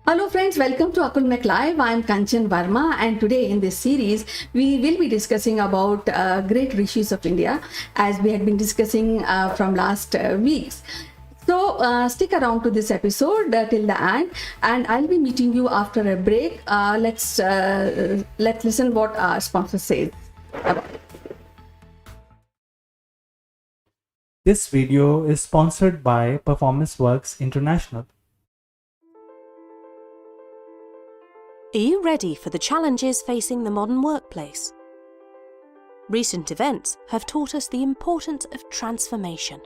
Hello friends, welcome to Akulmach Live. I am Kanchan Verma, and today in this series we will be discussing about great rishis of India, as we had been discussing from last weeks. So stick around to this episode till the end, and I'll be meeting you after a break. Let's listen what our sponsor says about it. This video is sponsored by Performance Works International. Are you ready for the challenges facing the modern workplace? Recent events have taught us the importance of transformation.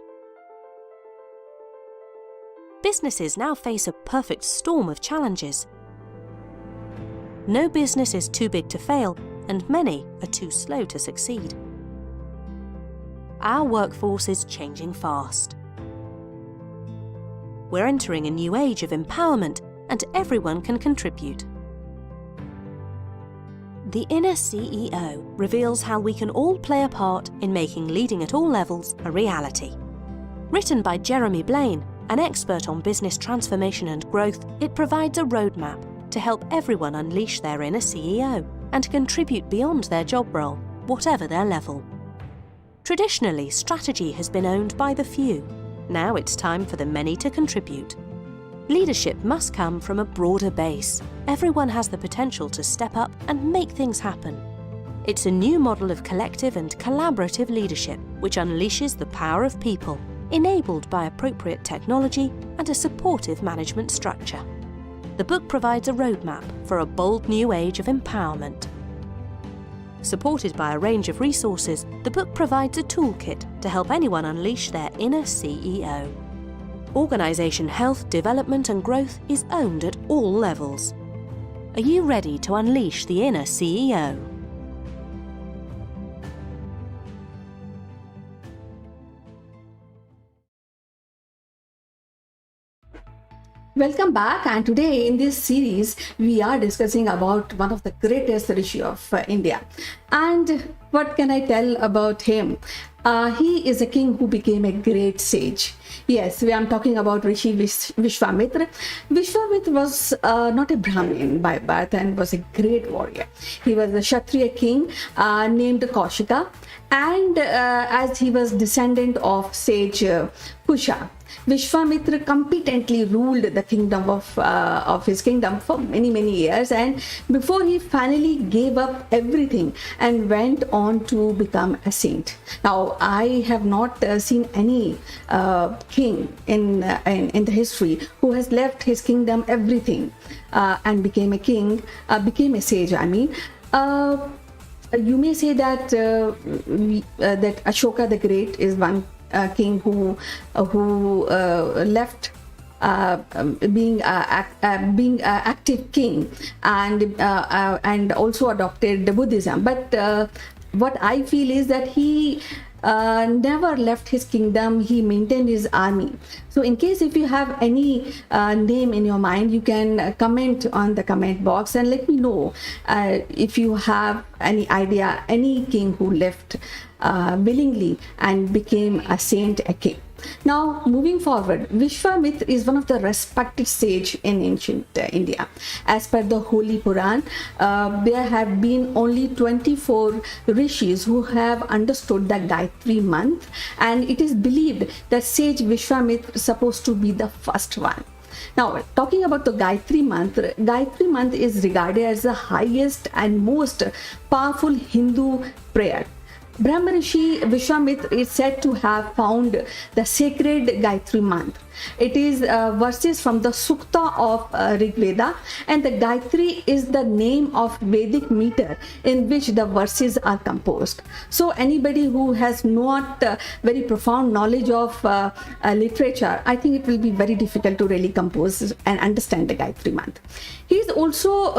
Businesses now face a perfect storm of challenges. No business is too big to fail, and many are too slow to succeed. Our workforce is changing fast. We're entering a new age of empowerment, and everyone can contribute. The Inner CEO reveals how we can all play a part in making leading at all levels a reality. Written by Jeremy Blaine, an expert on business transformation and growth, it provides a roadmap to help everyone unleash their inner CEO and contribute beyond their job role, whatever their level. Traditionally, strategy has been owned by the few. Now it's time for the many to contribute. Leadership must come from a broader base. Everyone has the potential to step up and make things happen. It's a new model of collective and collaborative leadership which unleashes the power of people, enabled by appropriate technology and a supportive management structure. The book provides a roadmap for a bold new age of empowerment. Supported by a range of resources, the book provides a toolkit to help anyone unleash their inner CEO. Organisation health, development and growth is owned at all levels. Are you ready to unleash the inner CEO? Welcome back, and today in this series we are discussing about one of the greatest rishi of India. And what can I tell about him? He is a king who became a great sage. Yes, I am talking about Rishi Vishwamitra. Vishwamitra was not a Brahmin by birth and was a great warrior. He was a Kshatriya king named Kaushika, and as he was descendant of sage Kusha, Vishwamitra competently ruled the kingdom of his kingdom for many years, and before he finally gave up everything and went on to become a saint. Now, I have not seen any king in the history who has left his kingdom everything and became a king, became a sage. I mean. You may say that that Ashoka the Great is one king who left being active king and also adopted Buddhism. But what I feel is that he never left his kingdom. He maintained his army. So in case if you have any name in your mind, you can comment on the comment box and let me know if you have any idea, any king who left willingly and became a saint, a king. Now, moving forward, Vishwamitra is one of the respected sage in ancient India. As per the Holy Quran, there have been only 24 rishis who have understood the Gayatri month, and it is believed that sage Vishwamitra is supposed to be the first one. Now, talking about the Gayatri month is regarded as the highest and most powerful Hindu prayer. Brahma Rishi Vishwamitra is said to have found the sacred Gayatri month. It is verses from the Sukta of Rig Veda, and the Gayatri is the name of Vedic meter in which the verses are composed. So anybody who has not very profound knowledge of literature, I think it will be very difficult to really compose and understand the Gayatri month. He is also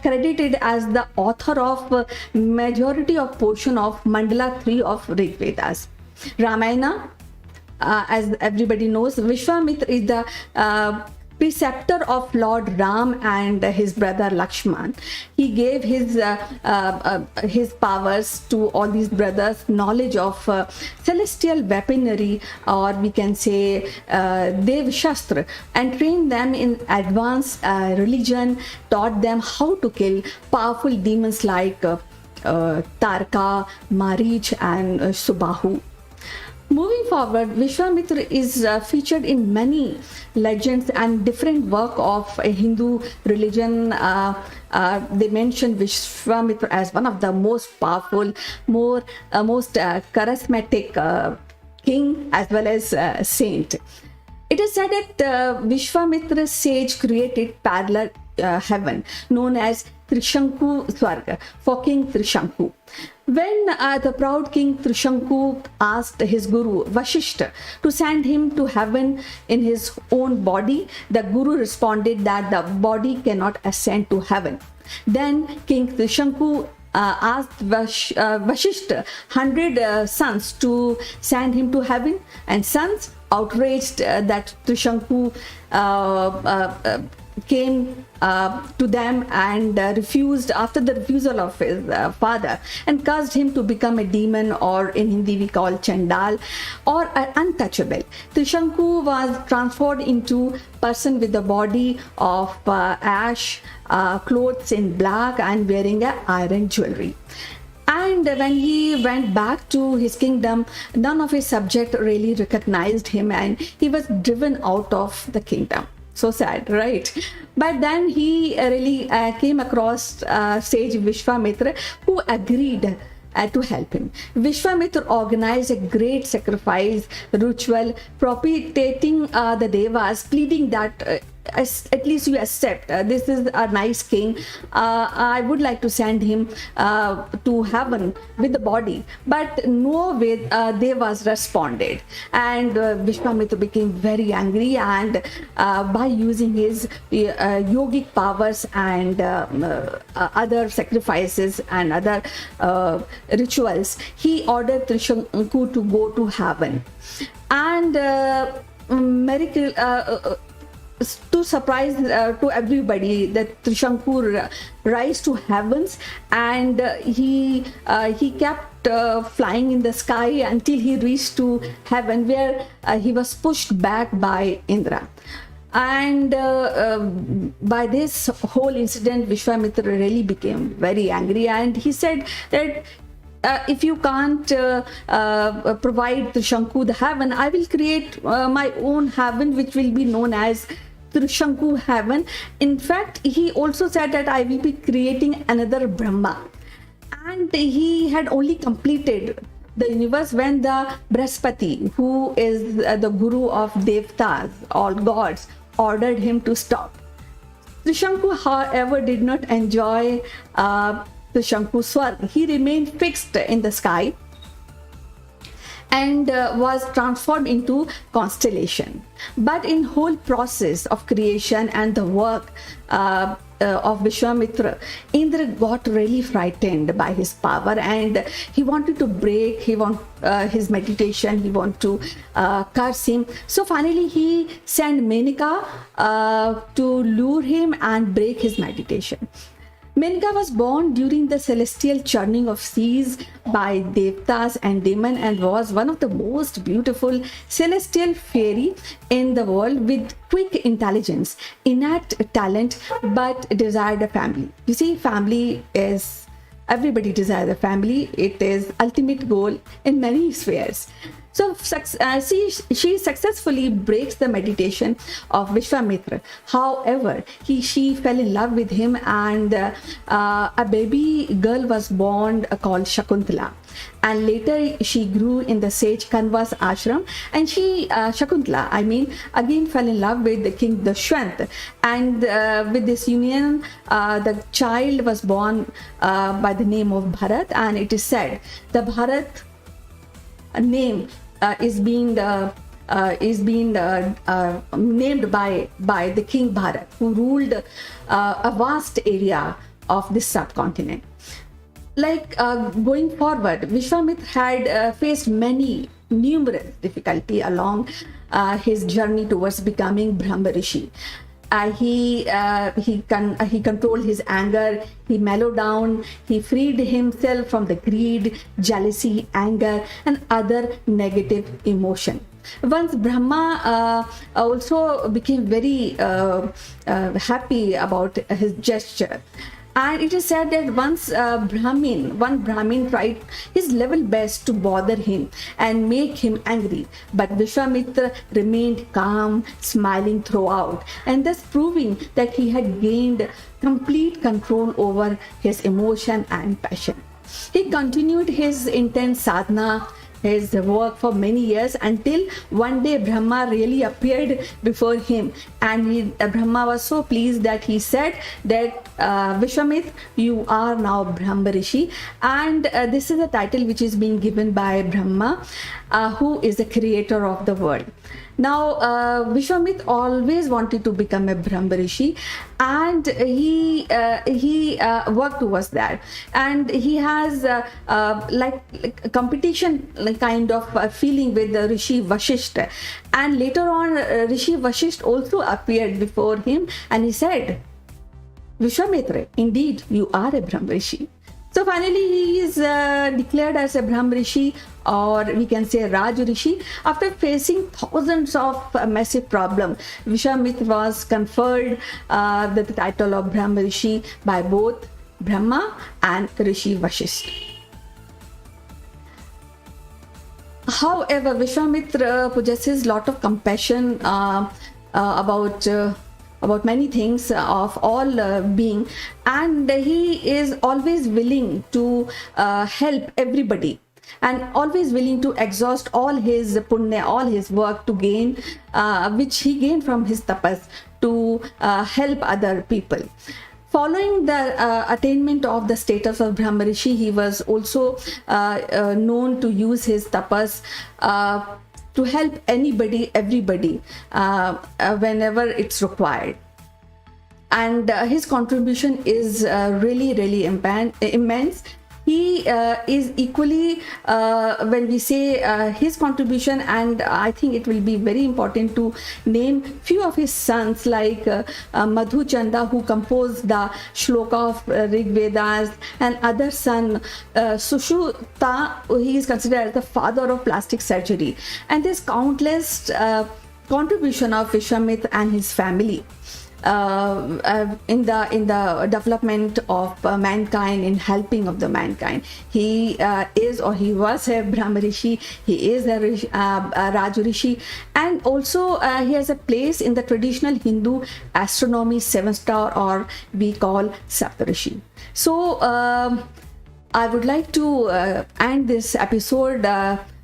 credited as the author of majority of portion of Mandala 3 of Rig Vedas. Ramayana, as everybody knows, Vishwamitra is the preceptor of Lord Ram and his brother Lakshman. He gave his powers to all these brothers, knowledge of celestial weaponry, or we can say Dev Shastra, and trained them in advanced religion, taught them how to kill powerful demons like Tarka, Marich and Subahu. Moving forward, Vishwamitra is featured in many legends and different work of Hindu religion. They mention Vishwamitra as one of the most powerful, most charismatic king as well as saint. It is said that Vishwamitra's sage created parallel heaven known as Trishanku Swarga for King Trishanku. When the proud King Trishanku asked his guru Vashishta to send him to heaven in his own body, the guru responded that the body cannot ascend to heaven. Then King Trishanku asked Vashishta 100 sons to send him to heaven, and sons, outraged that Trishanku came to them and refused after the refusal of his father, and caused him to become a demon, or in Hindi we call Chandal, or untouchable. Trishanku was transformed into person with the body of ash, clothes in black and wearing a iron jewelry. And when he went back to his kingdom, none of his subjects really recognized him, and he was driven out of the kingdom. So sad, right? But then he really came across sage Vishwamitra, who agreed to help him. Vishwamitra organized a great sacrifice ritual propitiating the devas, pleading that at least you accept this is a nice king. I would like to send him to heaven with the body. But no way devas responded, and Vishwamitra became very angry, and by using his yogic powers and other sacrifices and other rituals, he ordered Trishanku to go to heaven. And miracle to surprise to everybody, that Trishanku rise to heavens, and he kept flying in the sky until he reached to heaven, where he was pushed back by Indra. And by this whole incident, Vishwamitra really became very angry, and he said that if you can't provide Trishanku the heaven, I will create my own heaven, which will be known as Trishanku heaven. In fact, he also said that I will be creating another Brahma. And he had only completed the universe when the Brahaspati, who is the guru of Devtas, all gods, ordered him to stop. Trishanku, however, did not enjoy Trishanku Swarga. He remained fixed in the sky and was transformed into constellation. But in whole process of creation and the work of Vishwamitra, Indra got really frightened by his power, and he wanted to break his meditation. He wanted to curse him. So finally he sent Menaka to lure him and break his meditation. Menaka was born during the celestial churning of seas by Devtas and Demon, and was one of the most beautiful celestial fairy in the world, with quick intelligence, innate talent, but desired a family. You see, family is, everybody desires a family. It is ultimate goal in many spheres. So she successfully breaks the meditation of Vishwamitra. However, she fell in love with him, and a baby girl was born called Shakuntala. And later she grew in the sage Kanva's ashram, and Shakuntala, again fell in love with the king Dashwant. And with this union, the child was born by the name of Bharat, and it is said the Bharat name is being named by the King Bharat, who ruled a vast area of this subcontinent. Going forward, Vishwamitra had faced numerous difficulties along his journey towards becoming Brahma Rishi. he controlled his anger, he mellowed down, he freed himself from the greed, jealousy, anger, and other negative emotion. Once Brahma also became very happy about his gesture. And it is said that once one Brahmin tried his level best to bother him and make him angry, but Vishwamitra remained calm, smiling throughout, and thus proving that he had gained complete control over his emotion and passion. He continued his intense sadhana, his work for many years, until one day Brahma really appeared before him, and Brahma was so pleased that he said that Vishwamitra, you are now Brahma Rishi, and this is a title which is being given by Brahma, who is the creator of the world. Now, Vishwamitra always wanted to become a Brahma Rishi, and he worked towards that. And he has like a competition kind of feeling with Rishi Vashishta. And later on, Rishi Vashishta also appeared before him, and he said, Vishwamitra, indeed, you are a Brahma Rishi. So finally, he is declared as a Brahma Rishi, or we can say Raj Rishi. After facing thousands of massive problems, Vishwamitra was conferred the title of Brahma Rishi by both Brahma and Rishi Vashishta. However, Vishwamitra possesses a lot of compassion about many things of all being, and he is always willing to help everybody, and always willing to exhaust all his punya, all his work to gain which he gained from his tapas, to help other people. Following the attainment of the status of Brahma Rishi, he was also known to use his tapas to help anybody, everybody, whenever it's required. And his contribution is really immense. He is equally, when we say his contribution, and I think it will be very important to name few of his sons, like Madhu Chanda, who composed the shloka of Rig Vedas, and other son Sushruta, he is considered as the father of plastic surgery. And there's countless contribution of Vishwamitra and his family in the development of mankind, in helping of the mankind. He is, or he was, a Brahma Rishi. He is a Raj Rishi, and also he has a place in the traditional Hindu astronomy 7-star, or we call Saptarishi. So I would like to end this episode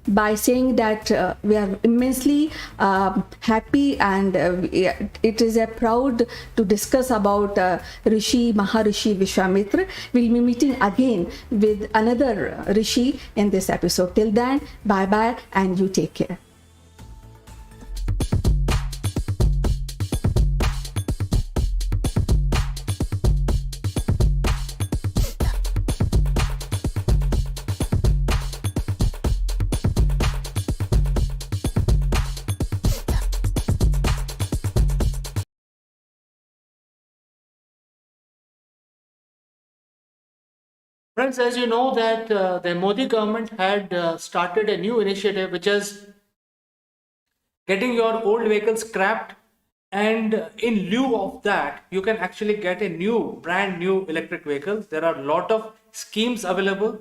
by saying that we are immensely happy, and it is a proud to discuss about Rishi Maharishi Vishwamitra. We'll be meeting again with another Rishi in this episode. Till then, bye bye, and you take care. Friends, as you know that the Modi government had started a new initiative, which is getting your old vehicles scrapped, and in lieu of that, you can actually get a brand new electric vehicle. There are a lot of schemes available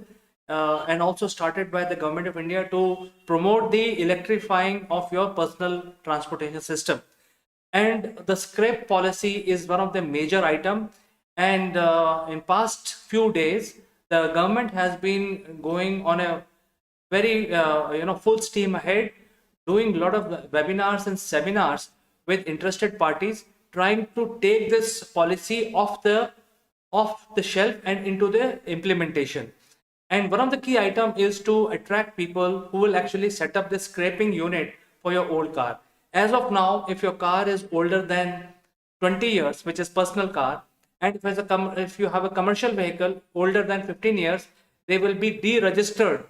and also started by the government of India to promote the electrifying of your personal transportation system. And the scrap policy is one of the major item. And in past few days, the government has been going on a very full steam ahead, doing a lot of webinars and seminars with interested parties, trying to take this policy off the shelf and into the implementation. And one of the key items is to attract people who will actually set up the scraping unit for your old car. As of now, if your car is older than 20 years, which is personal car, and if you have a commercial vehicle older than 15 years, they will be deregistered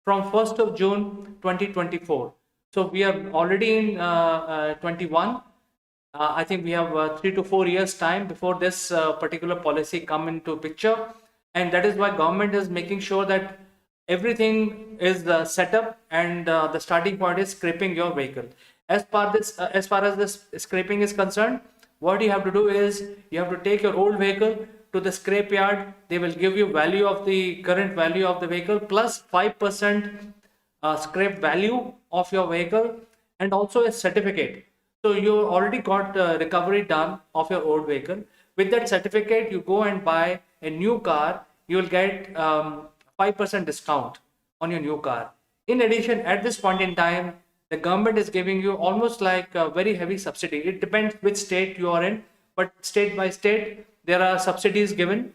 from 1st of June 2024. So we are already in 21. I think we have 3 to 4 years time before this particular policy come into picture, and that is why government is making sure that everything is set up, and the starting point is scraping your vehicle. As far as this scraping is concerned, what you have to do is you have to take your old vehicle to the scrap yard. They will give you value of the current value of the vehicle plus 5% scrap value of your vehicle, and also a certificate. So you already got recovery done of your old vehicle. With that certificate, you go and buy a new car. You will get 5% discount on your new car. In addition, at this point in time, the government is giving you almost like a very heavy subsidy. It depends which state you are in, but state by state, there are subsidies given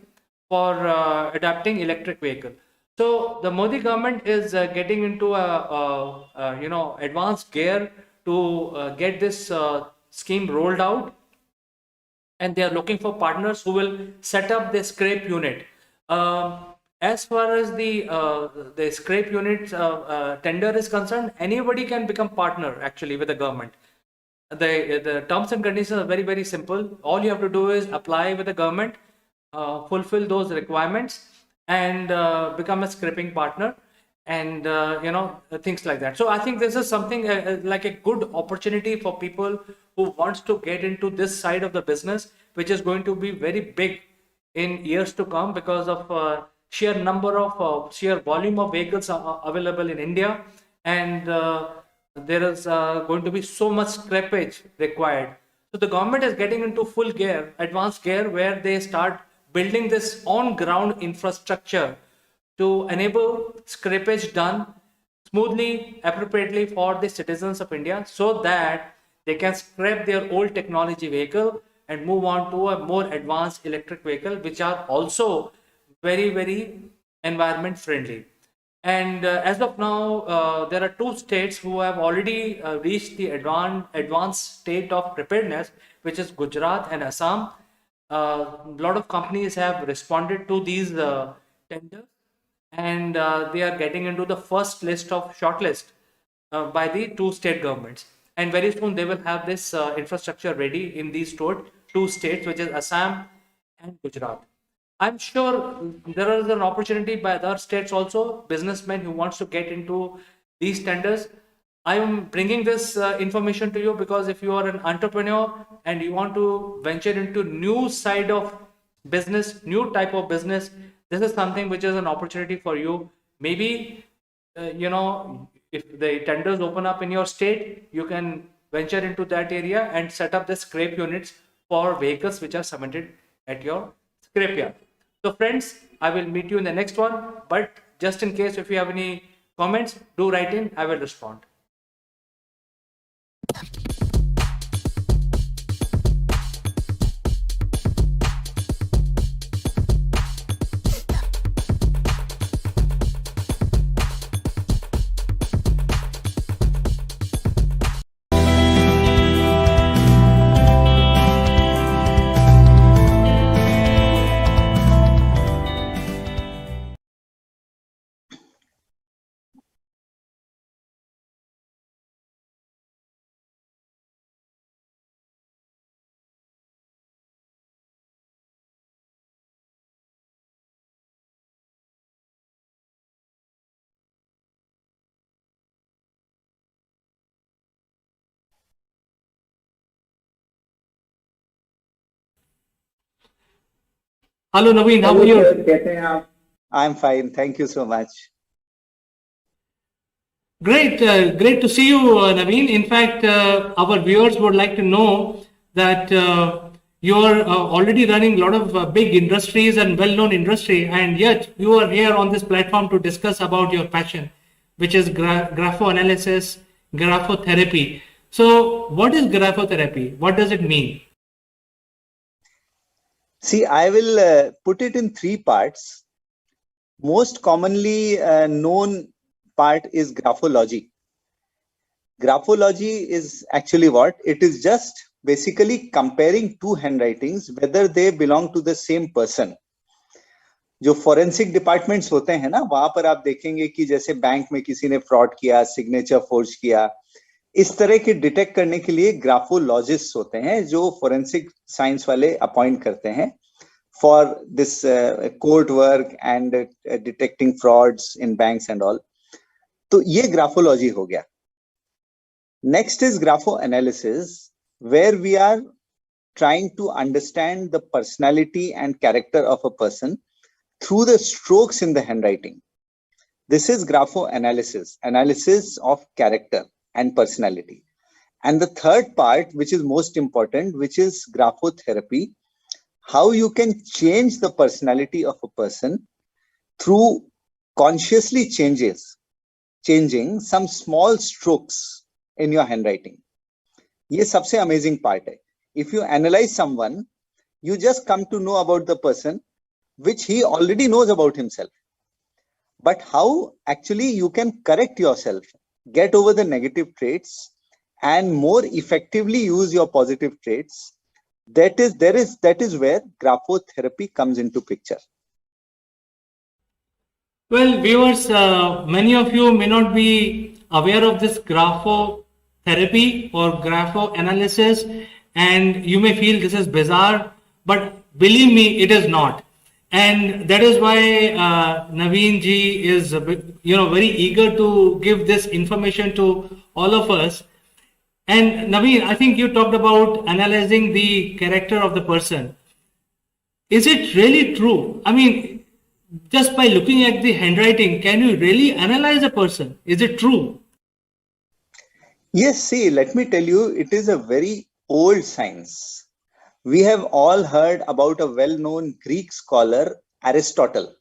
for adapting electric vehicle. So the Modi government is getting into a advanced gear to get this scheme rolled out, and they are looking for partners who will set up the scrape unit. As far as the scrape unit tender is concerned, anybody can become partner actually with the government. The terms and conditions are very, very simple. All you have to do is apply with the government, fulfill those requirements, and become a scraping partner, and things like that. So I think this is something like a good opportunity for people who wants to get into this side of the business, which is going to be very big in years to come because of sheer volume of vehicles are available in India, and there is going to be so much scrappage required. So the government is getting into full gear, advanced gear, where they start building this on-ground infrastructure to enable scrappage done smoothly, appropriately for the citizens of India, so that they can scrap their old technology vehicle and move on to a more advanced electric vehicle, which are also very, very environment friendly. And as of now, there are 2 states who have already reached the advanced state of preparedness, which is Gujarat and Assam. A lot of companies have responded to these tenders, and they are getting into the first list of shortlist by the 2 state governments. And very soon they will have this infrastructure ready in these 2 states, which is Assam and Gujarat. I'm sure there is an opportunity by other states also, businessmen who wants to get into these tenders. I am bringing this information to you because if you are an entrepreneur and you want to venture into new side of business, new type of business, this is something which is an opportunity for you. Maybe, if the tenders open up in your state, you can venture into that area and set up the scrape units for vehicles which are submitted at your scrapyard. So friends, I will meet you in the next one, but just in case if you have any comments, do write in, I will respond. Hello Naveen, how are you? कैसे हैं आप? I'm fine, thank you so much. Great, great to see you, Naveen. In fact, our viewers would like to know that you're already running a lot of big industries and well-known industry, and yet you are here on this platform to discuss about your passion, which is grapho analysis, graphotherapy. So, what is graphotherapy? What does it mean? See, I will put it in 3 parts. Most commonly known part is graphology. Graphology is actually what? It is just basically comparing 2 handwritings, whether they belong to the same person. जो forensic departments होते हैं ना, वहां पर आप देखेंगे कि जैसे बैंक में किसी ने fraud किया, signature forge किया, इस तरह के डिटेक्ट करने के लिए ग्राफोलॉजिस्ट होते हैं जो फोरेंसिक साइंस वाले अपॉइंट करते हैं for this court work and detecting frauds in banks and all. तो ये ग्राफोलॉजी हो गया. Next is grapho analysis, where we are trying to understand the personality and character of a person through the strokes in the handwriting. This is grapho analysis of character and personality. And the third part, which is most important, which is graphotherapy, how you can change the personality of a person through consciously changing some small strokes in your handwriting. ये सबसे amazing part है. If you analyze someone, you just come to know about the person, which he already knows about himself. But how actually you can correct yourself, get over the negative traits, and more effectively use your positive traits. That is where graphotherapy comes into picture. Well, viewers, many of you may not be aware of this graphotherapy or grapho analysis, and you may feel this is bizarre, but believe me, it is not. And that is why Naveen ji is, very eager to give this information to all of us. And Naveen, I think you talked about analyzing the character of the person. Is it really true? I mean, just by looking at the handwriting, can you really analyze a person? Is it true? Yes, see, let me tell you, it is a very old science. We have all heard about a well-known Greek scholar, Aristotle.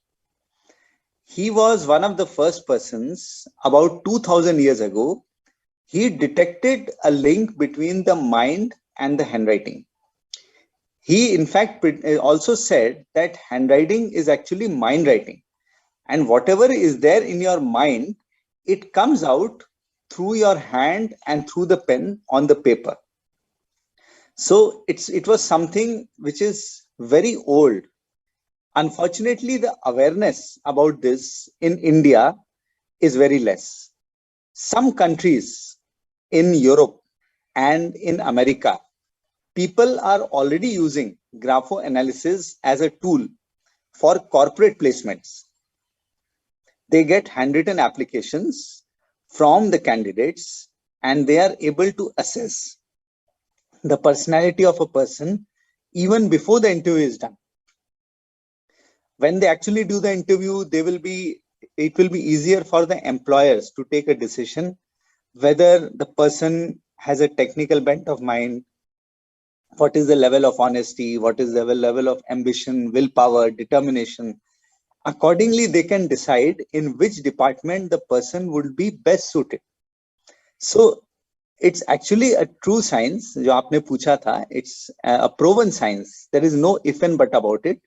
He was one of the first persons about 2000 years ago. He detected a link between the mind and the handwriting. He, in fact, also said that handwriting is actually mind writing. And whatever is there in your mind, it comes out through your hand and through the pen on the paper. So it was something which is very old. Unfortunately, the awareness about this in India is very less. Some countries in Europe and in America, people are already using grapho analysis as a tool for corporate placements. They get handwritten applications from the candidates and they are able to assess the personality of a person even before the interview is done. When they actually do the interview, it will be easier for the employers to take a decision whether the person has a technical bent of mind, what is the level of honesty, what is the level of ambition, willpower, determination. Accordingly, they can decide in which department the person would be best suited. So it's actually a true science. जो आपने पूछा था, it's a proven science. There is no if and but about it.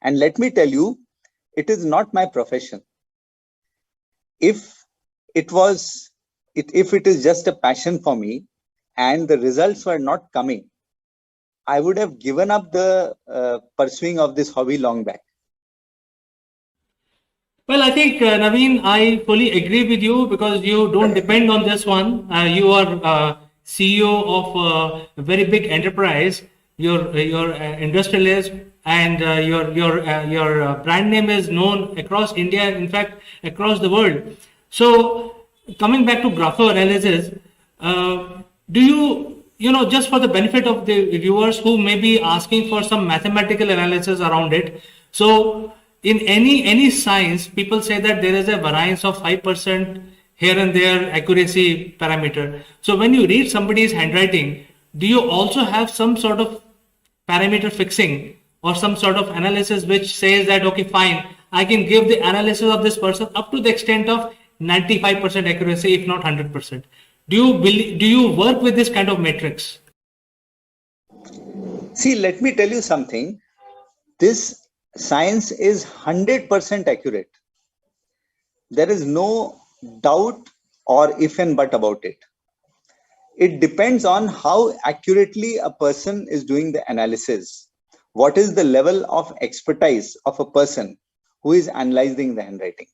And let me tell you, it is not my profession. If it is just a passion for me and the results were not coming, I would have given up the pursuing of this hobby long back. Well, I think, Naveen, I fully agree with you because you don't depend on this one. You are CEO of a very big enterprise. You're industrialist, and your brand name is known across India, in fact, across the world. So, coming back to grapho analysis, do you, just for the benefit of the viewers who may be asking for some mathematical analysis around it, so in any science, people say that there is a variance of 5% here and there accuracy parameter. So when you read somebody's handwriting, do you also have some sort of parameter fixing or some sort of analysis which says that, okay, fine, I can give the analysis of this person up to the extent of 95% accuracy, if not 100%. Do you work with this kind of matrix? See, let me tell you something. This science is 100% accurate. There is no doubt or if and but about it. It depends on how accurately a person is doing the analysis. What is the level of expertise of a person who is analyzing the handwriting?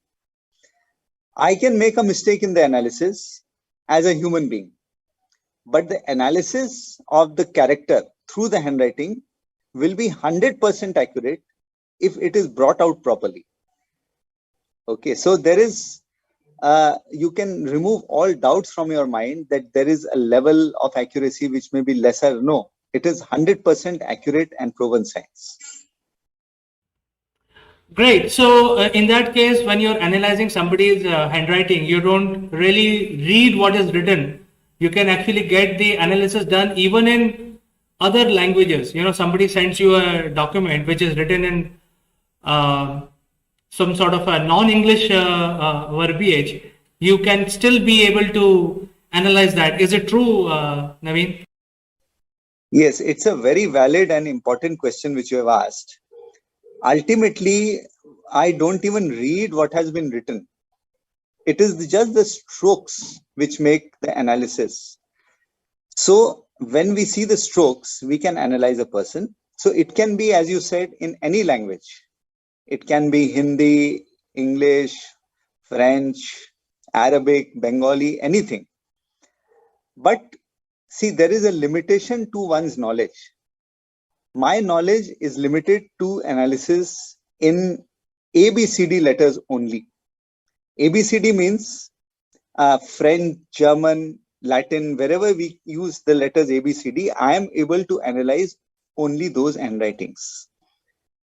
I can make a mistake in the analysis as a human being. but the analysis of the character through the handwriting will be 100% accurate if it is brought out properly. Okay, so there is, you can remove all doubts from your mind that there is a level of accuracy which may be lesser. No, it is 100% accurate and proven science. Great. So in that case, when you're analyzing somebody's handwriting, you don't really read what is written. You can actually get the analysis done even in other languages. You know, somebody sends you a document which is written in some sort of a non-English verbiage. You can still be able to analyze that. Is it true, Naveen? Yes, it's a very valid and important question which you have asked. Ultimately, I don't even read what has been written. It is just the strokes which make the analysis. So when we see the strokes, we can analyze a person. So it can be, as you said, in any language. It can be Hindi, English, French, Arabic, Bengali, anything. But see, there is a limitation to one's knowledge. My knowledge is limited to analysis in ABCD letters only. ABCD means French, German, Latin, wherever we use the letters ABCD, I am able to analyze only those handwritings.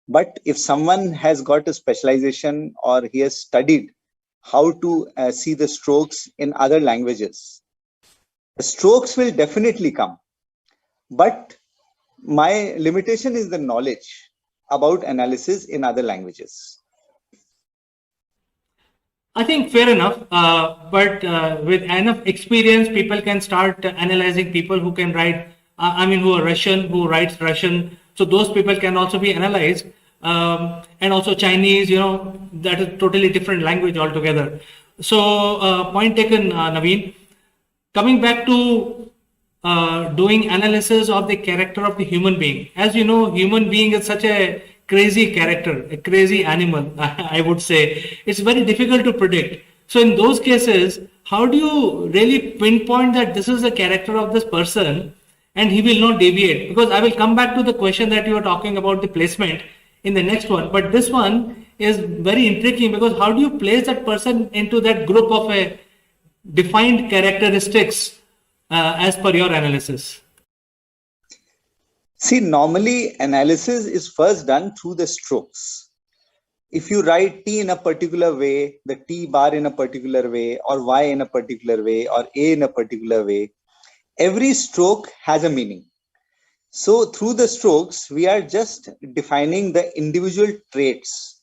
But if someone has got a specialization or he has studied how to see the strokes in other languages, the strokes will definitely come. But my limitation is the knowledge about analysis in other languages. I think fair enough, but with enough experience, people can start analyzing people who can write, who are Russian, who writes Russian. So those people can also be analyzed. And also Chinese, that is totally different language altogether. So point taken, Naveen. Coming back to doing analysis of the character of the human being. As you know, human being is such a crazy character, a crazy animal, I would say. It's very difficult to predict. So in those cases, how do you really pinpoint that this is the character of this person and he will not deviate? Because I will come back to the question that you were talking about the placement in the next one. But this one is very intriguing because how do you place that person into that group of a defined characteristics as per your analysis? See, normally analysis is first done through the strokes. If you write T in a particular way, the T bar in a particular way, or Y in a particular way, or A in a particular way, every stroke has a meaning. So through the strokes, we are just defining the individual traits.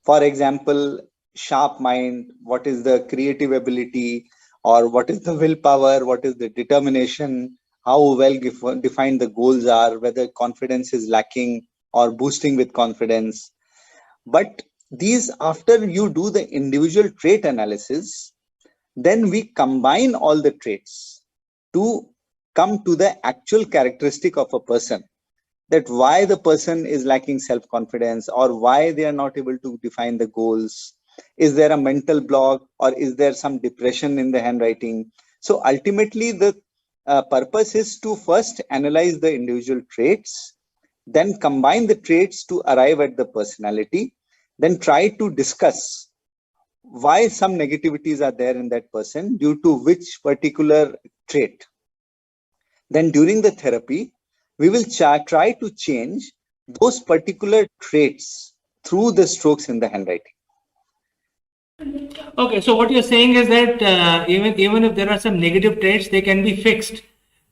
For example, sharp mind, what is the creative ability, or what is the willpower, what is the determination, how well defined the goals are, whether confidence is lacking or boosting with confidence. But these, after you do the individual trait analysis, then we combine all the traits to come to the actual characteristic of a person, that why the person is lacking self-confidence or why they are not able to define the goals. Is there a mental block or is there some depression in the handwriting? So ultimately the purpose is to first analyze the individual traits, then combine the traits to arrive at the personality, then try to discuss why some negativities are there in that person due to which particular trait. Then during the therapy, we will try to change those particular traits through the strokes in the handwriting. Okay, so what you're saying is that even if there are some negative traits, they can be fixed,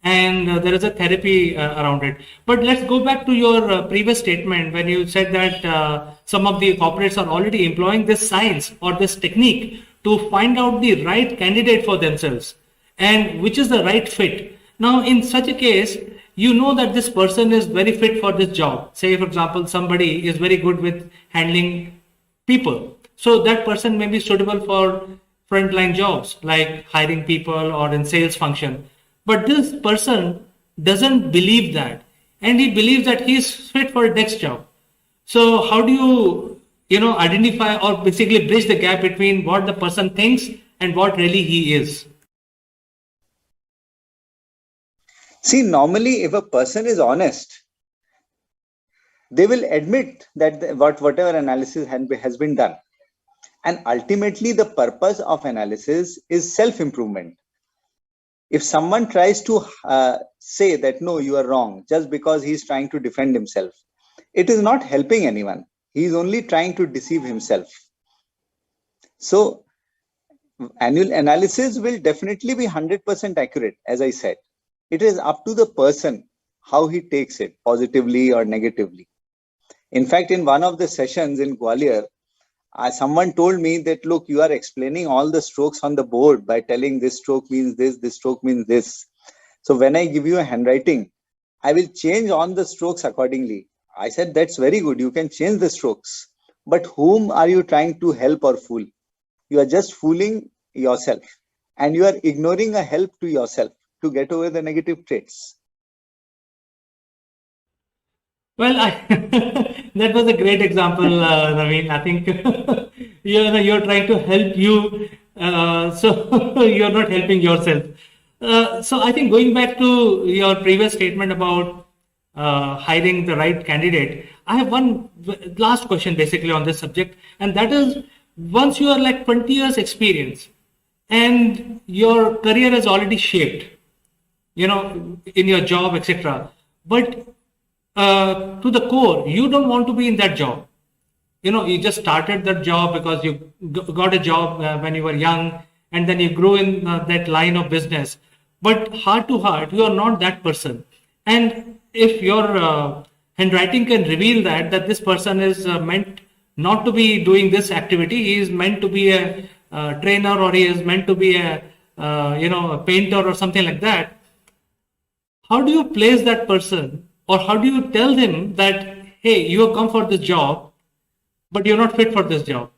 and there is a therapy around it. But let's go back to your previous statement when you said that some of the corporates are already employing this science or this technique to find out the right candidate for themselves and which is the right fit. Now, in such a case, you know that this person is very fit for this job. Say, for example, somebody is very good with handling people. So that person may be suitable for frontline jobs like hiring people or in sales function. But this person doesn't believe that, and he believes that he's fit for a next job. So how do you, identify or basically bridge the gap between what the person thinks and what really he is? See, normally if a person is honest, they will admit that whatever analysis has been done. And ultimately, the purpose of analysis is self-improvement. If someone tries to say that, no, you are wrong, just because he's trying to defend himself, it is not helping anyone. He's only trying to deceive himself. So annual analysis will definitely be 100% accurate, as I said. It is up to the person how he takes it, positively or negatively. In fact, in one of the sessions in Gwalior, someone told me that, look, you are explaining all the strokes on the board by telling this stroke means this stroke means this. So when I give you a handwriting, I will change on the strokes accordingly. I said, that's very good. You can change the strokes. But whom are you trying to help or fool? You are just fooling yourself, and you are ignoring a help to yourself to get over the negative traits. Well, that was a great example, Naveen. I think you're trying to help you, so you're not helping yourself. So I think going back to your previous statement about hiring the right candidate, I have one last question basically on this subject, and that is, once you are like 20 years experience and your career is already shaped, in your job, etc. But to the core, you don't want to be in that job. You just started that job because you got a job when you were young, and then you grew in that line of business. But heart to heart, you are not that person. And if your handwriting can reveal that this person is meant not to be doing this activity, he is meant to be a trainer, or he is meant to be a a painter or something like that. How do you place that person, or how do you tell them that, hey, you have come for this job, but you're not fit for this job?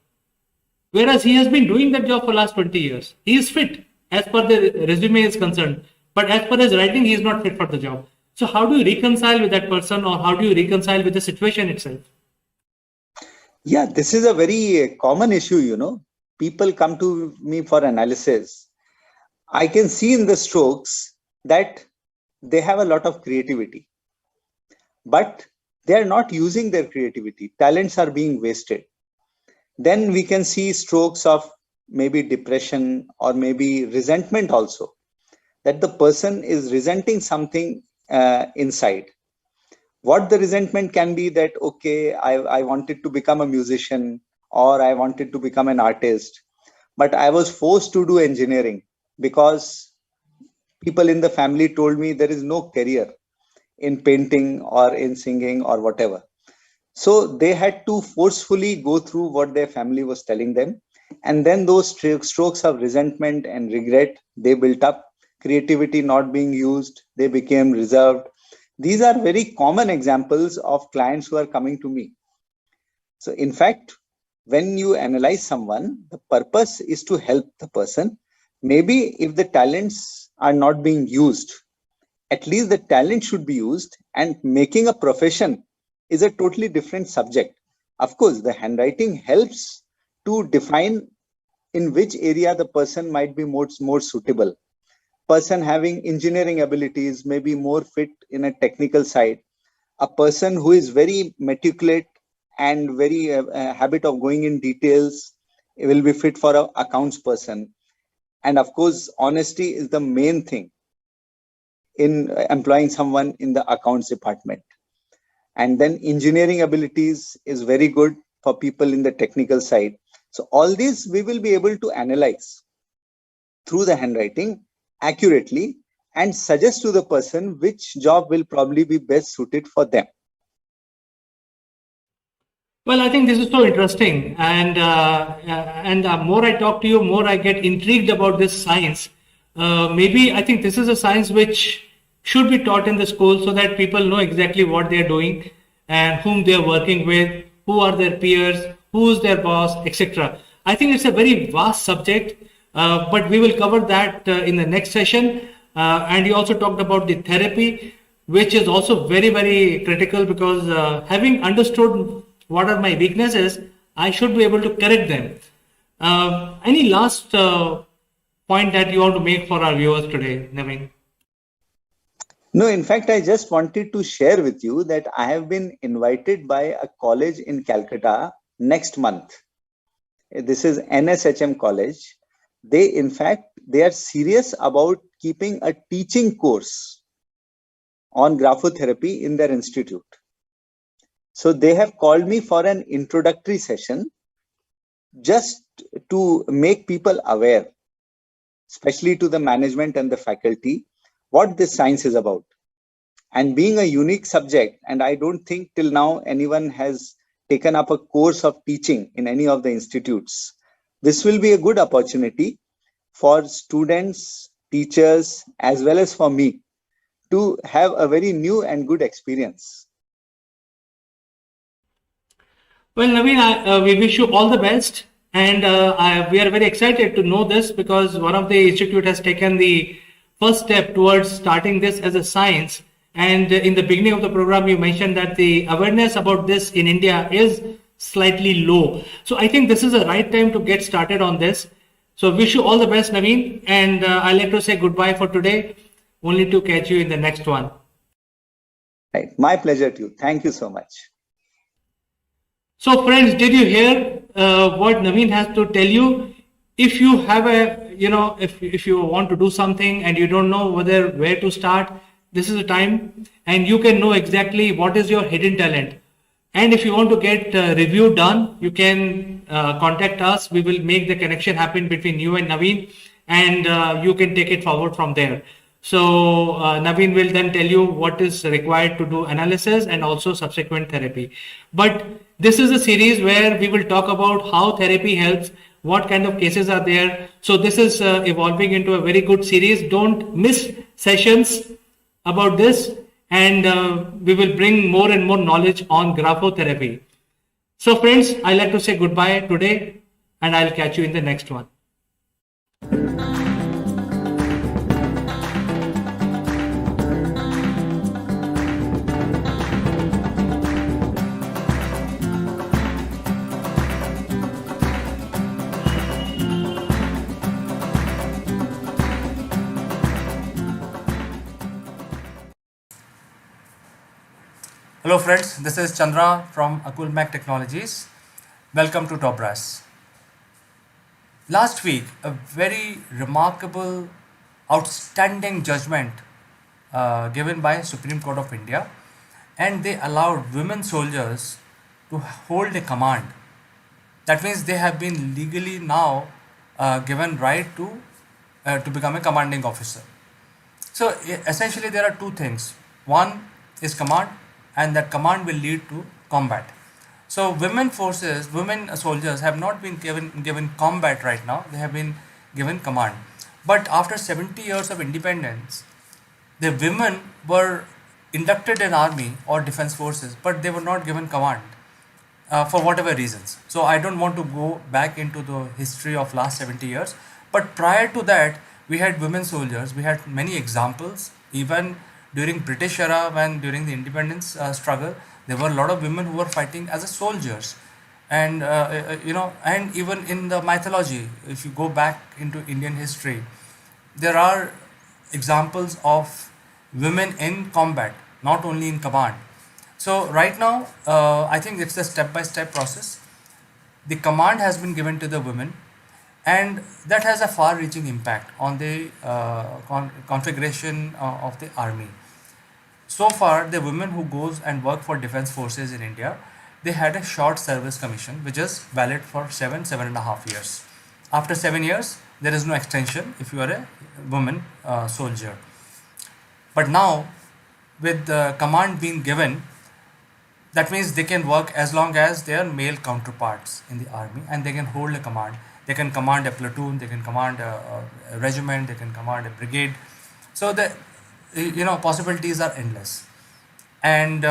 Whereas he has been doing that job for last 20 years. He is fit as per the resume is concerned, but as per his writing, he is not fit for the job. So how do you reconcile with that person, or how do you reconcile with the situation itself? Yeah, this is a very common issue, People come to me for analysis. I can see in the strokes that they have a lot of creativity, but they are not using their creativity. Talents are being wasted. Then we can see strokes of maybe depression or maybe resentment also, that the person is resenting something inside. What the resentment can be that, okay, I wanted to become a musician, or I wanted to become an artist, but I was forced to do engineering because people in the family told me there is no career in painting or in singing or whatever. So they had to forcefully go through what their family was telling them. And then those strokes of resentment and regret, they built up. Creativity not being used, they became reserved. These are very common examples of clients who are coming to me. So in fact, when you analyze someone, the purpose is to help the person. Maybe if the talents are not being used, at least the talent should be used, and making a profession is a totally different subject. Of course, the handwriting helps to define in which area the person might be more suitable. Person having engineering abilities may be more fit in a technical side. A person who is very meticulous and very habit of going in details will be fit for an accounts person. And of course, honesty is the main thing in employing someone in the accounts department. And then engineering abilities is very good for people in the technical side. So all these we will be able to analyze through the handwriting accurately and suggest to the person which job will probably be best suited for them. Well, I think this is so interesting, and more I talk to you, more I get intrigued about this science. Maybe I think this is a science which should be taught in the school so that people know exactly what they are doing and whom they are working with, who are their peers, who is their boss, etc. I think it's a very vast subject, but we will cover that in the next session. And you also talked about the therapy, which is also very, very critical, because having understood what are my weaknesses, I should be able to correct them. Any last point that you want to make for our viewers today, Naveen? No, in fact, I just wanted to share with you that I have been invited by a college in Calcutta next month. This is NSHM college. In fact, they are serious about keeping a teaching course on graphotherapy in their institute. So they have called me for an introductory session just to make people aware, especially to the management and the faculty, what this science is about. And being a unique subject, and I don't think till now anyone has taken up a course of teaching in any of the institutes, this will be a good opportunity for students, teachers, as well as for me to have a very new and good experience. Well, Naveen, we wish you all the best, and we are very excited to know this because one of the institute has taken the first step towards starting this as a science. And in the beginning of the program, you mentioned that the awareness about this in India is slightly low. So I think this is the right time to get started on this. So wish you all the best, Naveen, and I'd like to say goodbye for today, only to catch you in the next one. Right. My pleasure to you. Thank you so much. So friends, did you hear what Naveen has to tell you? If you have if you want to do something and you don't know where to start, this is the time, and you can know exactly what is your hidden talent. And if you want to get review done, you can contact us. We will make the connection happen between you and Naveen, and you can take it forward from there. So Naveen will then tell you what is required to do analysis and also subsequent therapy. But this is a series where we will talk about how therapy helps, what kind of cases are there. So this is evolving into a very good series. Don't miss sessions about this, and we will bring more and more knowledge on graphotherapy. So friends, I'd like to say goodbye today, and I'll catch you in the next one. Hello friends, this is Chandra from Akulmach Technologies. Welcome to Top Brass. Last week, a very remarkable, outstanding judgment given by Supreme Court of India, and they allowed women soldiers to hold a command. That means they have been legally now given right to become a commanding officer. So essentially there are two things. One is command, and that command will lead to combat. So women soldiers have not been given combat right now. They have been given command. But after 70 years of independence, the women were inducted in army or defense forces, but they were not given command for whatever reasons. So I don't want to go back into the history of last 70 years. But prior to that, we had women soldiers. We had many examples. Even during British era, during the independence struggle, there were a lot of women who were fighting as a soldiers, and and even in the mythology, if you go back into Indian history, there are examples of women in combat, not only in command. So right now, I think it's a step-by-step process. The command has been given to the women, and that has a far-reaching impact on the configuration of the army. So far, the women who goes and work for defense forces in India, they had a short service commission, which is valid for 7.5 years. After 7 years, there is no extension if you are a woman soldier. But now, with the command being given, that means they can work as long as they are male counterparts in the army, and they can hold a command. They can command a platoon, they can command a regiment, they can command a brigade. So the possibilities are endless. And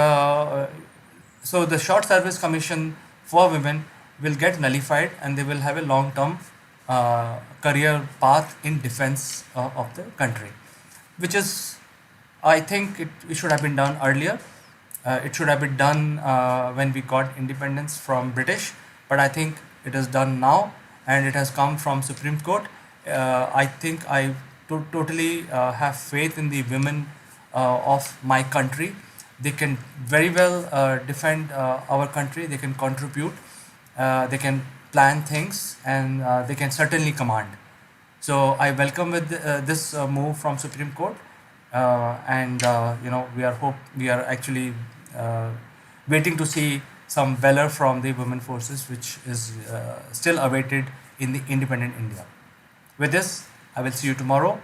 so the short service commission for women will get nullified, and they will have a long-term career path in defense of the country, which is, I think it should have been done earlier. It should have been done when we got independence from British, but I think it is done now, and it has come from Supreme Court. I think I totally have faith in the women of my country. They can very well defend our country. They can contribute. They can plan things, and they can certainly command. So I welcome with this move from Supreme Court, and we are actually waiting to see some valor from the women forces, which is still awaited in the independent India. With this, I will see you tomorrow.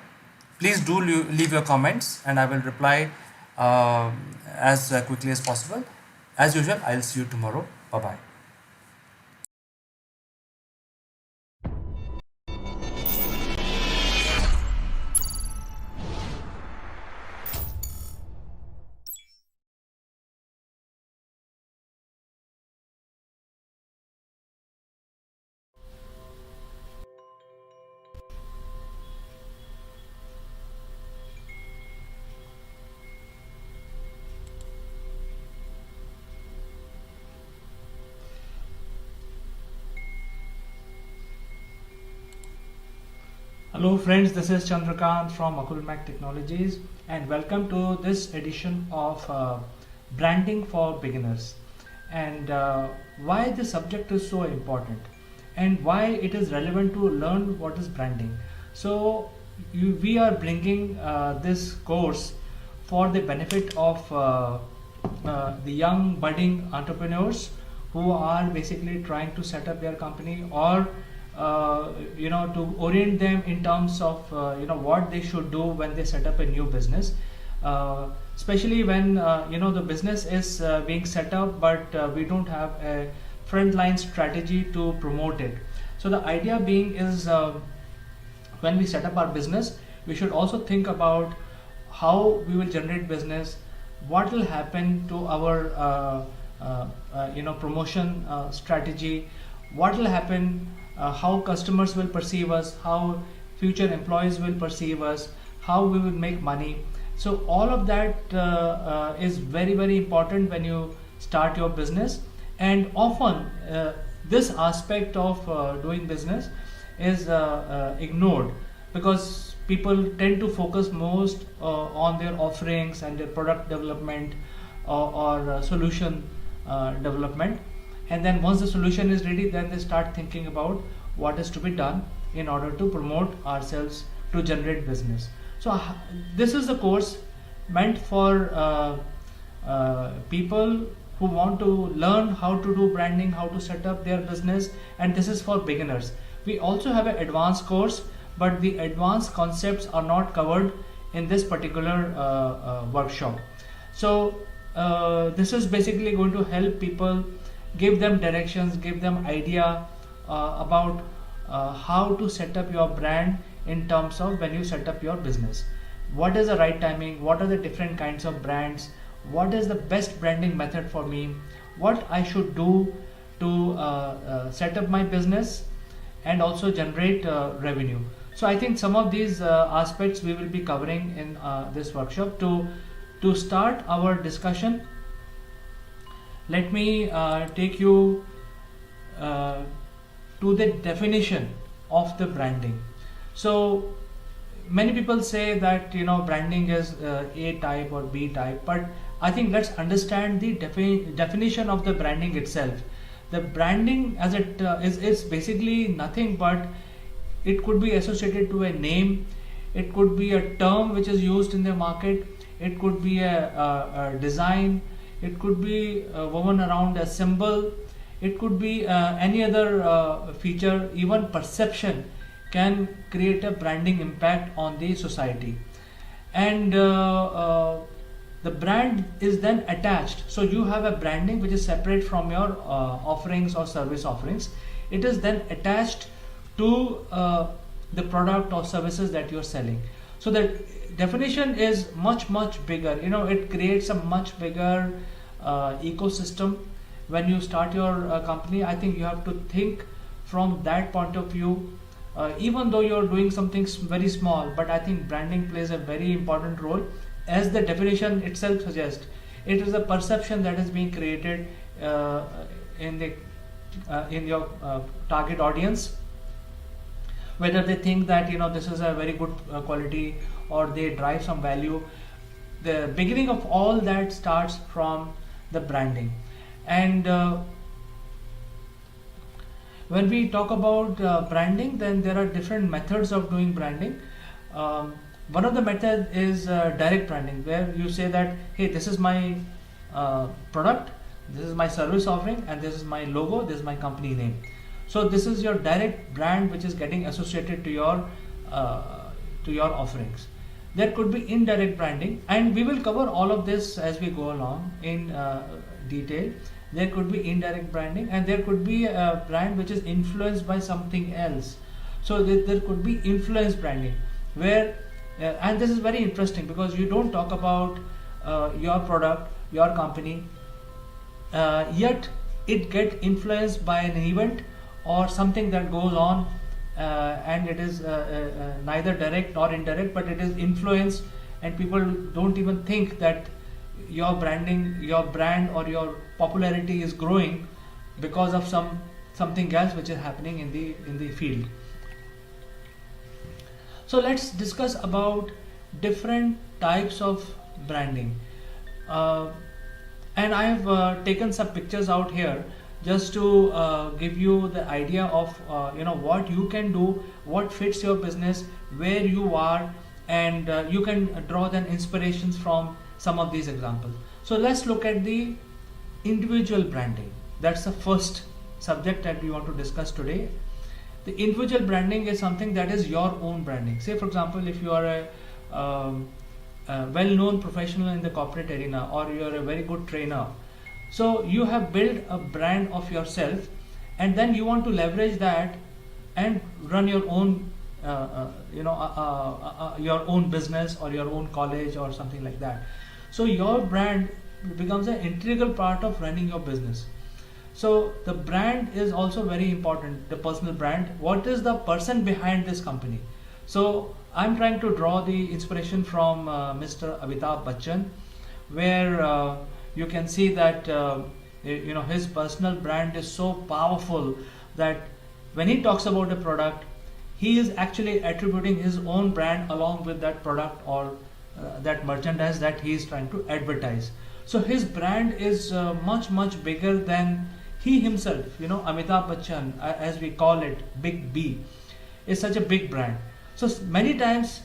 Please do leave your comments, and I will reply as quickly as possible. As usual, I'll see you tomorrow. Bye bye. Hello friends, this is Chandrakant from Akulmach Technologies, and welcome to this edition of Branding for Beginners, and why this subject is so important and why it is relevant to learn what is branding. So we are bringing this course for the benefit of the young budding entrepreneurs who are basically trying to set up their company, or to orient them in terms of what they should do when they set up a new business, especially when the business is being set up, but we don't have a frontline strategy to promote it. So the idea being is, when we set up our business, we should also think about how we will generate business, what will happen to our promotion strategy, what will happen, how customers will perceive us, how future employees will perceive us, how we will make money. So all of that is very, very important when you start your business, and often this aspect of doing business is ignored, because people tend to focus most on their offerings and their product development or solution development. And then once the solution is ready, then they start thinking about what is to be done in order to promote ourselves to generate business. So this is a course meant for people who want to learn how to do branding, how to set up their business, and this is for beginners. We also have an advanced course, but the advanced concepts are not covered in this particular workshop. So this is basically going to help people, give them directions, give them idea about how to set up your brand in terms of when you set up your business. What is the right timing? What are the different kinds of brands? What is the best branding method for me? What I should do to set up my business and also generate revenue. So I think some of these aspects we will be covering in this workshop. To start our discussion, let me take you to the definition of the branding. So many people say that branding is A type or B type, but I think let's understand the definition of the branding itself. The branding as it is basically nothing but it could be associated to a name, it could be a term which is used in the market, it could be a design, it could be woven around a symbol, it could be any other feature. Even perception can create a branding impact on the society, and the brand is then attached. So you have a branding which is separate from your offerings or service offerings. It is then attached to the product or services that you're selling. So the definition is much bigger. It creates a much bigger ecosystem. When you start your company, I think you have to think from that point of view. Even though you're doing something very small, but I think branding plays a very important role. As the definition itself suggests, it is a perception that is being created in your target audience, whether they think that this is a very good quality or they drive some value. the beginning of all that starts from the branding. And when we talk about branding, then there are different methods of doing branding. One of the methods is direct branding, where you say that, hey, this is my product, this is my service offering, and this is my logo, this is my company name. So this is your direct brand which is getting associated to your offerings. There could be indirect branding, and we will cover all of this as we go along in detail. There could be indirect branding, and there could be a brand which is influenced by something else. So there could be influence branding, where and this is very interesting because you don't talk about your product, your company, yet it get influenced by an event or something that goes on, and it is neither direct nor indirect, but it is influenced, and people don't even think that your branding, your brand or your popularity is growing because of something else which is happening in the field. So let's discuss about different types of branding, and I have taken some pictures out here just to give you the idea of what you can do, what fits your business, where you are, and you can draw then inspirations from some of these examples. So let's look at the individual branding. That's the first subject that we want to discuss today. The individual branding is something that is your own branding. Say for example, if you are a well-known professional in the corporate arena, or you are a very good trainer, so you have built a brand of yourself, and then you want to leverage that and run your own your own business or your own college or something like that. So your brand becomes an integral part of running your business. So the brand is also very important, the personal brand. What is the person behind this company? So I'm trying to draw the inspiration from Mr. Amitabh Bachchan, where you can see that his personal brand is so powerful that when he talks about a product, he is actually attributing his own brand along with that product or that merchandise that he is trying to advertise. So his brand is much bigger than he himself. Amitabh Bachchan, as we call it, Big B, is such a big brand. So many times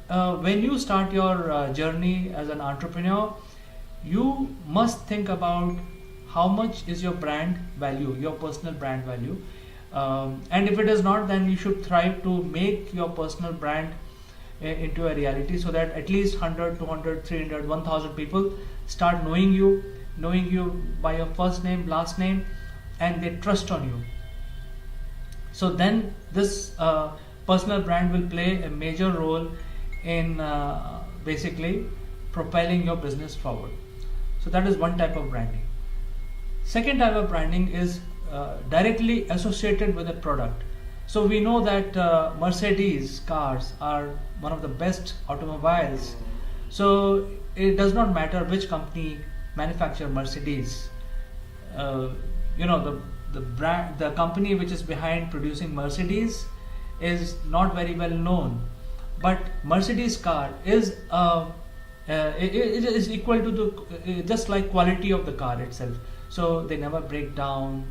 when you start your journey as an entrepreneur, you must think about how much is your brand value, your personal brand value, and if it is not, then you should try to make your personal brand into a reality, so that at least 100, 200, 300, 1000 people start knowing you by your first name, last name, and they trust on you. So then this personal brand will play a major role in basically propelling your business forward. So that is one type of branding. Second type of branding is directly associated with a product. So we know that Mercedes cars are one of the best automobiles. So it does not matter which company manufactures Mercedes. The company which is behind producing Mercedes is not very well known, but Mercedes car is it is equal to the just like quality of the car itself. So they never break down.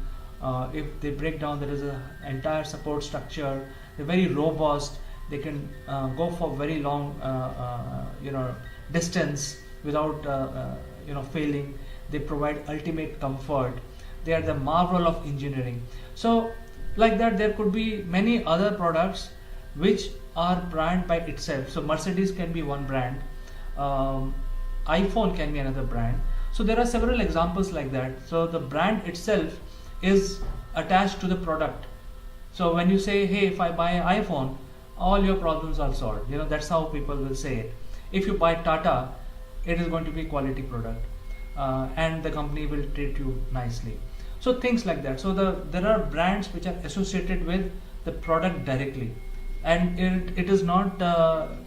If they break down, there is an entire support structure. They're very robust. They can go for very long distance without failing. They provide ultimate comfort. They are the marvel of engineering. So like that, there could be many other products which are brand by itself. So Mercedes can be one brand, iPhone can be another brand. So there are several examples like that. So the brand itself is attached to the product. So when you say, hey, if I buy an iPhone, all your problems are solved. That's how people will say it. If you buy Tata, it is going to be quality product, and the company will treat you nicely. So things like that. So there are brands which are associated with the product directly, and it is not a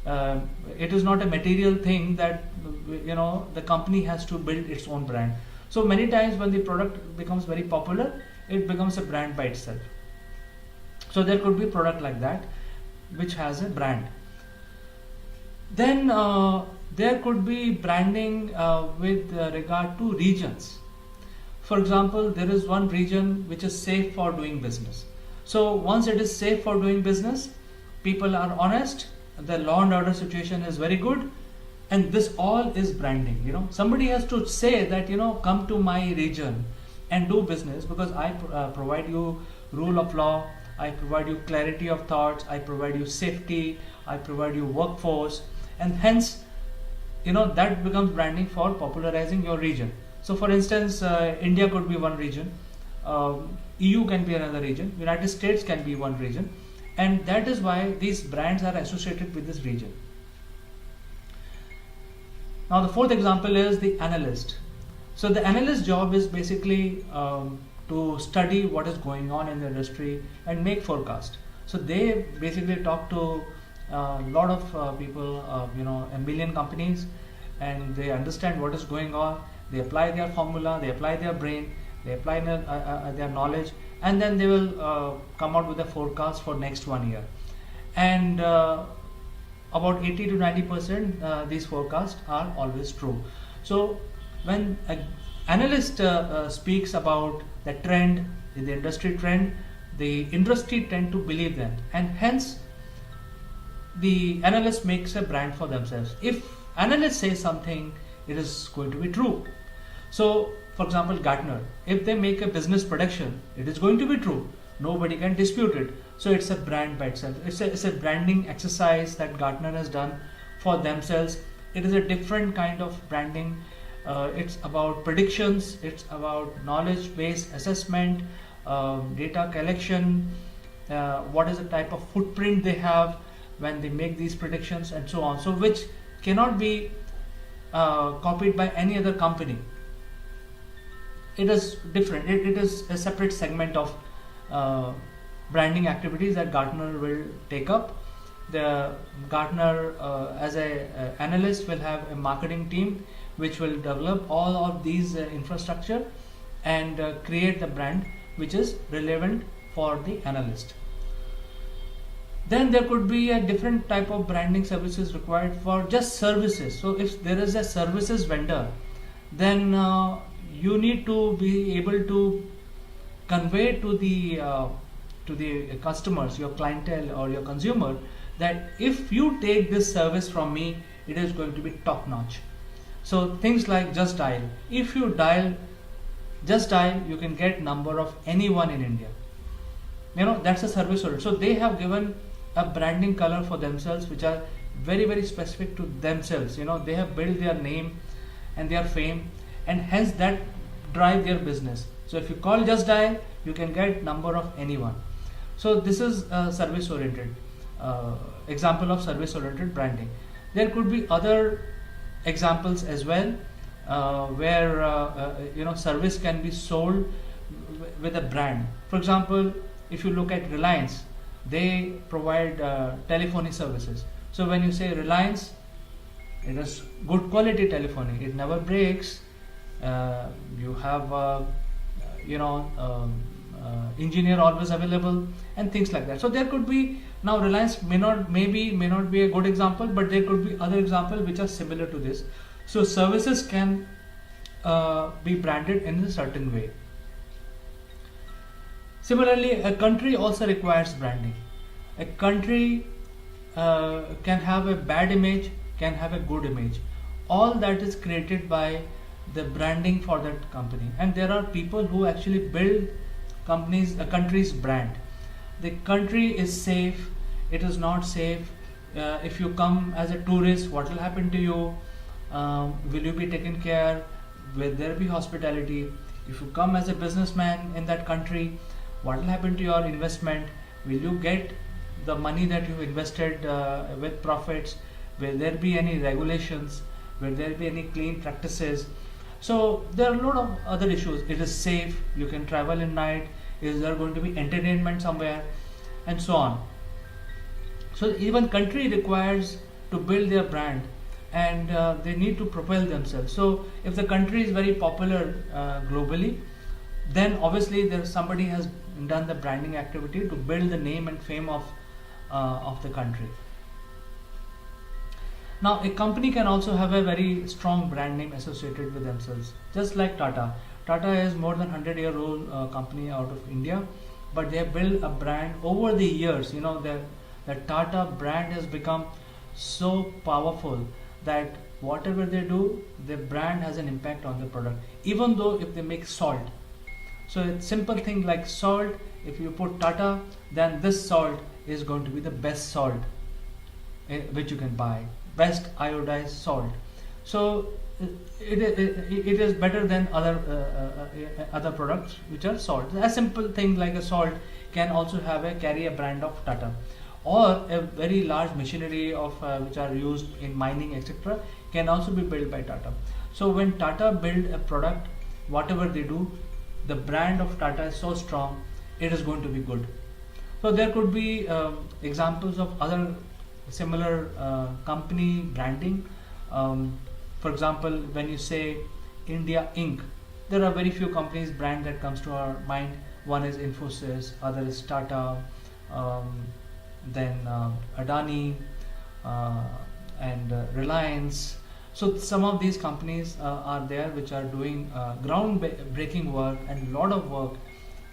material thing that the company has to build its own brand. So many times when the product becomes very popular, it becomes a brand by itself. So there could be a product like that which has a brand. Then There could be branding with regard to regions. For example, there is one region which is safe for doing business. So once it is safe for doing business, people are honest, the law and order situation is very good, and this all is branding. Somebody has to say that, come to my region and do business, because I provide you rule of law, I provide you clarity of thoughts, I provide you safety, I provide you workforce, and hence that becomes branding for popularizing your region. So for instance, India could be one region, EU can be another region, United States can be one region, and that is why these brands are associated with this region. Now the fourth example is the analyst. So the analyst job is basically to study what is going on in the industry and make forecast. So they basically talk to a lot of people, a million companies, and they understand what is going on. They apply their formula, they apply their brain, they apply their knowledge, and then they will come out with a forecast for next 1 year. And about 80 to 90% these forecasts are always true. So when an analyst speaks about the trend, the industry trend, the industry tend to believe that, and hence the analyst makes a brand for themselves. If analyst says something, it is going to be true. So for example, Gartner, if they make a business prediction, it is going to be true. Nobody can dispute it. So it's a brand by itself. It's a branding exercise that Gartner has done for themselves. It is a different kind of branding. It's about predictions, it's about knowledge-based assessment, data collection, what is the type of footprint they have when they make these predictions, and so on. So which cannot be copied by any other company. It is different. It is a separate segment of branding activities that Gartner will take up. The Gartner as a analyst will have a marketing team which will develop all of these infrastructure and create the brand which is relevant for the analyst. Then there could be a different type of branding services required for just services. So if there is a services vendor, then you need to be able to convey to the customers, your clientele or your consumer, that if you take this service from me, it is going to be top notch. So things like Just Dial. If you dial Just Dial, you can get number of anyone in India. That's a service order. So they have given a branding color for themselves which are very, very specific to themselves. They have built their name and their fame, and hence that drive their business. So if you call Just Dial, you can get number of anyone. So this is service oriented example of service oriented branding. There could be other examples as well where service can be sold with a brand. For example, if you look at Reliance, they provide telephony services. So when you say Reliance, it is good quality telephony, it never breaks, you have engineer always available, and things like that. So there could be, now Reliance may not be a good example, but there could be other examples which are similar to this. So services can be branded in a certain way. Similarly, a country also requires branding. A country can have a bad image, can have a good image. All that is created by the branding for that company. And there are people who actually build a country's brand. The country is safe, it is not safe. If you come as a tourist, what will happen to you? Will you be taken care? Will there be hospitality? If you come as a businessman in that country, what will happen to your investment? Will you get the money that you invested with profits? Will there be any regulations? Will there be any clean practices? So there are a lot of other issues. It is safe, you can travel in night, is there going to be entertainment somewhere, and so on. So even country requires to build their brand, and they need to propel themselves. So if the country is very popular globally, then obviously somebody has done the branding activity to build the name and fame of the country. Now, a company can also have a very strong brand name associated with themselves, just like Tata. Tata is more than 100-year-old company out of India, but they have built a brand over the years. You know, the Tata brand has become so powerful that whatever they do, the brand has an impact on the product, even though if they make salt. So it's simple thing like salt, if you put Tata, then this salt is going to be the best salt which you can buy, best iodized salt. So it is better than other products which are salt. A simple thing like a salt can also carry a brand of Tata, or a very large machinery of which are used in mining, etc., can also be built by Tata. So when Tata build a product, whatever they do, the brand of Tata is so strong, it is going to be good. So there could be examples of other similar company branding. For example, when you say India Inc., there are very few companies brand that comes to our mind. One is Infosys, other is Tata, then Adani, and Reliance. So some of these companies are there which are doing groundbreaking work and a lot of work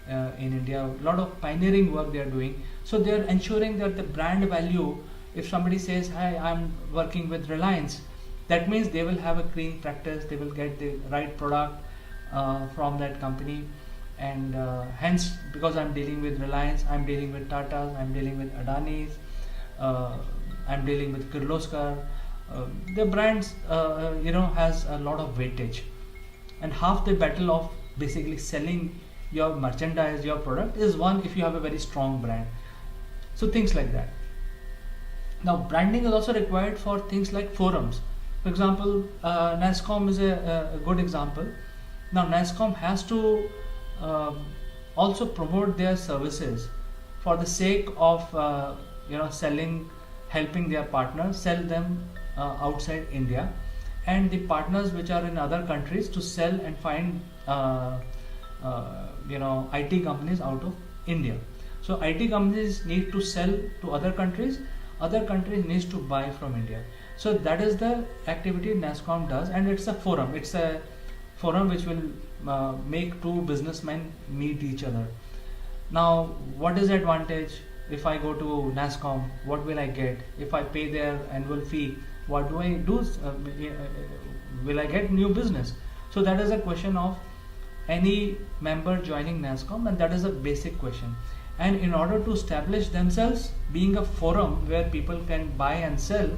in India, a lot of pioneering work they are doing. So they are ensuring that the brand value, if somebody says, hi, I'm working with Reliance, that means they will have a clean practice, they will get the right product from that company, and hence, because I'm dealing with Reliance, I'm dealing with Tata, I'm dealing with Adani's, I'm dealing with Kirloskar, the brands has a lot of weightage, and half the battle of basically selling your merchandise, your product, is won if you have a very strong brand. So things like that. Now branding is also required for things like forums. For example, NASSCOM is a good example. Now NASSCOM has to also promote their services for the sake of selling, helping their partners sell them outside India, and the partners which are in other countries to sell and find IT companies out of India. So IT companies need to sell to other countries needs to buy from India. So that is the activity NASSCOM does, and it's a forum. It's a forum which will make two businessmen meet each other. Now, what is the advantage if I go to NASSCOM? What will I get? If I pay their annual fee, what do I do? Will I get new business? So that is a question of any member joining NASSCOM, and that is a basic question. And in order to establish themselves being a forum where people can buy and sell,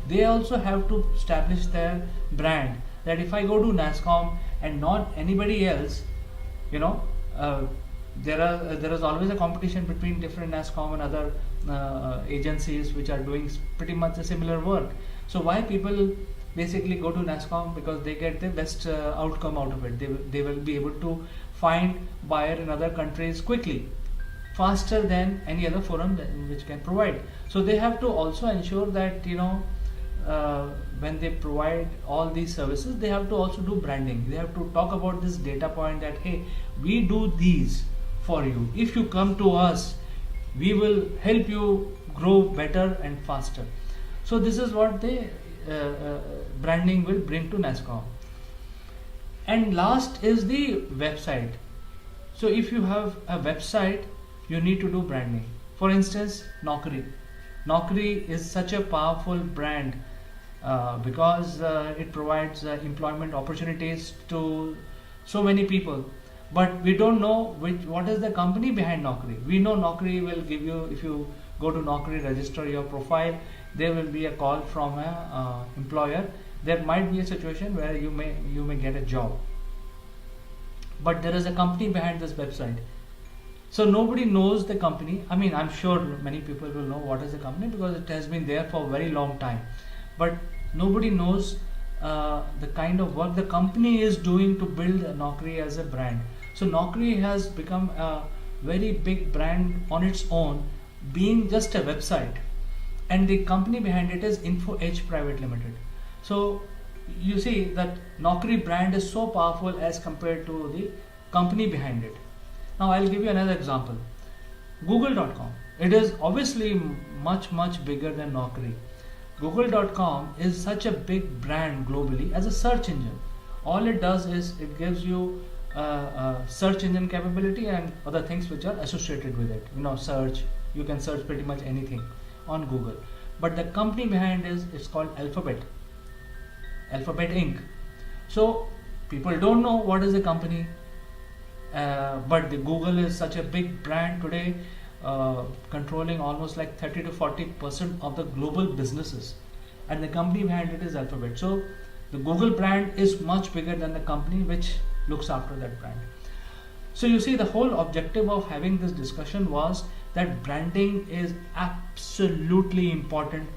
they also have to establish their brand, that if I go to NASSCOM and not anybody else, there is always a competition between different NASSCOM and other agencies which are doing pretty much a similar work. So why people basically go to NASSCOM? Because they get the best outcome out of it. They will be able to find buyer in other countries quickly, faster than any other forum which can provide. So they have to also ensure that when they provide all these services, they have to also do branding. They have to talk about this data point that, hey, we do these for you. If you come to us, we will help you grow better and faster. So this is what the branding will bring to NASSCOM. And last is the website. So if you have a website, you need to do branding. For instance, Naukri. Naukri is such a powerful brand because it provides employment opportunities to so many people. But we don't know what is the company behind Naukri. We know Naukri will give you, if you go to Naukri, register your profile, there will be a call from an employer. There might be a situation where you may get a job. But there is a company behind this website. So nobody knows the company. I mean, I'm sure many people will know what is the company because it has been there for a very long time. But nobody knows the kind of work the company is doing to build Naukri as a brand. So Naukri has become a very big brand on its own, being just a website. And the company behind it is InfoEdge Private Limited. So you see that Naukri brand is so powerful as compared to the company behind it. Now I'll give you another example. Google.com. It is obviously much bigger than Naukri. Google.com is such a big brand globally as a search engine. All it does is it gives you search engine capability and other things which are associated with it. Search, you can search pretty much anything on Google. But the company behind it's called Alphabet Inc. So people don't know what is the company, but the Google is such a big brand today, controlling almost like 30 to 40% of the global businesses, and the company behind it is Alphabet. So the Google brand is much bigger than the company which looks after that brand. So you see, the whole objective of having this discussion was that branding is absolutely important.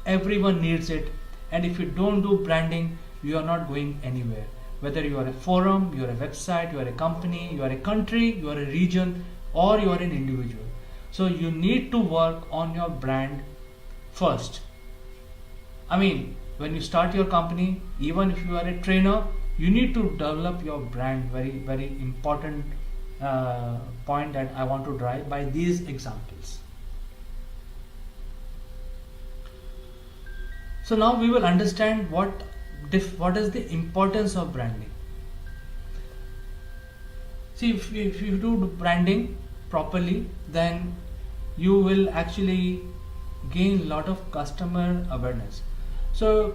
Everyone needs it, and if you don't do branding, you are not going anywhere. Whether you are a forum, you are a website, you are a company, you are a country, you are a region, or you are an individual. So you need to work on your brand first. I mean, when you start your company, even if you are a trainer, you need to develop your brand. Very, very important point that I want to drive by these examples. So now we will understand what is the importance of branding. See, if you do branding properly, then you will actually gain a lot of customer awareness. So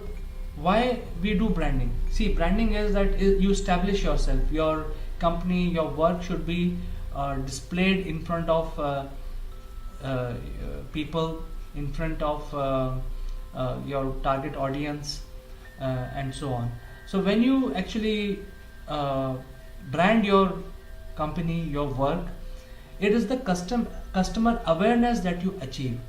why we do branding? See, branding is that you establish yourself, your company, your work should be displayed in front of people, in front of your target audience, and so on. So when you actually brand your company, your work, it is the customer awareness that you achieve.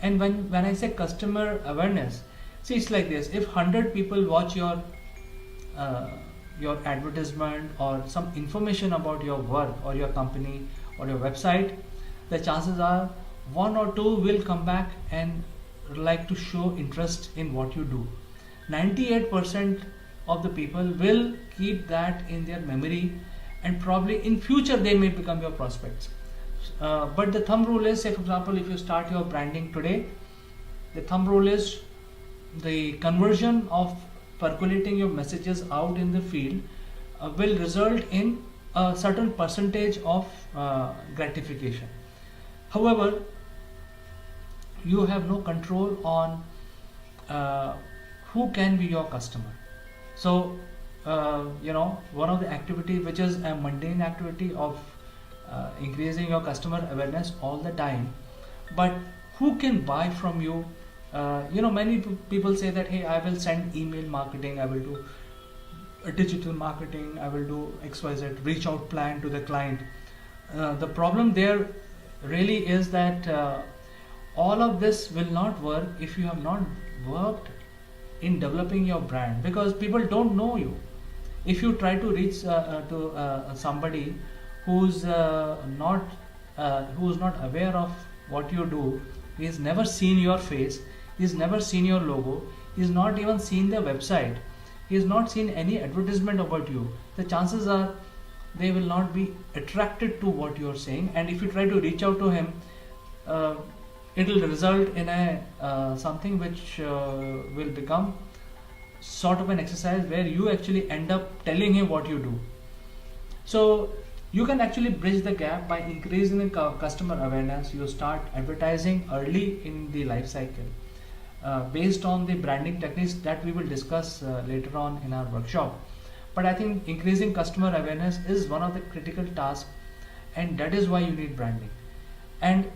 And when I say customer awareness, see, it's like this: if 100 people watch your advertisement or some information about your work or your company or your website, the chances are 1 or 2 will come back and like to show interest in what you do. 98% of the people will keep that in their memory, and probably in future they may become your prospects. But the thumb rule is, say for example, if you start your branding today, the thumb rule is the conversion of percolating your messages out in the field will result in a certain percentage of gratification. However, you have no control on who can be your customer. So one of the activity which is a mundane activity of increasing your customer awareness all the time, but who can buy from you? Many people say that, hey, I will send email marketing, I will do digital marketing, I will do XYZ, reach out plan to the client. The problem there really is that all of this will not work if you have not worked in developing your brand, because people don't know you. If you try to reach to somebody who's not aware of what you do, he's never seen your face, he's never seen your logo, he's not even seen the website, he's not seen any advertisement about you, the chances are they will not be attracted to what you're saying. And if you try to reach out to him, it will result in a something which will become sort of an exercise where you actually end up telling him what you do. So you can actually bridge the gap by increasing the customer awareness. You start advertising early in the life cycle based on the branding techniques that we will discuss later on in our workshop. But I think increasing customer awareness is one of the critical tasks, and that is why you need branding. And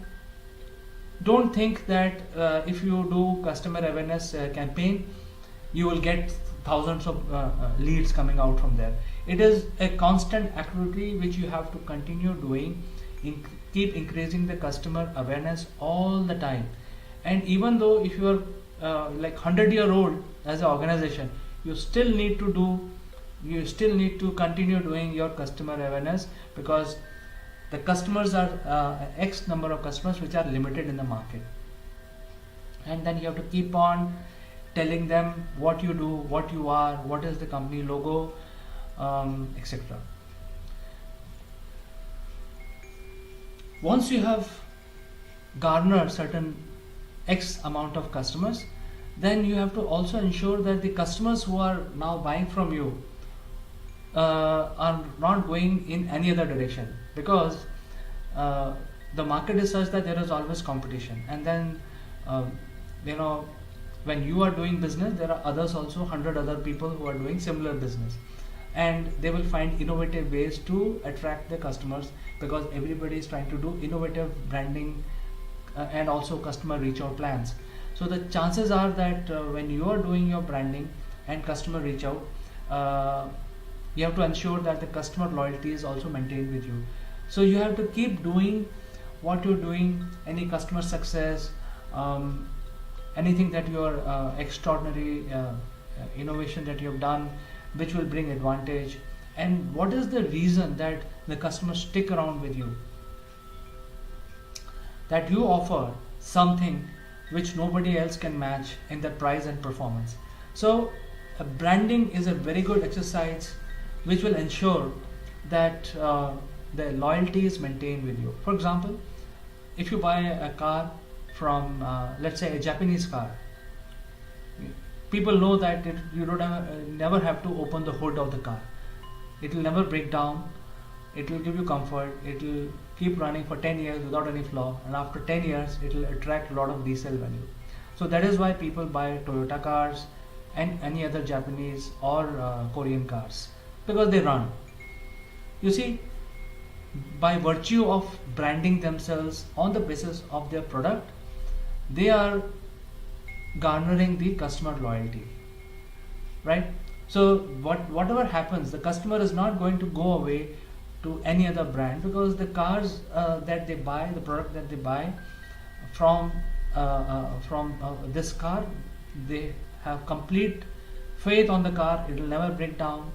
don't think that if you do customer awareness campaign, you will get thousands of leads coming out from there. It is a constant activity which you have to continue doing, keep increasing the customer awareness all the time. And even though if you are like 100-year-old as an organization, you still need to continue doing your customer awareness, because the customers are X number of customers which are limited in the market. And then you have to keep on telling them what you do, what you are, what is the company logo, etc. Once you have garnered certain X amount of customers, then you have to also ensure that the customers who are now buying from you are not going in any other direction, because the market is such that there is always competition, and then you know, when you are doing business, there are others also, 100 other people who are doing similar business, and they will find innovative ways to attract the customers, because everybody is trying to do innovative branding and also customer reach out plans. So the chances are that when you are doing your branding and customer reach out, you have to ensure that the customer loyalty is also maintained with you. So you have to keep doing what you're doing, any customer success, anything that your extraordinary innovation that you have done, which will bring advantage, and what is the reason that the customers stick around with you, that you offer something which nobody else can match in the price and performance. So branding is a very good exercise which will ensure that the loyalty is maintained with you. For example, if you buy a car from let's say a Japanese car, people know that you don't never have to open the hood of the car. It will never break down, it will give you comfort, it will keep running for 10 years without any flaw, and after 10 years it will attract a lot of resale value. So that is why people buy Toyota cars and any other Japanese or Korean cars, because they run. You see, by virtue of branding themselves on the basis of their product, they are garnering the customer loyalty, right? So whatever happens, the customer is not going to go away to any other brand, because the cars that they buy, the product that they buy from this car, they have complete faith on the car. It will never break down.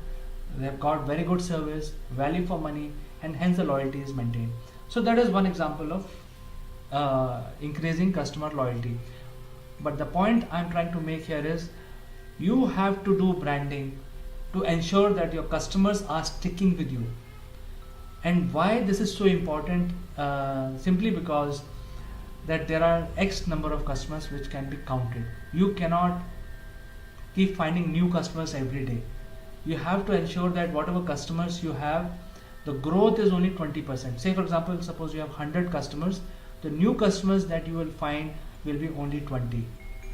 They have got very good service, value for money, and hence the loyalty is maintained. So that is one example of increasing customer loyalty. But the point I'm trying to make here is, you have to do branding to ensure that your customers are sticking with you. And why this is so important? Simply because that there are X number of customers which can be counted. You cannot keep finding new customers every day. You have to ensure that whatever customers you have, the growth is only 20%. Say for example, suppose you have 100 customers, the new customers that you will find will be only 20.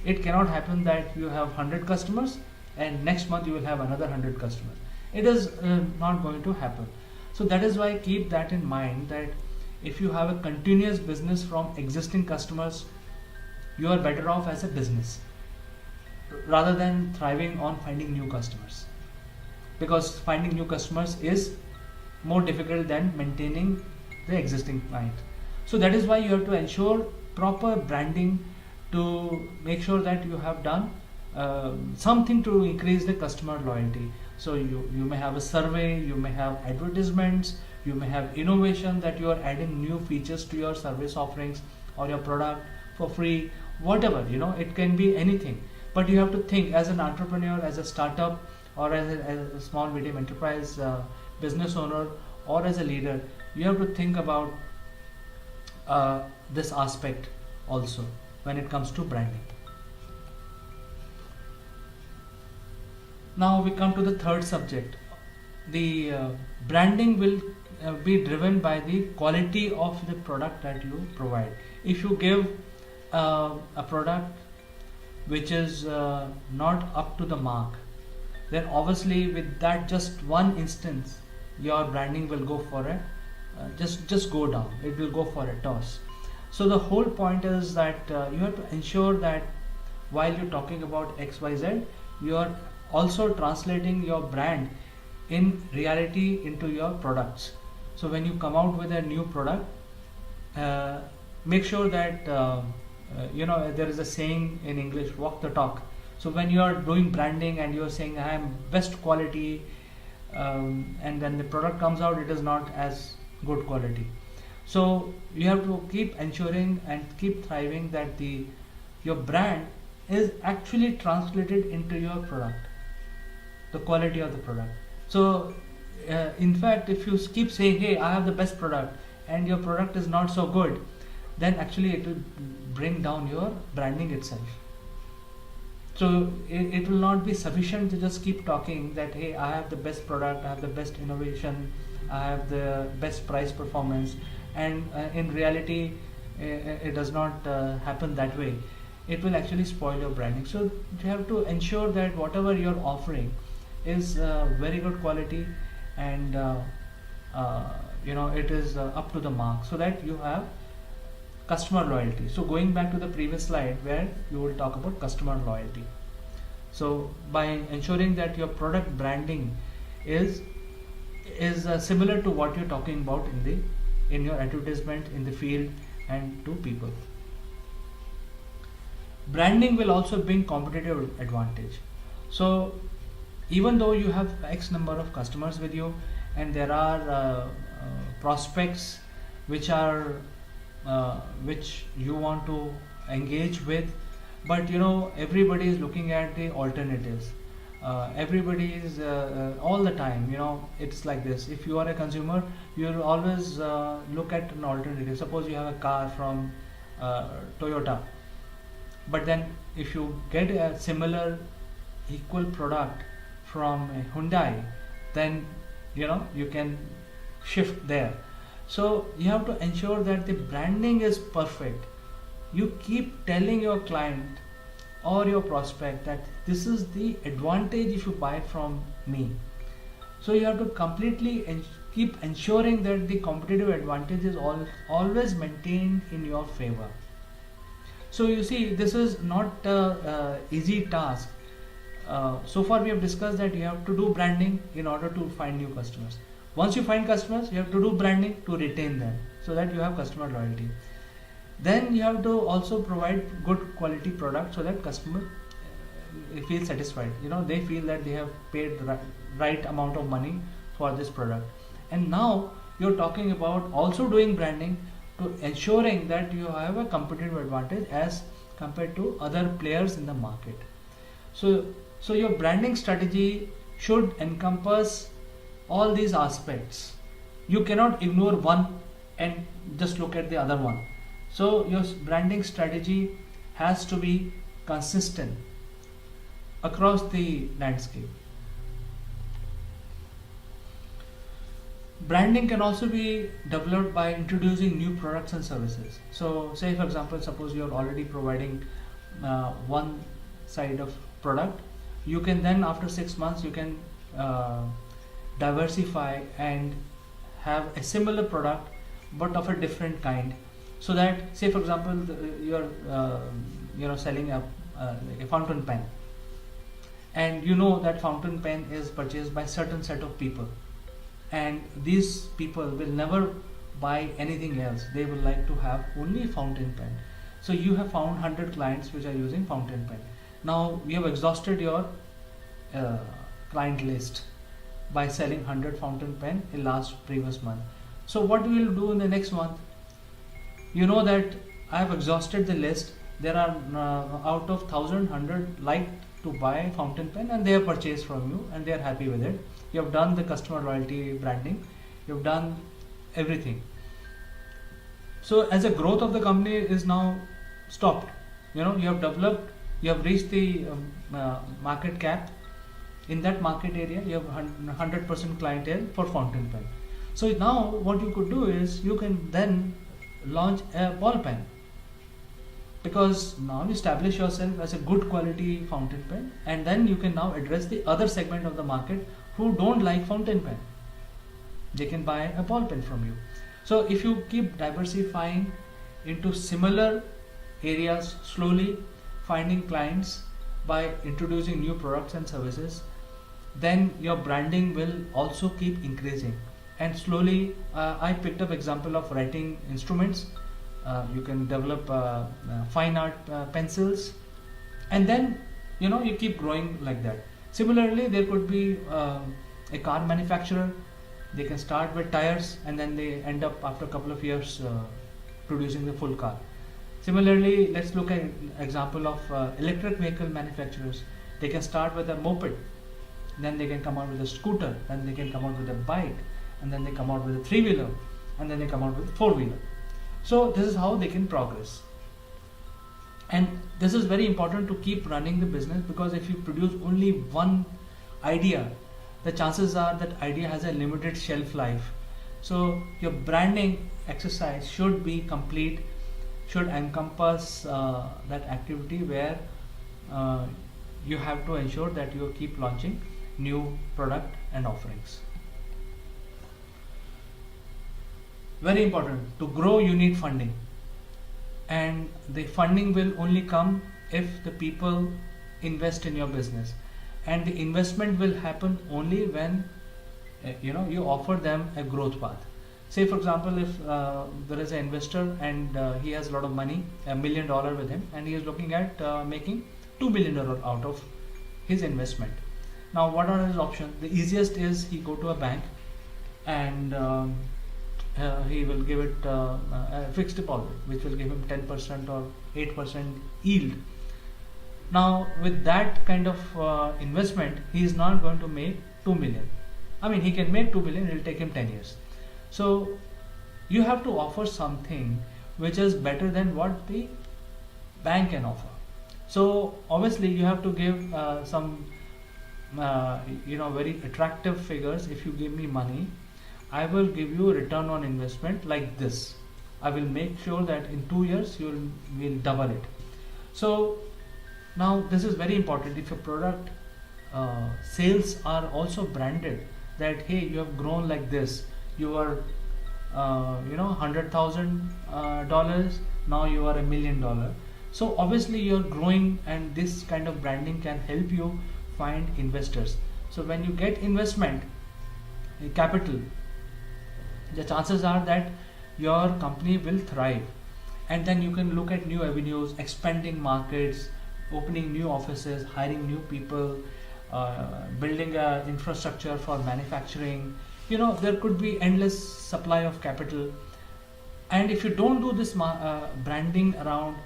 It cannot happen that you have 100 customers and next month you will have another 100 customers. It is not going to happen. So that is why keep that in mind, that if you have a continuous business from existing customers, you are better off as a business rather than thriving on finding new customers, because finding new customers is more difficult than maintaining the existing client. So that is why you have to ensure proper branding to make sure that you have done something to increase the customer loyalty. So you may have a survey, you may have advertisements, you may have innovation that you are adding new features to your service offerings or your product for free, whatever, it can be anything. But you have to think as an entrepreneur, as a startup, or as a small medium enterprise business owner, or as a leader, you have to think about this aspect also when it comes to branding. Now we come to the third subject. The branding will be driven by the quality of the product that you provide. If you give a product which is not up to the mark, then obviously with that just one instance, your branding will go for a just go down. It will go for a toss. So the whole point is that you have to ensure that while you're talking about XYZ, you are also translating your brand in reality into your products. So when you come out with a new product, make sure that there is a saying in English, walk the talk. So when you are doing branding and you are saying I am best quality, and then the product comes out, it is not as good quality. So you have to keep ensuring and keep thriving that your brand is actually translated into your product, the quality of the product. So in fact, if you keep saying, hey, I have the best product, and your product is not so good, then actually it will bring down your branding itself. So it will not be sufficient to just keep talking that, hey, I have the best product, I have the best innovation, I have the best price performance, and in reality it does not happen that way. It will actually spoil your branding. So you have to ensure that whatever you're offering is very good quality, and it is up to the mark, so that you have customer loyalty. So going back to the previous slide where you will talk about customer loyalty. So by ensuring that your product branding is similar to what you're talking about in your advertisement, in the field, and to people. Branding will also bring competitive advantage. So even though you have X number of customers with you, and there are prospects which you want to engage with, but everybody is looking at the alternatives. Everybody is all the time, it's like this. If you are a consumer, you'll always look at an alternative. Suppose you have a car from Toyota, but then if you get a similar equal product from Hyundai, then you can shift there. So you have to ensure that the branding is perfect. You keep telling your client or your prospect that this is the advantage if you buy from me. So you have to completely keep ensuring that the competitive advantage is always maintained in your favor. So you see, this is not an easy task. So far we have discussed that you have to do branding in order to find new customers. Once you find customers, you have to do branding to retain them, so that you have customer loyalty. Then you have to also provide good quality product, so that customer feel satisfied. They feel that they have paid the right amount of money for this product. And now you're talking about also doing branding to ensuring that you have a competitive advantage as compared to other players in the market. So your branding strategy should encompass all these aspects. You cannot ignore one and just look at the other one. So your branding strategy has to be consistent across the landscape. Branding can also be developed by introducing new products and services. So say for example, suppose you're already providing one side of product, you can then after 6 months you can diversify and have a similar product but of a different kind, so that say for example you're selling a fountain pen, and that fountain pen is purchased by certain set of people, and these people will never buy anything else. They would like to have only fountain pen. So you have found 100 clients which are using fountain pen. Now we have exhausted your client list by selling 100 fountain pen in previous month. So what we will do in the next month? That I have exhausted the list. There are out of 1,100 like to buy fountain pen, and they have purchased from you and they are happy with it. You have done the customer loyalty branding. You have done everything. So as a growth of the company is now stopped. You have developed, you have reached the market cap. In that market area, you have 100% clientele for fountain pen. So now what you could do is you can then launch a ball pen, because now you establish yourself as a good quality fountain pen, and then you can now address the other segment of the market who don't like fountain pen. They can buy a ball pen from you. So if you keep diversifying into similar areas, slowly finding clients by introducing new products and services, then your branding will also keep increasing. And slowly I picked up example of writing instruments. You can develop fine art pencils, and then you keep growing like that. Similarly, there could be a car manufacturer. They can start with tires, and then they end up after a couple of years producing the full car. Similarly, let's look at example of electric vehicle manufacturers. They can start with a moped, then they can come out with a scooter, then they can come out with a bike, and then they come out with a 3-wheeler, and then they come out with a 4-wheeler. So this is how they can progress. And this is very important to keep running the business, because if you produce only one idea, the chances are that idea has a limited shelf life. So your branding exercise should be complete, should encompass that activity where you have to ensure that you keep launching new product and offerings. Very important, to grow you need funding, and the funding will only come if the people invest in your business, and the investment will happen only when you offer them a growth path. Say for example, if there is an investor and he has a lot of money, $1 million with him, and he is looking at making $2 million out of his investment. Now what are his options? The easiest is he go to a bank and he will give it a fixed deposit, which will give him 10% or 8% yield. Now with that kind of investment, he is not going to make 2 million. I mean, he can make 2 million, it will take him 10 years. So you have to offer something which is better than what the bank can offer. So obviously you have to give some very attractive figures. If you give me money, I will give you a return on investment like this. I will make sure that in 2 years you will double it. So now this is very important. If your product sales are also branded, that hey, you have grown like this, you are $100,000, now you are $1 million. So obviously you are growing, and this kind of branding can help you find investors. So when you get investment capital, the chances are that your company will thrive, and then you can look at new avenues, expanding markets, opening new offices, hiring new people, building an infrastructure for manufacturing. There could be endless supply of capital. And if you don't do this branding around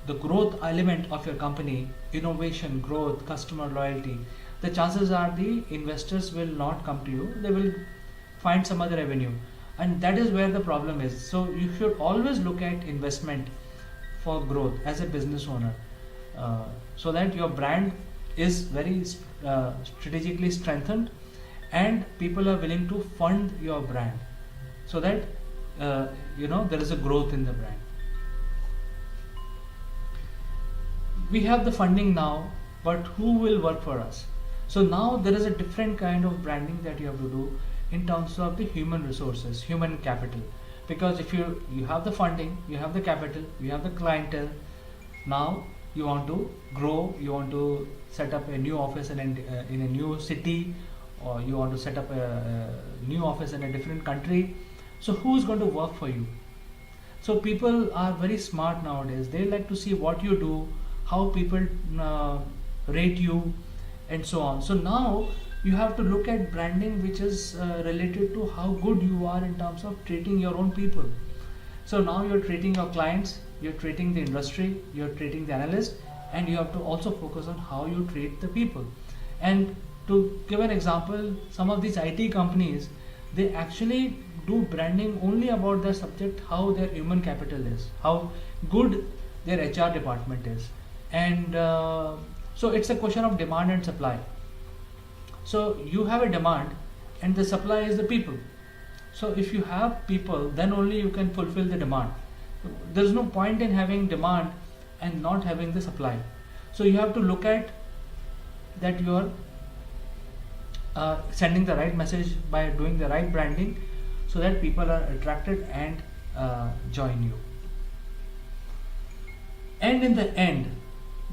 the growth element of your company, innovation, growth, customer loyalty, the chances are the investors will not come to you. They will find some other avenue, and that is where the problem is. So you should always look at investment for growth as a business owner, so that your brand is very strategically strengthened, and people are willing to fund your brand, so that there is a growth in the brand. We have the funding now, but who will work for us? So now there is a different kind of branding that you have to do in terms of the human resources, human capital. Because if you have the funding, you have the capital, you have the clientele, now you want to grow, you want to set up a new office in a new city, or you want to set up a new office in a different country. So who is going to work for you? So people are very smart nowadays. They like to see what you do, how people rate you, and so on. So now you have to look at branding which is related to how good you are in terms of treating your own people. So now you're treating your clients, you're treating the industry, you're treating the analyst, and you have to also focus on how you treat the people. And to give an example, some of these IT companies, they actually do branding only about their subject, how their human capital is, how good their HR department is. And so it's a question of demand and supply. So you have a demand, and the supply is the people. So if you have people, then only you can fulfill the demand. There is no point in having demand and not having the supply. So you have to look at that you are sending the right message by doing the right branding, so that people are attracted and join you. And in the end,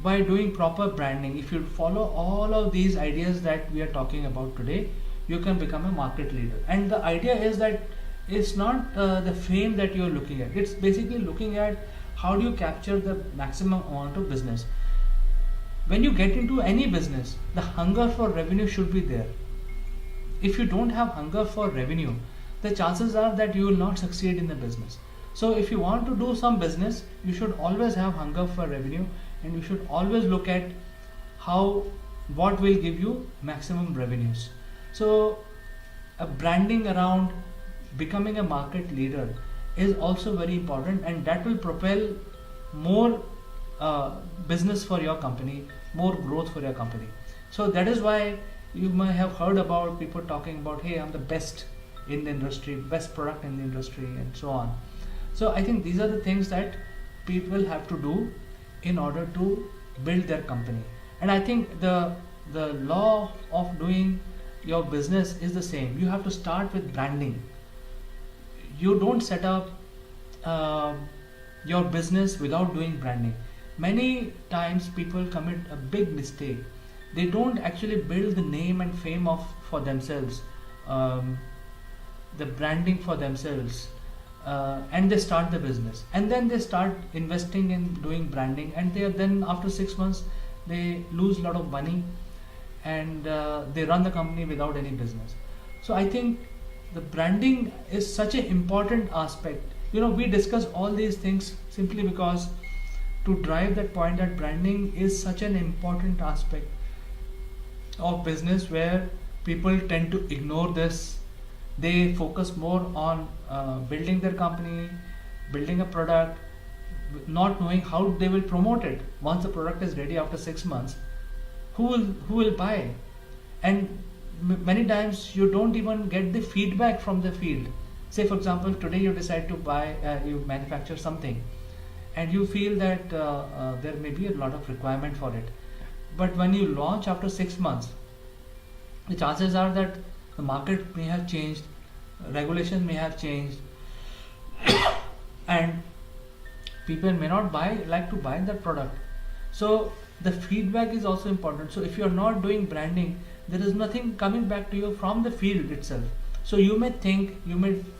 by doing proper branding, if you follow all of these ideas that we are talking about today, you can become a market leader. And the idea is that it's not the fame that you're looking at. It's basically looking at how do you capture the maximum amount of business. When you get into any business, the hunger for revenue should be there. If you don't have hunger for revenue, the chances are that you will not succeed in the business. So if you want to do some business, you should always have hunger for revenue, and you should always look at what will give you maximum revenues. So a branding around becoming a market leader is also very important, and that will propel more business for your company, more growth for your company. So that is why you may have heard about people talking about, hey, I'm the best in the industry, best product in the industry, and so on. So I think these are the things that people have to do in order to build their company. And I think the law of doing your business is the same. You have to start with branding. You don't set up your business without doing branding. Many times people commit a big mistake. They don't actually build the name and fame for themselves, the branding for themselves, and they start the business, and then they start investing in doing branding, and then after 6 months they lose a lot of money, and they run the company without any business. So I think the branding is such an important aspect. We discuss all these things simply because to drive that point that branding is such an important aspect of business, where people tend to ignore this. They focus more on building their company, building a product, not knowing how they will promote it. Once the product is ready after 6 months, who will buy? And many times you don't even get the feedback from the field. Say for example, today you decide to buy, you manufacture something, and you feel that there may be a lot of requirement for it. But when you launch after 6 months, the chances are that the market may have changed, regulations may have changed, and people may not like to buy that product. So the feedback is also important. So if you're not doing branding, there is nothing coming back to you from the field itself. So you may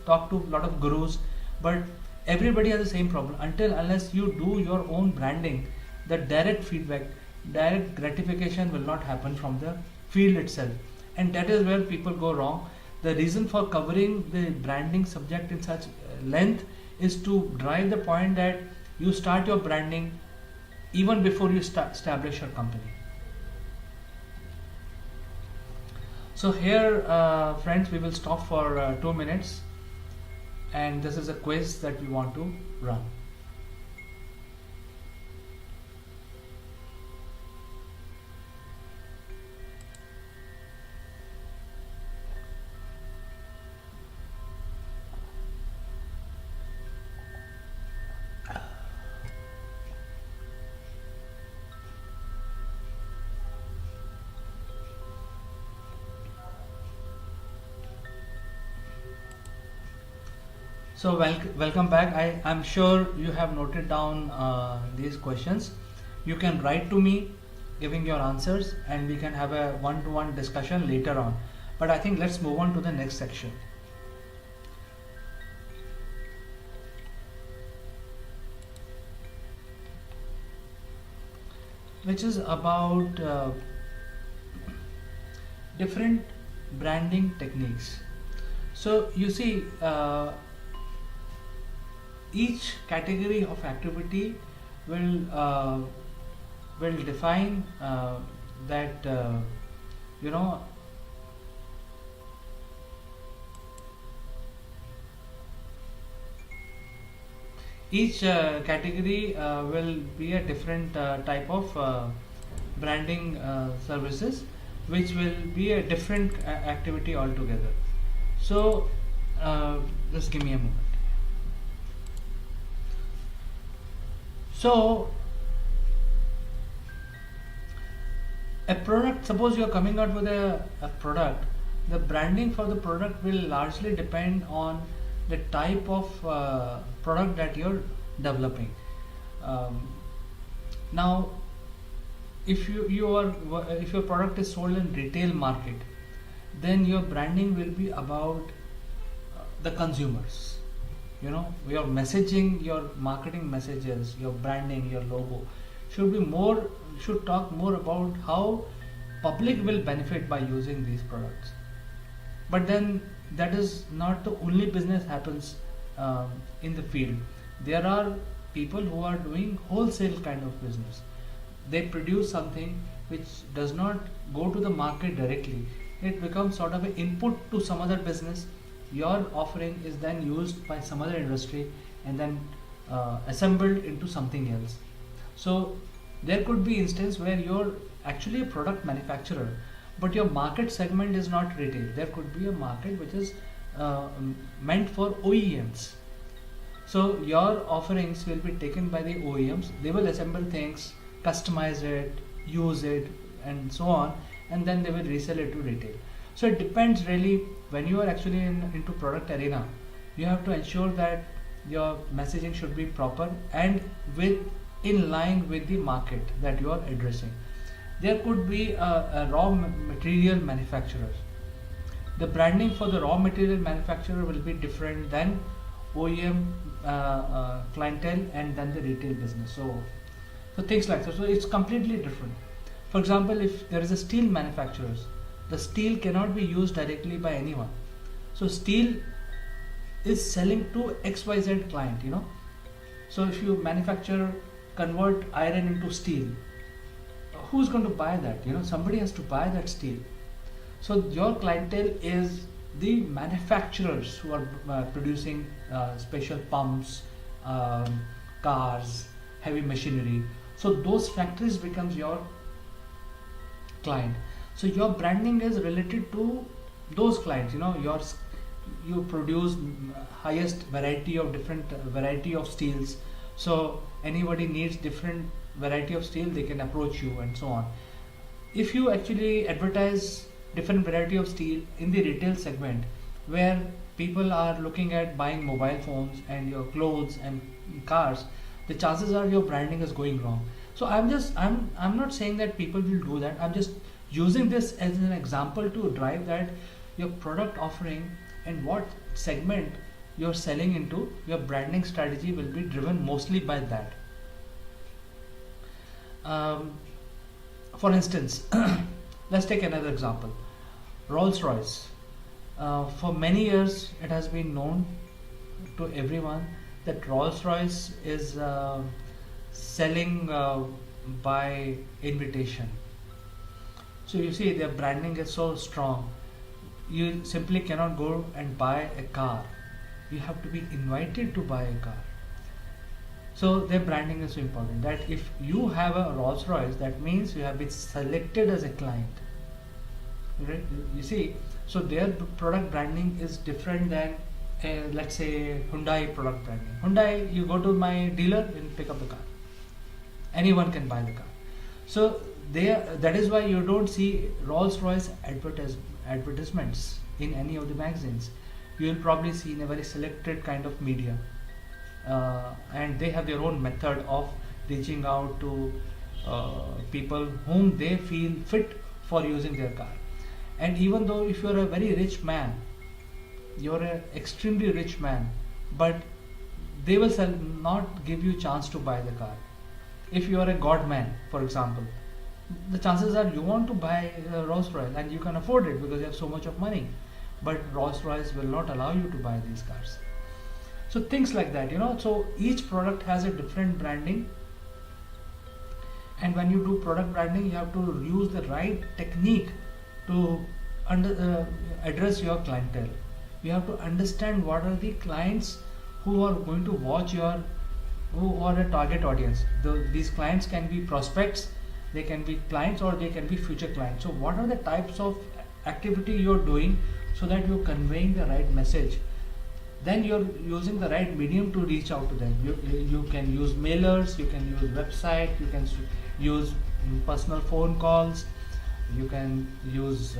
talk to a lot of gurus, but everybody has the same problem. Unless you do your own branding, the direct feedback, direct gratification will not happen from the field itself. And that is where people go wrong. The reason for covering the branding subject in such length is to drive the point that you start your branding even before you establish your company. So here, friends, we will stop for 2 minutes, and this is a quiz that we want to run. So welcome back. I'm sure you have noted down these questions. You can write to me giving your answers, and we can have a one-to-one discussion later on. But I think let's move on to the next section. Which is about different branding techniques. So you see, each category of activity will define that each category will be a different type of branding services, which will be a different activity altogether. So just give me a moment. So a product, suppose you are coming out with a product, the branding for the product will largely depend on the type of product that you're developing. Now if your product is sold in retail market, then your branding will be about the consumers. Your messaging, your marketing messages, your branding, your logo should talk more about how public will benefit by using these products. But then that is not the only business happens in the field. There are people who are doing wholesale kind of business. They produce something which does not go to the market directly. It becomes sort of an input to some other business. Your offering is then used by some other industry and then assembled into something else. So there could be instance where you're actually a product manufacturer, but your market segment is not retail. There could be a market which is meant for OEMs. So your offerings will be taken by the OEMs. They will assemble things, customize it, use it, and so on, and then they will resell it to retail. So it depends really. When you are actually into product arena, you have to ensure that your messaging should be proper and in line with the market that you are addressing. There could be a raw material manufacturer. The branding for the raw material manufacturer will be different than OEM clientele and then the retail business. So things like that. So it's completely different. For example, if there is a steel manufacturer, the steel cannot be used directly by anyone. So steel is selling to XYZ client, So if you convert iron into steel, who's going to buy that? Somebody has to buy that steel. So your clientele is the manufacturers who are producing special pumps, cars, heavy machinery. So those factories becomes your client. So your branding is related to those clients. You produce highest variety of steels. So anybody needs different variety of steel, they can approach you and so on. If you actually advertise different variety of steel in the retail segment, where people are looking at buying mobile phones and your clothes and cars, the chances are your branding is going wrong. So I'm not saying that people will do that. I'm just using this as an example to drive that your product offering and what segment you're selling into, your branding strategy will be driven mostly by that. For instance, let's take another example. Rolls-Royce. For many years, it has been known to everyone that Rolls-Royce is selling by invitation. So you see, their branding is so strong. You simply cannot go and buy a car. You have to be invited to buy a car. So their branding is so important that if you have a Rolls-Royce, that means you have been selected as a client. Right? You see, so their product branding is different than let's say Hyundai product branding. Hyundai, you go to my dealer and pick up the car. Anyone can buy the car. So that is why you don't see Rolls-Royce advertisements in any of the magazines. You will probably see in a very selected kind of media. And they have their own method of reaching out to people whom they feel fit for using their car. And even though if you're a very rich man, you're an extremely rich man, but they will not give you chance to buy the car. If you are a god man, for example, the chances are you want to buy a Rolls-Royce and you can afford it because you have so much of money, but Rolls-Royce will not allow you to buy these cars. So things like that, so each product has a different branding, and when you do product branding, you have to use the right technique to address your clientele. You have to understand what are the clients who are going to watch who are a target audience. These clients can be prospects, they can be clients, or they can be future clients. So what are the types of activity you're doing so that you're conveying the right message? Then you're using the right medium to reach out to them. You can use mailers, you can use website, you can use personal phone calls, you can use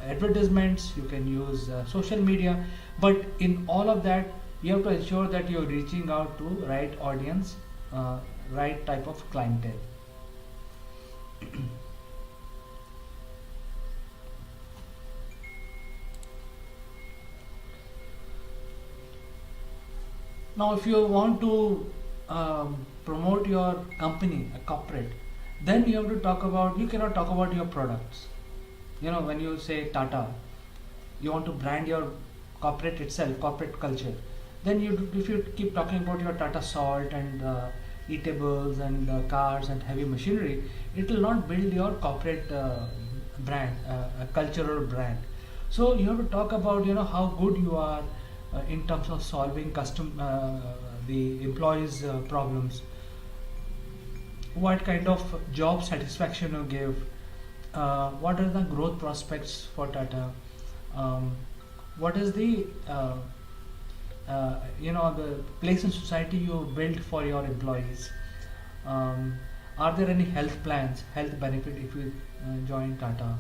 advertisements, you can use social media, but in all of that you have to ensure that you're reaching out to right audience, right type of clientele. Now if you want to promote your company, a corporate, then you have to you cannot talk about your products. When you say Tata, you want to brand your corporate itself, corporate culture, then if you keep talking about your Tata Salt and eatables and cars and heavy machinery, it will not build your corporate brand, a cultural brand. So you have to talk about how good you are in terms of solving the employees' problems. what kind of job satisfaction you give, what are the growth prospects for Tata, what is the the place in society you build for your employees, are there any health plans, health benefit if you join Tata,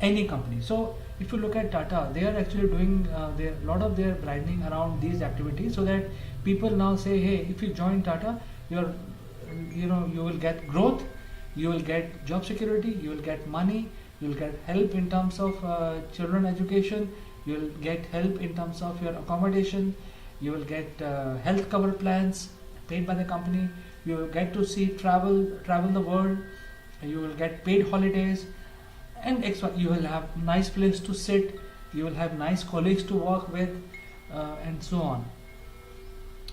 any company. So if you look at Tata, they are actually doing a lot of their branding around these activities, so that people now say, hey, if you join Tata, you will get growth, you will get job security, you will get money, you will get help in terms of children education, you will get help in terms of your accommodation, you will get health cover plans paid by the company, you will get to see travel the world, you will get paid holidays, and extra, you will have nice place to sit, you will have nice colleagues to work with, and so on.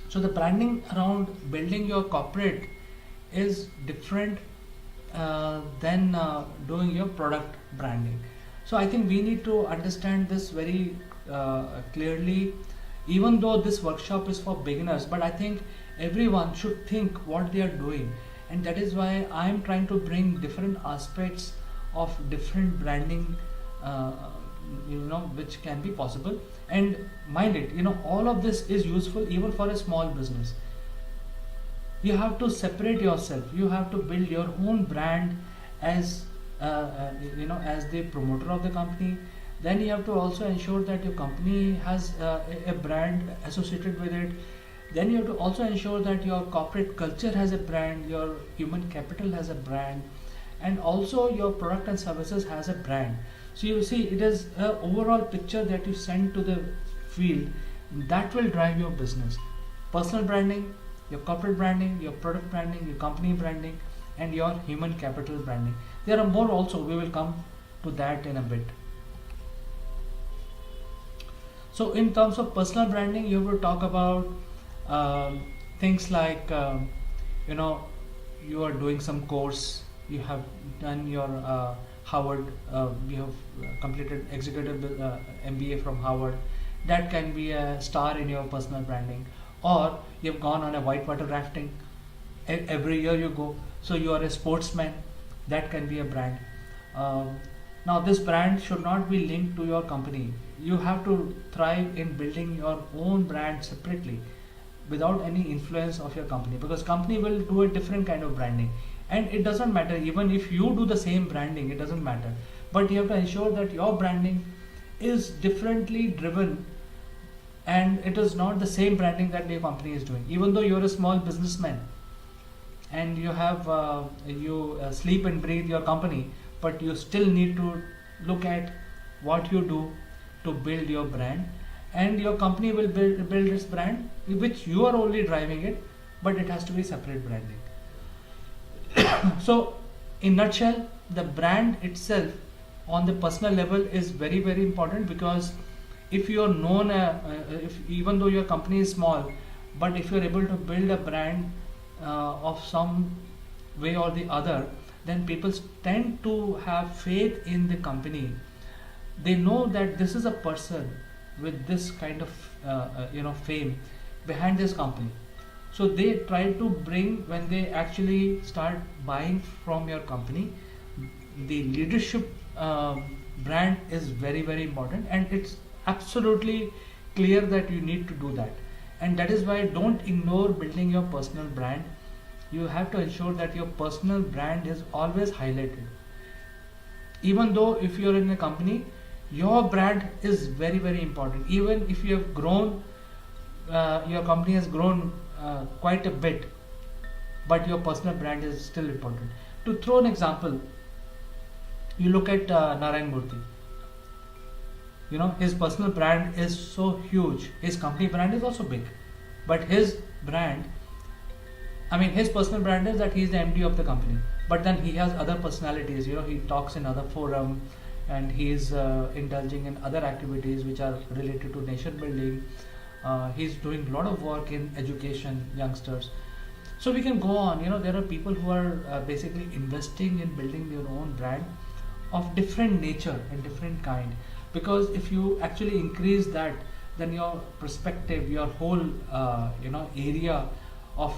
So the branding around building your corporate is different than doing your product branding. So I think we need to understand this very clearly, even though this workshop is for beginners, but I think everyone should think what they are doing, and that is why I am trying to bring different aspects of different branding which can be possible. And mind it, all of this is useful even for a small business. You have to separate yourself, you have to build your own brand as as the promoter of the company. Then you have to also ensure that your company has a brand associated with it. Then you have to also ensure that your corporate culture has a brand, your human capital has a brand, and also your product and services has a brand. So you see, it is an overall picture that you send to the field that will drive your business. Personal branding, your corporate branding, your product branding, your company branding, and your human capital branding. There are more also, we will come to that in a bit. So in terms of personal branding, you have to talk about things like you are doing some course, you have done your Harvard, you have completed executive MBA from Harvard. That can be a star in your personal branding. Or you have gone on a whitewater rafting, every year you go, so you are a sportsman. That can be a brand. Now this brand should not be linked to your company. You have to thrive in building your own brand separately, without any influence of your company, because company will do a different kind of branding, and it doesn't matter even if you do the same branding, it doesn't matter, but you have to ensure that your branding is differently driven, and it is not the same branding that your company is doing. Even though you're a small businessman and you have sleep and breathe your company, but you still need to look at what you do to build your brand, and your company will build its brand, which you are only driving it, but it has to be separate branding. So in nutshell, the brand itself on the personal level is very, very important, because if you are known, even though your company is small, but if you are able to build a brand of some way or the other, then people tend to have faith in the company. They know that this is a person with this kind of fame behind this company. So they try to bring, when they actually start buying from your company, the leadership brand is very, very important, and it's absolutely clear that you need to do that. And that is why don't ignore building your personal brand. You have to ensure that your personal brand is always highlighted. Even though if you're in a company, your brand is very, very important. Even if you have grown, your company has grown quite a bit, but your personal brand is still important. To throw an example, you look at Narayan Murthy. His personal brand is so huge. His company brand is also big, but his brand, his personal brand is that he is the MD of the company, but then he has other personalities. He talks in other forum, and he is indulging in other activities which are related to nation building. He's doing a lot of work in education, youngsters. So we can go on. There are people who are basically investing in building their own brand of different nature and different kind. Because if you actually increase that, then your perspective, your whole area of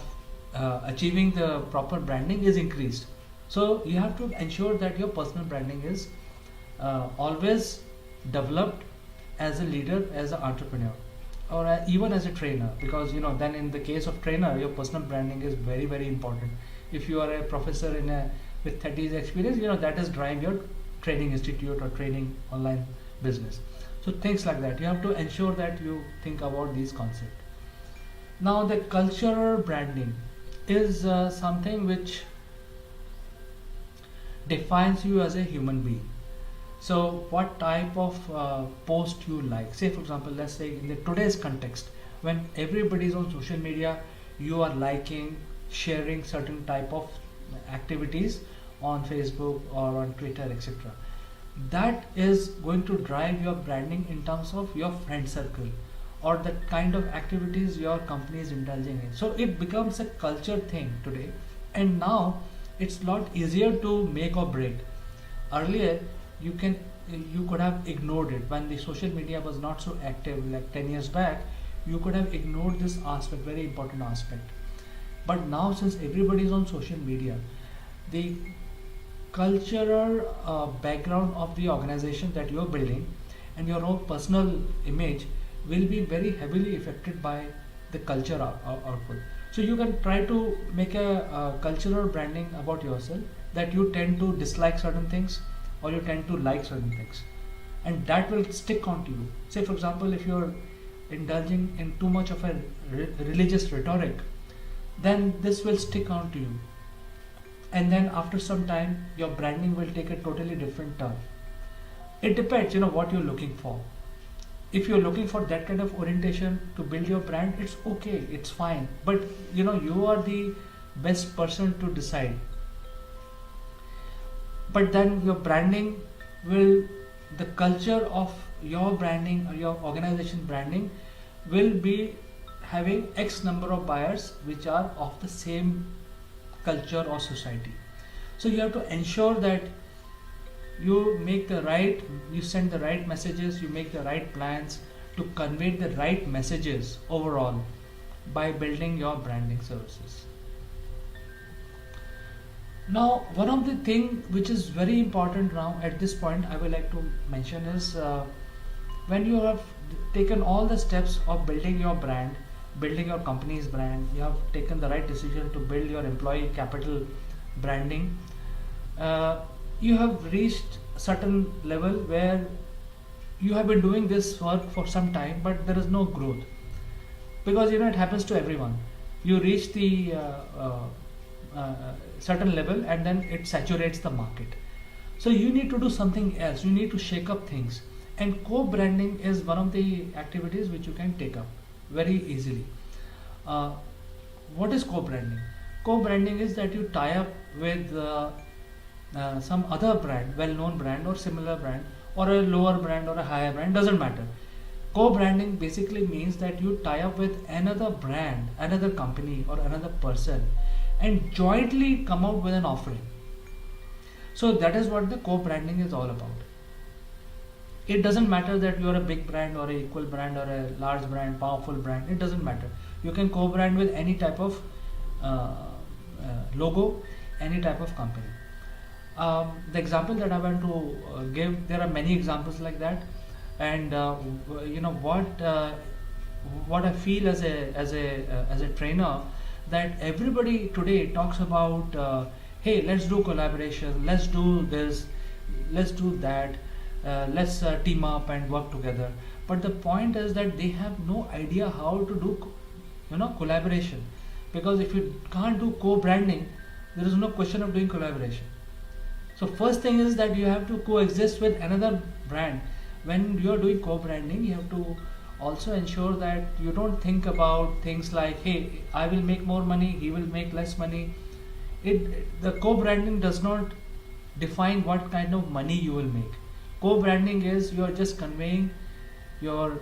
achieving the proper branding is increased. So you have to ensure that your personal branding is always developed as a leader, as an entrepreneur, or even as a trainer, because then in the case of trainer, your personal branding is very, very important. If you are a professor with 30 years experience, that is driving your training institute or training online business. So things like that, you have to ensure that you think about these concepts. Now the cultural branding is something which defines you as a human being. So what type of post you like, say for example, let's say in the today's context, when everybody is on social media, you are liking, sharing certain type of activities on Facebook or on Twitter, etc. That is going to drive your branding in terms of your friend circle or the kind of activities your company is indulging in. So it becomes a culture thing today, and now it's a lot easier to make or break. Earlier you could have ignored it when the social media was not so active, like 10 years back. You could have ignored this aspect, very important aspect. But now, since everybody is on social media, the cultural background of the organization that you are building and your own personal image will be very heavily affected by the culture output. So you can try to make a cultural branding about yourself, that you tend to dislike certain things or you tend to like certain things, and that will stick on to you. Say for example, if you're indulging in too much of a religious rhetoric, then this will stick on to you, and then after some time your branding will take a totally different turn. It depends, what you're looking for. If you're looking for that kind of orientation to build your brand, it's okay, it's fine, but you are the best person to decide. But then your branding the culture of your branding or your organization branding will be having X number of buyers which are of the same culture or society. So you have to ensure that you send the right messages, you make the right plans to convey the right messages overall by building your branding services. Now, one of the things which is very important now at this point I would like to mention is when you have taken all the steps of building your brand, building your company's brand, you have taken the right decision to build your employee capital branding, you have reached a certain level where you have been doing this work for some time, but there is no growth, because it happens to everyone. You reach the certain level and then it saturates the market. So you need to do something else, you need to shake up things, and co-branding is one of the activities which you can take up very easily. What is co-branding? Co-branding is that you tie up with some other brand, well-known brand or similar brand, or a lower brand or a higher brand, doesn't matter. Co-branding basically means that you tie up with another brand, another company or another person, and jointly come out with an offering. So that is what the co-branding is all about. It doesn't matter that you are a big brand or a equal brand or a large brand, powerful brand, it doesn't matter. You can co-brand with any type of logo, any type of company. The example that I want to give, there are many examples like that, and what I feel as a trainer, that everybody today talks about hey, let's do collaboration, let's do this, let's do that, let's team up and work together. But the point is that they have no idea how to do collaboration, because if you can't do co-branding, there is no question of doing collaboration. So first thing is that you have to coexist with another brand. When you are doing co-branding, you have to also ensure that you don't think about things like, hey, I will make more money, he will make less money. The co-branding does not define what kind of money you will make. Co-branding is you are just conveying your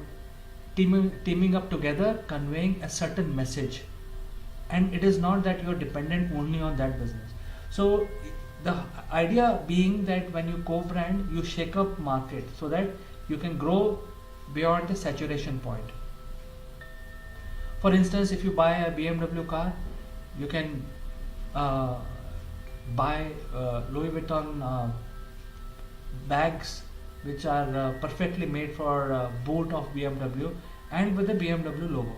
teaming up together, conveying a certain message, and it is not that you are dependent only on that business. So the idea being that when you co-brand, you shake up market so that you can grow beyond the saturation point. For instance, if you buy a BMW car, You can buy Louis Vuitton bags which are perfectly made for boot of BMW and with the BMW logo.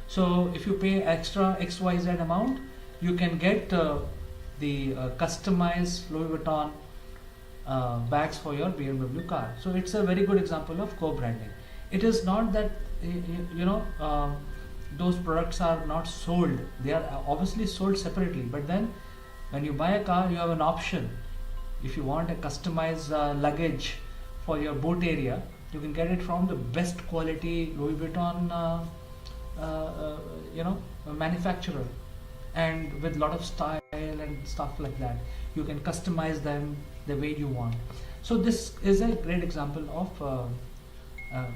So if you pay extra XYZ amount, you can get the customized Louis Vuitton bags for your BMW car. So it's a very good example of co-branding. It is not that those products are not sold. They are obviously sold separately, but then when you buy a car, you have an option. If you want a customized luggage for your boot area, you can get it from the best quality Louis Vuitton manufacturer, and with a lot of style and stuff like that. You can customize them the way you want. So this is a great example of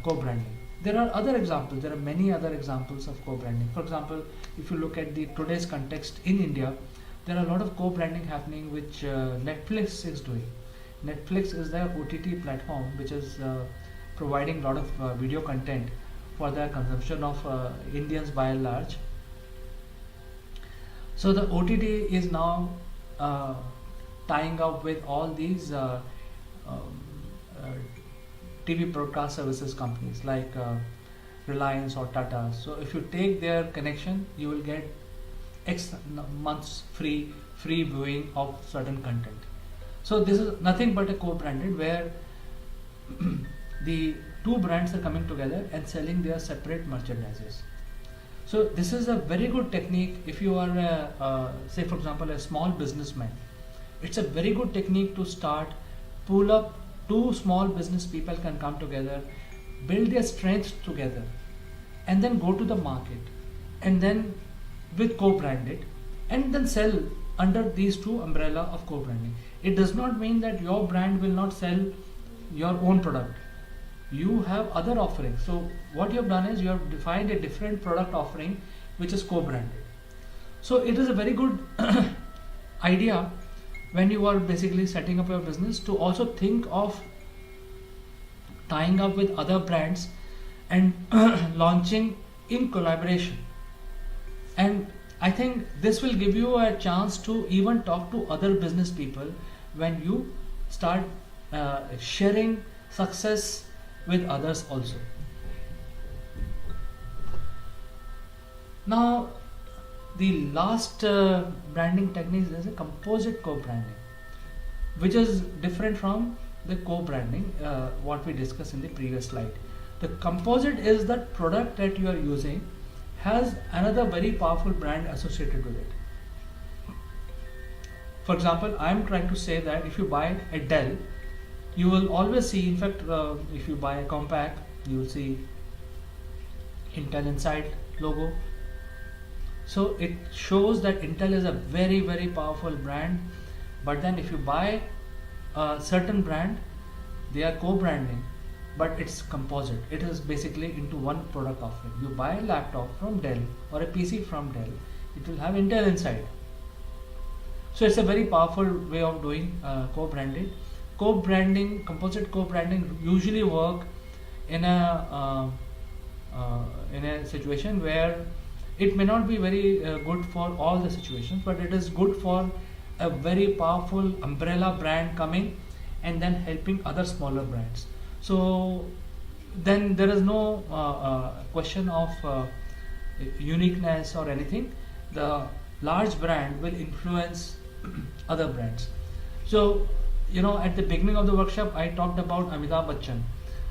co-branding. There are other examples. There are many other examples of co-branding. For example, if you look at the today's context in India, there are a lot of co-branding happening which Netflix is doing. Netflix is the OTT platform which is providing a lot of video content for the consumption of Indians by and large. So the OTT is now tying up with all these TV broadcast services companies like Reliance or Tata. So if you take their connection, you will get X months free viewing of certain content. So this is nothing but a co-branded where the two brands are coming together and selling their separate merchandises. So this is a very good technique if you are say for example a small businessman. It's a very good technique to start, pull up two small business people can come together, build their strengths together, and then go to the market, and then with co-branded, and then sell under these two umbrella of co-branding. It does not mean that your brand will not sell your own product. You have other offerings. So what you have done is you have defined a different product offering which is co-branded. So it is a very good idea when you are basically setting up your business to also think of tying up with other brands and launching in collaboration. And I think this will give you a chance to even talk to other business people when you start sharing success with others also. Now the last branding technique is a composite co-branding, which is different from the co-branding what we discussed in the previous slide. The composite is that product that you are using has another very powerful brand associated with it. For example, I am trying to say that if you buy a Dell, you will always see, in fact if you buy a Compaq, you will see Intel inside logo. So it shows that Intel is a very very powerful brand. But then if you buy a certain brand, they are co-branding, but it's composite. It is basically into one product offering. You buy a laptop from Dell or a PC from Dell, it will have Intel inside. So it's a very powerful way of doing co-branding. Co-branding, composite co-branding usually work in a situation where it may not be very good for all the situations, but it is good for a very powerful umbrella brand coming and then helping other smaller brands. So then there is no question of uniqueness or anything. The large brand will influence other brands. So at the beginning of the workshop I talked about Amitabh Bachchan.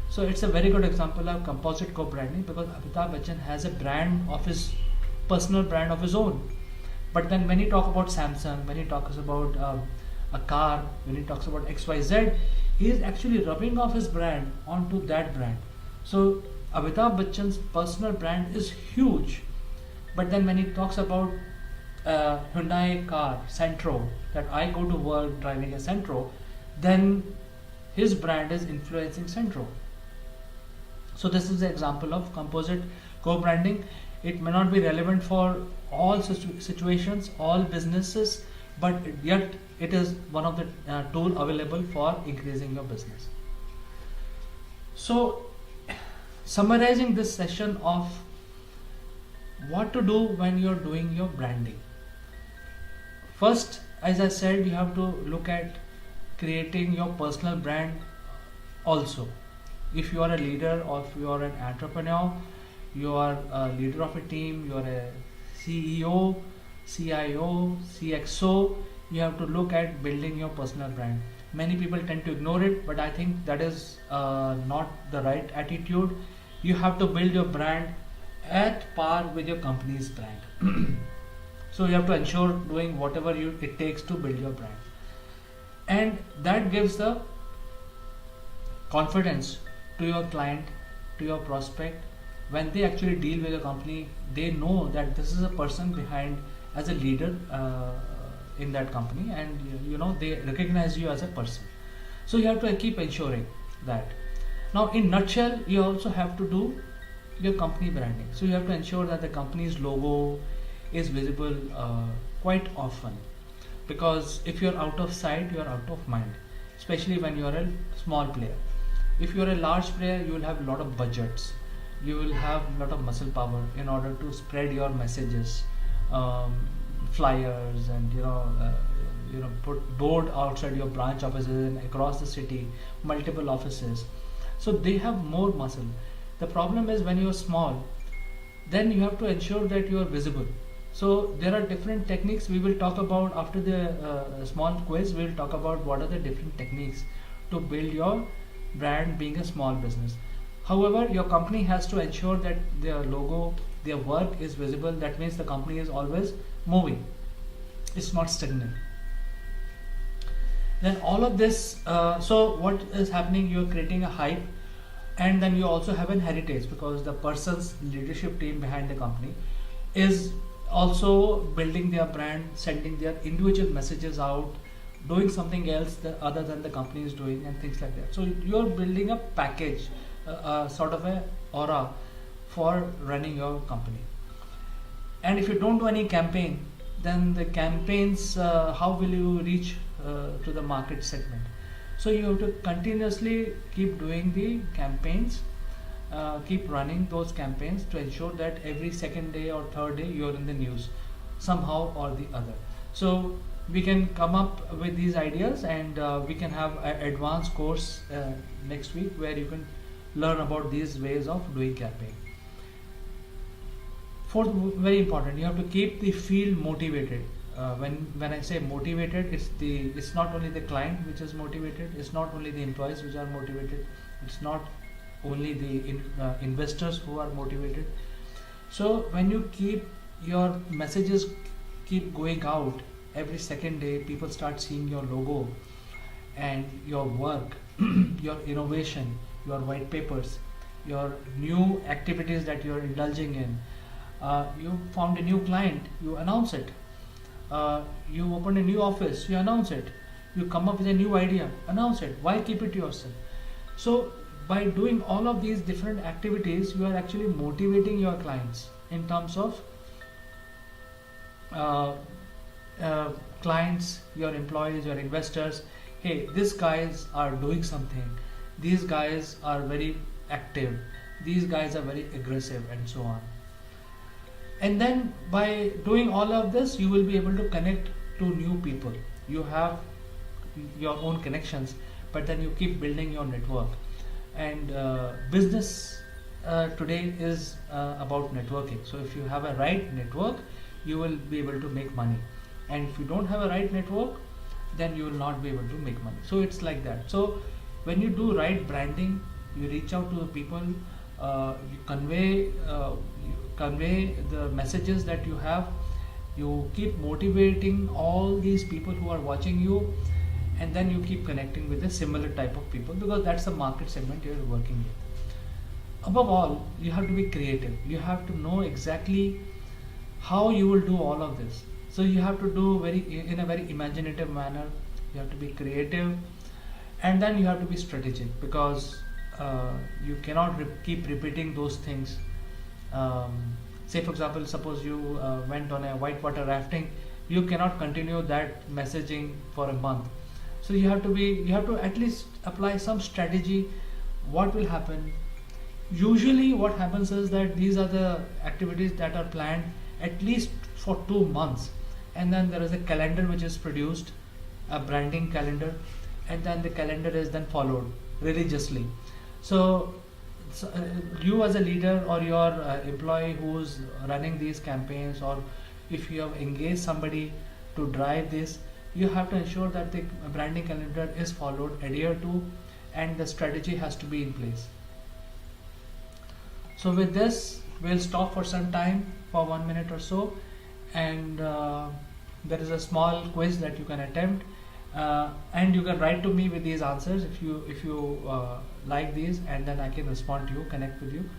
So it's a very good example of composite co-branding, because Amitabh Bachchan has a brand of his personal brand of his own. But then when he talks about Samsung, when he talks about a car, when he talks about XYZ, he is actually rubbing off his brand onto that brand. So Amitabh Bachchan's personal brand is huge. But then when he talks about Hyundai car, Santro, that I go to work driving a Santro, then his brand is influencing Santro. So this is an example of composite co-branding. It may not be relevant for all situations, all businesses, but yet it is one of the tool available for increasing your business. So summarizing this session of what to do when you're doing your branding. First, as I said, you have to look at creating your personal brand also. If you are a leader or if you are an entrepreneur, you are a leader of a team, you are a CEO, CIO, CXO, you have to look at building your personal brand. Many people tend to ignore it, but I think that is not the right attitude. You have to build your brand at par with your company's brand. So you have to ensure doing whatever it takes to build your brand, and that gives the confidence to your client, to your prospect. When they actually deal with a company, they know that this is a person behind as a leader in that company, and they recognize you as a person. So you have to keep ensuring that. Now, in nutshell, you also have to do your company branding. So you have to ensure that the company's logo is visible quite often, because if you're out of sight, you're out of mind, especially when you're a small player. If you're a large player, you will have a lot of budgets, you will have a lot of muscle power in order to spread your messages, flyers, and put board outside your branch offices and across the city, multiple offices. So they have more muscle. The problem is when you're small, then you have to ensure that you are visible. So there are different techniques we will talk about after the small quiz. We will talk about what are the different techniques to build your brand being a small business. However, your company has to ensure that their logo, their work is visible. That means the company is always moving. It's not stagnant. Then all of this, so what is happening? You're creating a hype, and then you also have an heritage, because the person's leadership team behind the company is also building their brand, sending their individual messages out, doing something else other than the company is doing, and things like that. So you're building a package, sort of a aura for running your company. And if you don't do any campaign, then the campaigns, how will you reach to the market segment? So you have to continuously keep doing the campaigns, keep running those campaigns to ensure that every second day or third day you're in the news somehow or the other. So we can come up with these ideas, and we can have an advanced course next week where you can learn about these ways of doing campaign. Fourth, very important, you have to keep the field motivated. When I say motivated, it's not only the client which is motivated, it's not only the employees which are motivated, it's not only the investors who are motivated. So when you keep your messages keep going out every second day, people start seeing your logo and your work, your innovation, your white papers, your new activities that you're indulging in. You found a new client, you announce it. You opened a new office, you announce it. You come up with a new idea, announce it. Why keep it to yourself? So by doing all of these different activities, you are actually motivating your clients in terms of clients, your employees, your investors. Hey, these guys are doing something, these guys are very active, these guys are very aggressive, and so on. And then by doing all of this, you will be able to connect to new people. You have your own connections, but then you keep building your network. And business today is about networking. So if you have a right network, you will be able to make money. And if you don't have a right network, then you will not be able to make money. So it's like that. So when you do right branding, you reach out to the people, you convey the messages that you have, you keep motivating all these people who are watching you, and then you keep connecting with a similar type of people, because that's the market segment you're working with. Above all, you have to be creative. You have to know exactly how you will do all of this. So you have to do in a very imaginative manner. You have to be creative, and then you have to be strategic, because you cannot keep repeating those things. Say for example, suppose you went on a whitewater rafting, you cannot continue that messaging for a month. So you have to at least apply some strategy. What will happen? Usually what happens is that these are the activities that are planned at least for 2 months, and then there is a calendar which is produced, a branding calendar, and then the calendar is then followed religiously. So you as a leader or your employee who's running these campaigns, or if you have engaged somebody to drive this, you have to ensure that the branding calendar is followed, adhered to, and the strategy has to be in place. So with this, we'll stop for some time, for 1 minute or so, and there is a small quiz that you can attempt, and you can write to me with these answers if you like these, and then I can respond to you, connect with you,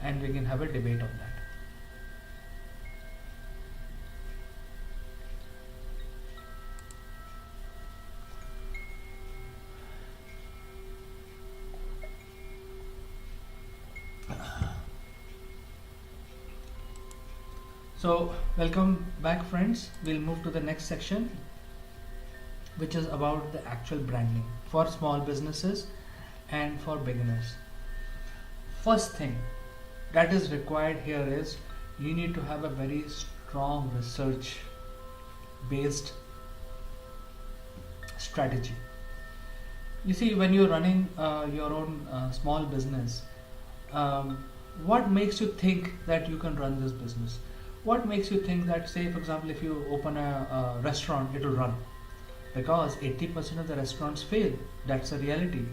and we can have a debate on that. So welcome back, friends. We'll move to the next section, which is about the actual branding for small businesses and for beginners. First thing that is required here is you need to have a very strong research based strategy. You see, when you're running your own small business, what makes you think that you can run this business? What makes you think that, say for example, if you open a restaurant, it will run? Because 80% of the restaurants fail. That's a reality.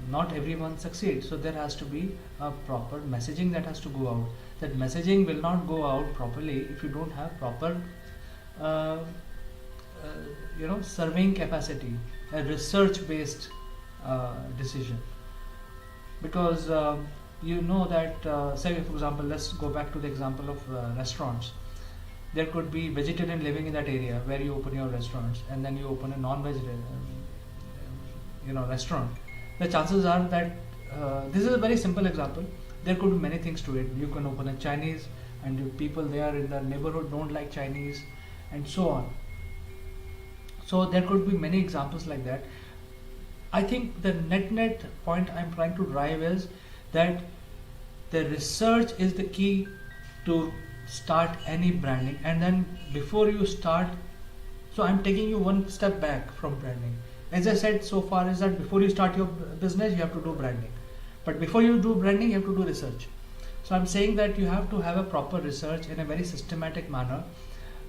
Not everyone succeeds. So there has to be a proper messaging that has to go out. That messaging will not go out properly if you don't have proper surveying capacity, a research based decision. Because you know that, say for example, let's go back to the example of restaurants. There could be vegetarian living in that area where you open your restaurants, and then you open a non-vegetarian restaurant. The chances are that this is a very simple example. There could be many things to it. You can open a Chinese, and the people there in the neighborhood don't like Chinese, and so on. So there could be many examples like that. I think the net point I'm trying to drive is that the research is the key to start any branding. And then before you start, so I'm taking you one step back from branding. As I said so far is that before you start your business, you have to do branding. But before you do branding, you have to do research. So I'm saying that you have to have a proper research in a very systematic manner,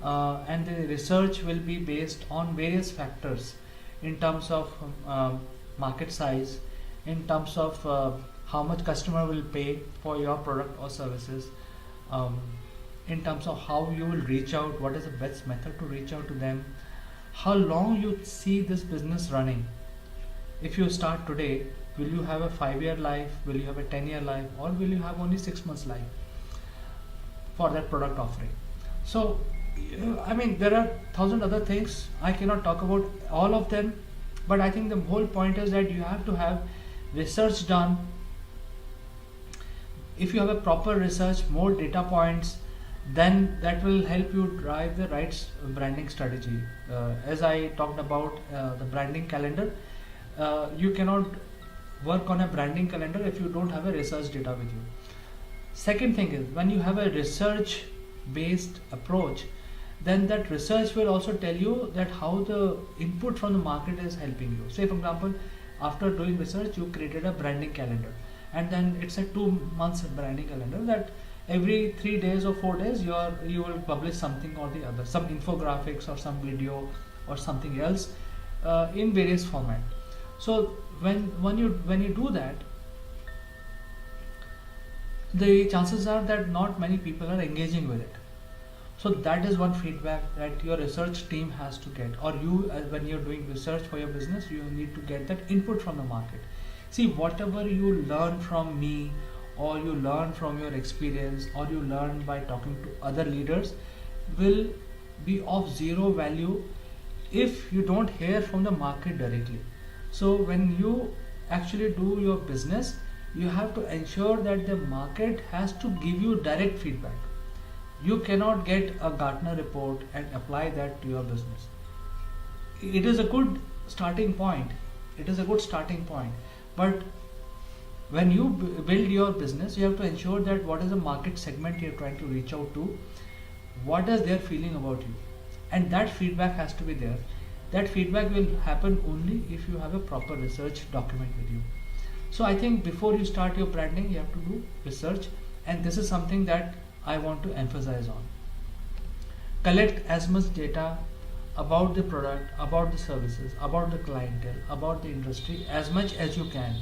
and the research will be based on various factors in terms of market size, in terms of how much customer will pay for your product or services, in terms of how you will reach out, what is the best method to reach out to them, how long you see this business running. If you start today, will you have a 5-year life, will you have a 10-year life, or will you have only 6 months life for that product offering? So I mean, there are 1,000 other things. I cannot talk about all of them, but I think the whole point is that you have to have research done. If you have a proper research, more data points, then that will help you drive the right branding strategy. As I talked about the branding calendar, you cannot work on a branding calendar if you don't have a research data with you. Second thing is, when you have a research based approach, then that research will also tell you that how the input from the market is helping you. Say for example, after doing research, you created a branding calendar, and then it's a 2 months branding calendar that every 3 days or 4 days you will publish something or the other, some infographics or some video or something else in various format. So when you do that, the chances are that not many people are engaging with it. So that is one feedback that your research team has to get, or you when you're doing research for your business, you need to get that input from the market. See, whatever you learn from me, or you learn from your experience, or you learn by talking to other leaders, will be of zero value if you don't hear from the market directly. So when you actually do your business, you have to ensure that the market has to give you direct feedback. You cannot get a Gartner report and apply that to your business. It is a good starting point. But when you build your business, you have to ensure that what is the market segment you're trying to reach out to, what is their feeling about you, and that feedback has to be there. That feedback will happen only if you have a proper research document with you. So I think before you start your branding, you have to do research, and this is something that I want to emphasize on. Collect as much data about the product, about the services, about the clientele, about the industry, as much as you can.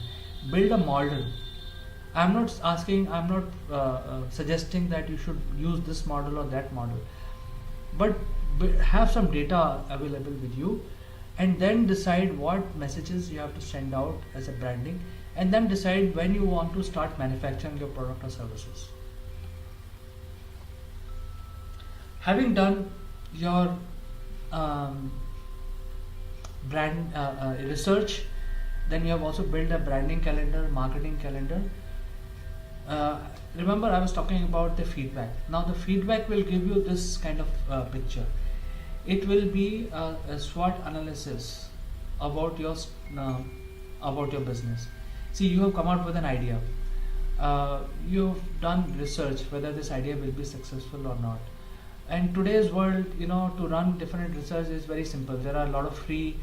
Build a model. I'm not suggesting that you should use this model or that model, but have some data available with you, and then decide what messages you have to send out as a branding, and then decide when you want to start manufacturing your product or services. Having done your brand research, then you have also built a branding calendar, marketing calendar. Remember, I was talking about the feedback. Now the feedback will give you this kind of picture. It will be a SWOT analysis about your business. See, you have come out with an idea. You've done research whether this idea will be successful or not. And today's world, to run different research is very simple. There are a lot of free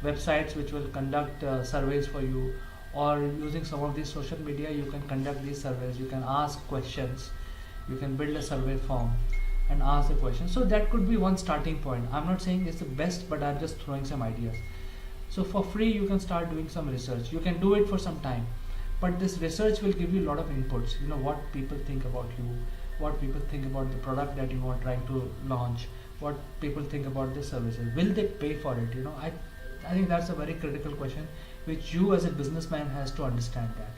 websites which will conduct surveys for you, or using some of these social media, you can conduct these surveys. You can ask questions. You can build a survey form and ask the question. So that could be one starting point. I'm not saying it's the best, but I'm just throwing some ideas. So for free, you can start doing some research. You can do it for some time, but this research will give you a lot of inputs. What people think about you, what people think about the product that you are trying to launch, what people think about the services. Will they pay for it? I think that's a very critical question which you as a businessman has to understand that.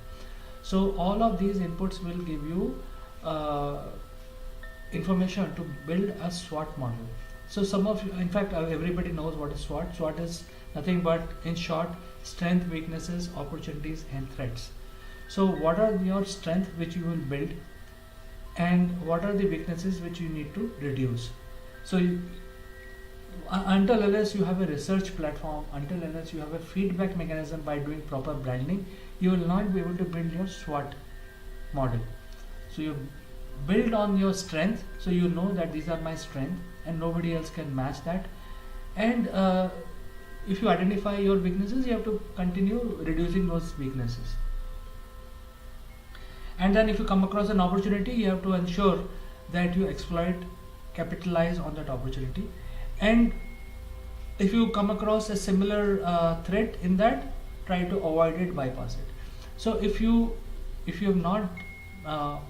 So all of these inputs will give you information to build a SWOT model. So some of you, in fact, everybody knows what is SWOT. SWOT is nothing but, in short, strength, weaknesses, opportunities, and threats. So what are your strengths which you will build, and what are the weaknesses which you need to reduce? So until unless you have a research platform, until unless you have a feedback mechanism by doing proper branding, you will not be able to build your SWOT model. So you build on your strength, so you know that these are my strengths and nobody else can match that. And if you identify your weaknesses, you have to continue reducing those weaknesses. And then if you come across an opportunity, you have to ensure that you capitalize on that opportunity. And if you come across a similar threat in that, try to avoid it, bypass it. So if you have not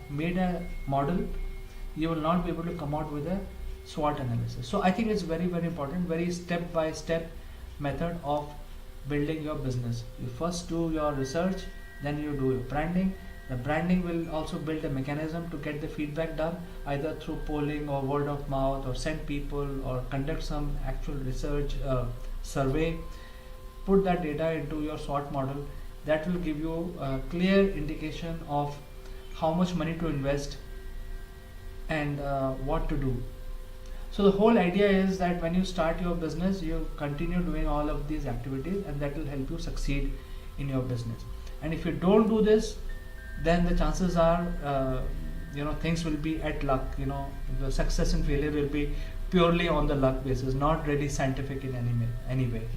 made a model, you will not be able to come out with a SWOT analysis. So I think it's very, very important, very step-by-step method of building your business. You first do your research, then you do your branding. The branding will also build a mechanism to get the feedback done, either through polling or word of mouth, or send people, or conduct some actual research survey. Put that data into your SWOT model. That will give you a clear indication of how much money to invest and what to do. So the whole idea is that when you start your business, you continue doing all of these activities, and that will help you succeed in your business. And if you don't do this, then the chances are things will be at luck. The success and failure will be purely on the luck basis, not really scientific in any way.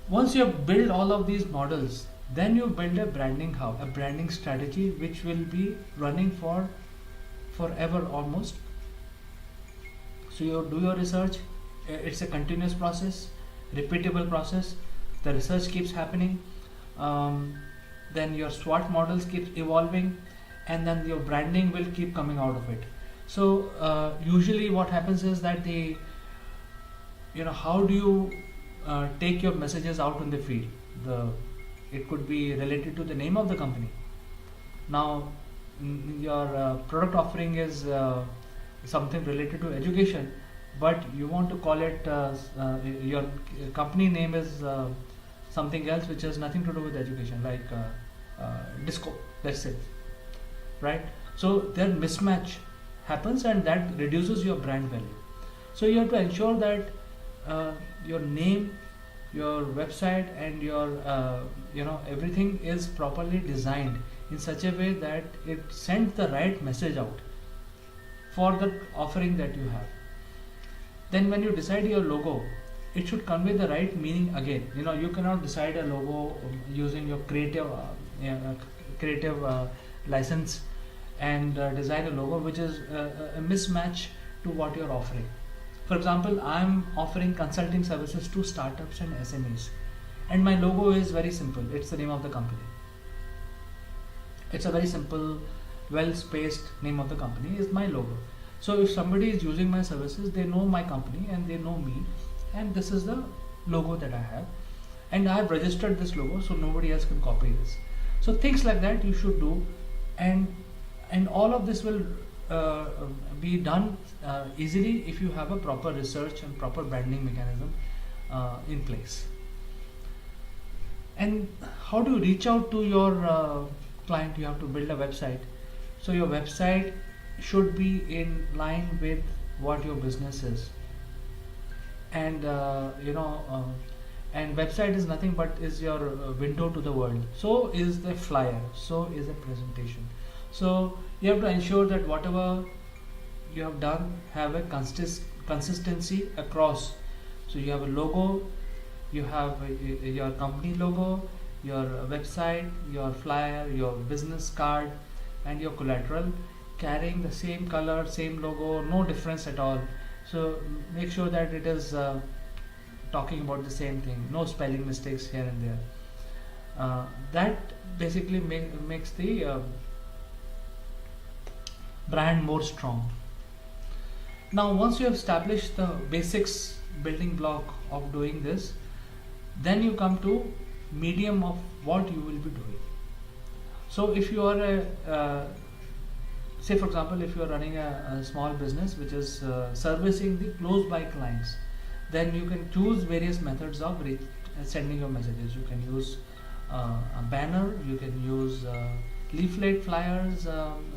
Once you have built all of these models, then you build a branding hub, a branding strategy which will be running for forever almost. So you do your research. It's a continuous process, repeatable process. The research keeps happening. Then your SWOT models keep evolving, and then your branding will keep coming out of it. So usually what happens is that how do you take your messages out in the field? It could be related to the name of the company. Now your product offering is something related to education, but you want to call it your company name is something else which has nothing to do with education, like disco, that's it, right? So their mismatch happens, and that reduces your brand value. So you have to ensure that your name, your website, and your everything is properly designed in such a way that it sends the right message out. for the offering that you have. Then when you decide your logo, it should convey the right meaning again. You cannot decide a logo using your creative license and design a logo which is a mismatch to what you're offering. For example, I'm offering consulting services to startups and SMEs, and my logo is very simple. It's the name of the company. It's a very simple, well-spaced name of the company is my logo. So if somebody is using my services, they know my company and they know me, and this is the logo that I have, and I have registered this logo so nobody else can copy this. So things like that you should do, and all of this will be done easily if you have a proper research and proper branding mechanism in place. And how do you reach out to your client? You have to build a website. So your website should be in line with what your business is. And and website is nothing but is your window to the world. So is the flyer. So is the presentation. So you have to ensure that whatever you have done have a consistency across. So you have a logo, you have your company logo, your website, your flyer, your business card, and your collateral carrying the same color, same logo, no difference at all. So make sure that it is talking about the same thing, no spelling mistakes here and there. That basically makes the brand more strong. Now once you have established the basics building block of doing this, then you come to medium of what you will be doing. So if you are say for example, if you are running a small business which is servicing the close by clients, then you can choose various methods of sending your messages. You can use a banner, you can use leaflet flyers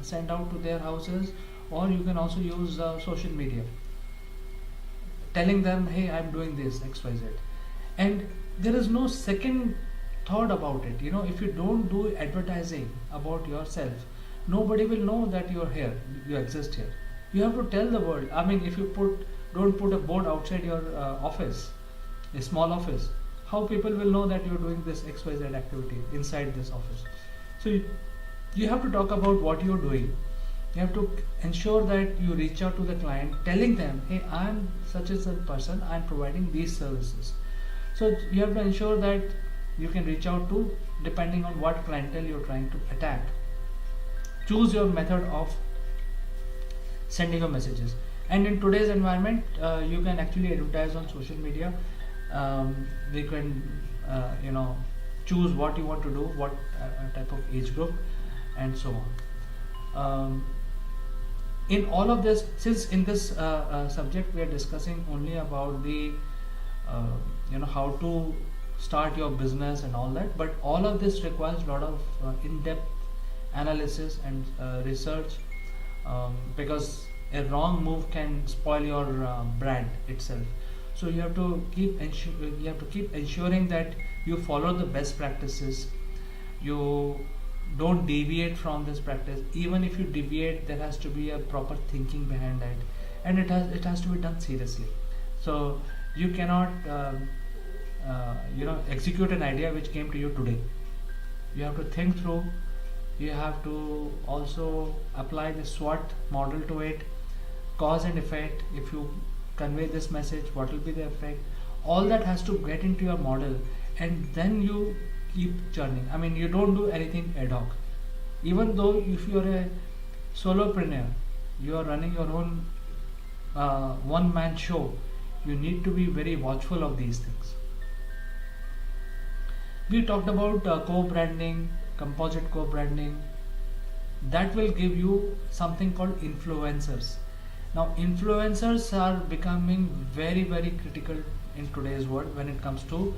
sent out to their houses, or you can also use social media, telling them, hey, I'm doing this XYZ. And there is no second thought about it. If you don't do advertising about yourself, nobody will know that you're here, you exist here. You have to tell the world. I mean, if you don't put a board outside your office, a small office, how people will know that you're doing this XYZ activity inside this office? So you have to talk about what you're doing. You have to ensure that you reach out to the client, telling them, hey, I'm such as a person, I'm providing these services. So you have to ensure that you can reach out to, depending on what clientele you're trying to attack. Choose your method of sending your messages. And in today's environment, you can actually advertise on social media. You can choose what you want to do, what type of age group, and so on. In all of this, since in this subject we are discussing only about the how to start your business and all that, but all of this requires a lot of in-depth analysis and research, because a wrong move can spoil your brand itself. So you have to keep ensuring that you follow the best practices. You don't deviate from this practice. Even if you deviate, there has to be a proper thinking behind it, and it has to be done seriously. So you cannot execute an idea which came to you today. You have to think through. You have to also apply the SWOT model to it, cause and effect. If you convey this message, what will be the effect? All that has to get into your model, and then you keep churning. I mean, you don't do anything ad hoc. Even though if you are a solopreneur, you are running your own one-man show, you need to be very watchful of these things. We talked about co-branding, composite co-branding. That will give you something called influencers. Now, influencers are becoming very, very critical in today's world when it comes to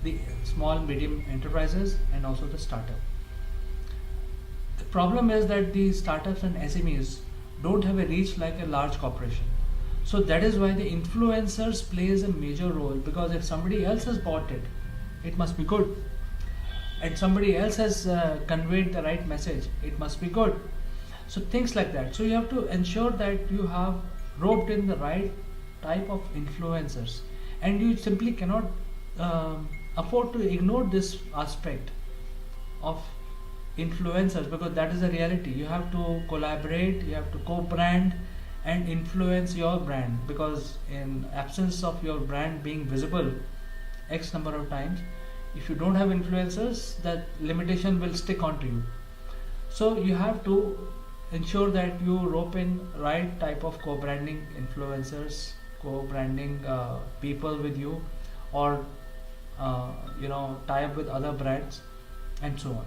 the small, medium enterprises and also the startup. The problem is that the startups and SMEs don't have a reach like a large corporation. So that is why the influencers plays a major role, because if somebody else has bought it, it must be good. And somebody else has conveyed the right message, it must be good. So things like that. So you have to ensure that you have roped in the right type of influencers, and you simply cannot afford to ignore this aspect of influencers, because that is a reality. You have to collaborate, you have to co-brand and influence your brand, because in absence of your brand being visible x number of times, if you don't have influencers, that limitation will stick onto you. So you have to ensure that you rope in right type of co-branding influencers, co-branding people with you, or tie up with other brands and so on.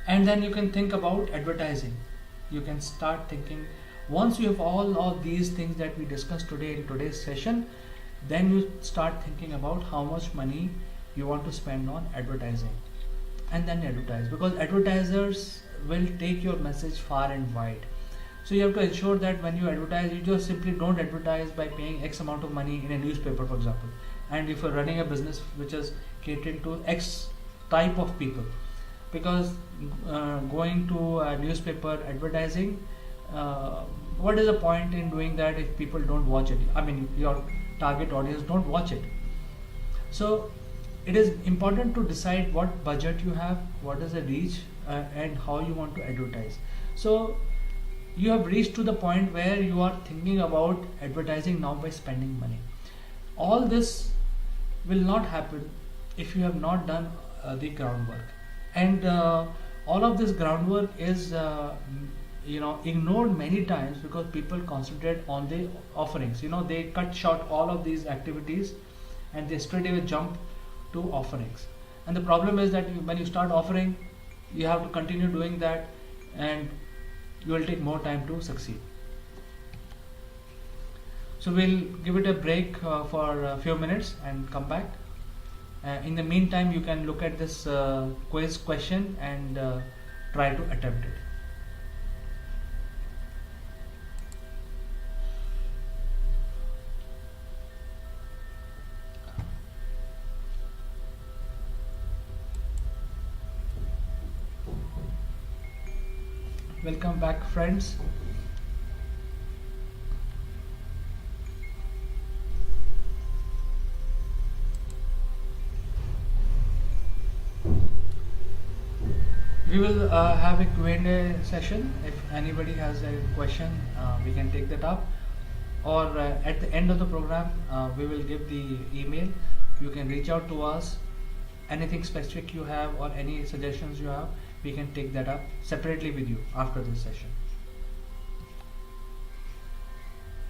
And then you can think about advertising. You can start thinking, once you have all of these things that we discussed today in today's session, then you start thinking about how much money you want to spend on advertising, and then advertise, because advertisers will take your message far and wide. So you have to ensure that when you advertise, you just simply don't advertise by paying X amount of money in a newspaper, for example. And if you're running a business which is catering to X type of people, because going to a newspaper advertising, what is the point in doing that if people don't watch it? I mean, your target audience don't watch it. So it is important to decide what budget you have, what is the reach, and how you want to advertise. So you have reached to the point where you are thinking about advertising now by spending money. All this will not happen if you have not done the groundwork, and all of this groundwork is ignored many times because people concentrate on the offerings. They cut short all of these activities and they straight away jump to offerings. And the problem is that when you start offering, you have to continue doing that, and you will take more time to succeed. So we'll give it a break for a few minutes and come back. In the meantime, you can look at this quiz question and try to attempt it. Welcome back, friends. We will have a Q&A session. If anybody has a question, we can take that up, or at the end of the program, we will give the email. You can reach out to us. Anything specific you have or any suggestions you have, we can take that up separately with you after this session.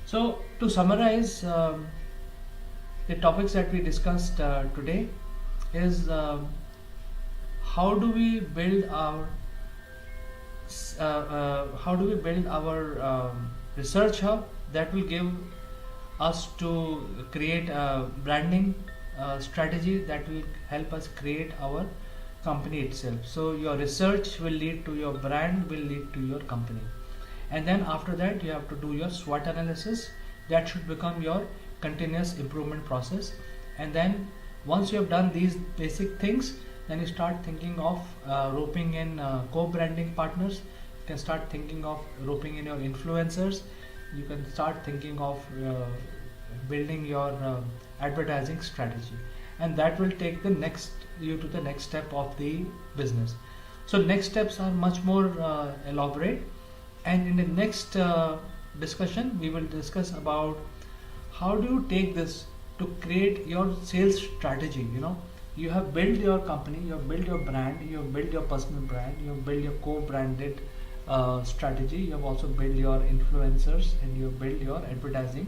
So to summarize, the topics that we discussed today is how do we build our research hub that will give us to create a branding strategy that will help us create our company itself. So your research will lead to your brand, will lead to your company, and then after that you have to do your SWOT analysis. That should become your continuous improvement process. And then once you have done these basic things, then you start thinking of roping in co-branding partners. You can start thinking of roping in your influencers. You can start thinking of building your advertising strategy, and that will take you to the next step of the business. So next steps are much more elaborate, and in the next discussion we will discuss about how do you take this to create your sales strategy. You have built your company, you have built your brand, you have built your personal brand, you have built your co-branded strategy, you have also built your influencers, and you have built your advertising.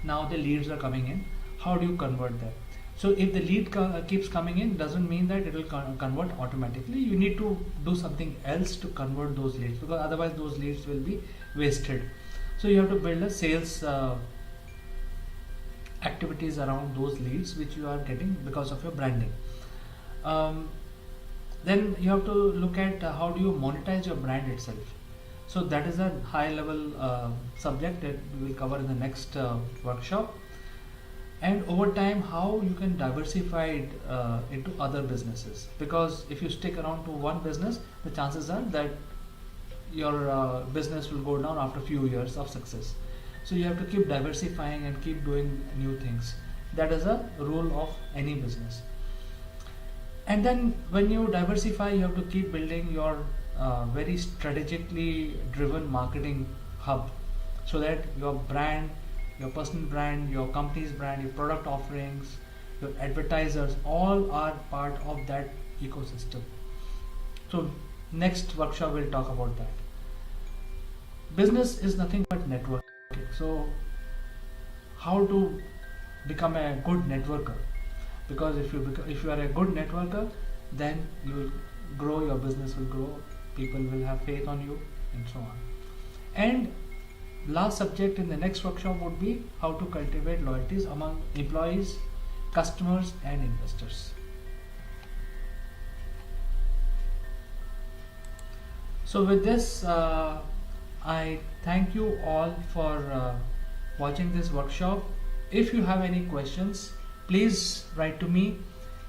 Now the leads are coming in. How do you convert them? So if the lead keeps coming in, doesn't mean that it will convert automatically. You need to do something else to convert those leads, because otherwise those leads will be wasted. So you have to build a sales activities around those leads which you are getting because of your branding. Then you have to look at how do you monetize your brand itself. So that is a high level subject that we will cover in the next workshop. And over time, how you can diversify it into other businesses, because if you stick around to one business, the chances are that your business will go down after few years of success. So you have to keep diversifying and keep doing new things. That is a rule of any business. And then when you diversify, you have to keep building your very strategically driven marketing hub, so that your brand, your personal brand, your company's brand, your product offerings, your advertisers, all are part of that ecosystem. So next workshop we'll talk about that. Business is nothing but networking. So how to become a good networker? Because if you are a good networker, then you will grow, your business will grow, people will have faith on you, and so on. And last subject in the next workshop would be how to cultivate loyalties among employees, customers, and investors. So with this, I thank you all for watching this workshop. If you have any questions, please write to me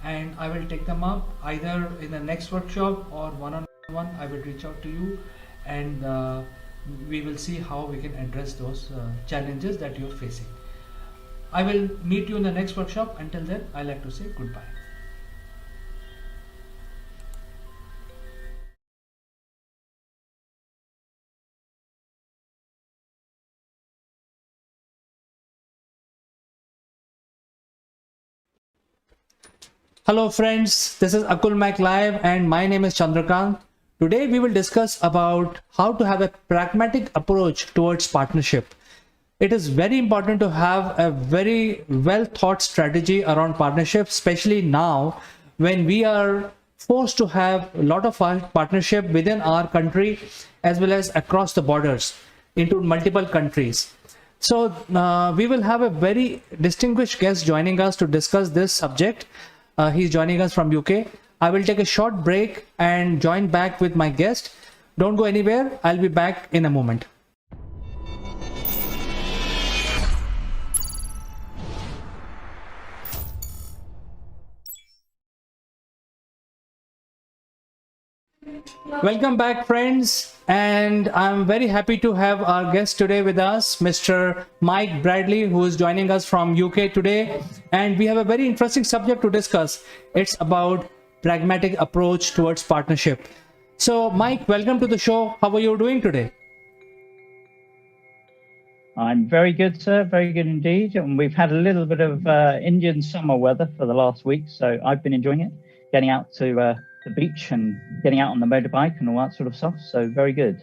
and I will take them up either in the next workshop or one-on-one. I will reach out to you, and we will see how we can address those challenges that you're facing. I will meet you in the next workshop. Until then, I like to say goodbye. Hello friends, this is Akulmach Live and my name is Chandrakant. Today we will discuss about how to have a pragmatic approach towards partnership. It is very important to have a very well thought strategy around partnership, especially now when we are forced to have a lot of partnership within our country as well as across the borders into multiple countries. So we will have a very distinguished guest joining us to discuss this subject. He's joining us from UK. I will take a short break and join back with my guest. Don't go anywhere. I'll be back in a moment. Welcome back, friends, and I'm very happy to have our guest today with us, Mr. Mike Bradley, who is joining us from UK today, and we have a very interesting subject to discuss. It's about pragmatic approach towards partnership. So Mike, welcome to the show. How are you doing today? I'm very good, sir. Very good indeed. And we've had a little bit of Indian summer weather for the last week, so I've been enjoying it, getting out to the beach and getting out on the motorbike and all that sort of stuff. So very good.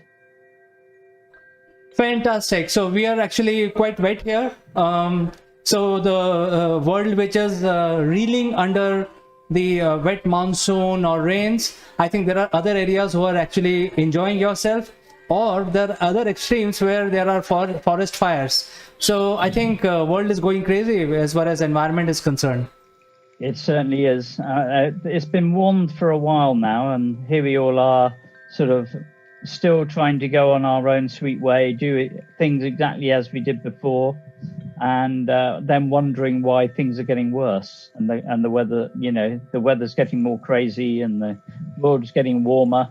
Fantastic. So we are actually quite wet here. So the world which is reeling under the wet monsoon or rains, I think there are other areas who are actually enjoying yourself, or there are other extremes where there are forest fires. So I think world is going crazy as far as environment is concerned. It certainly is. It's been warmed for a while now, and here we all are, sort of still trying to go on our own sweet way, do things exactly as we did before, and then wondering why things are getting worse, and the weather, the weather's getting more crazy, and the world's getting warmer.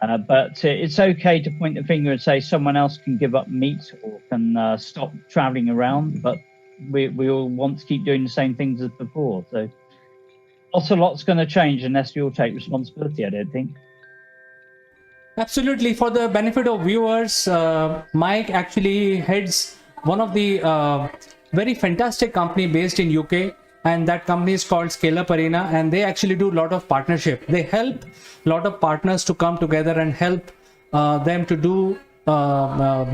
But it's okay to point the finger and say someone else can give up meat or can stop traveling around, but we all want to keep doing the same things as before. So not a lot's going to change unless we all take responsibility, I don't think. Absolutely. For the benefit of viewers, Mike actually heads one of the very fantastic company based in UK, and that company is called Scale Up Arena, and they actually do a lot of partnership. They help a lot of partners to come together and help them to do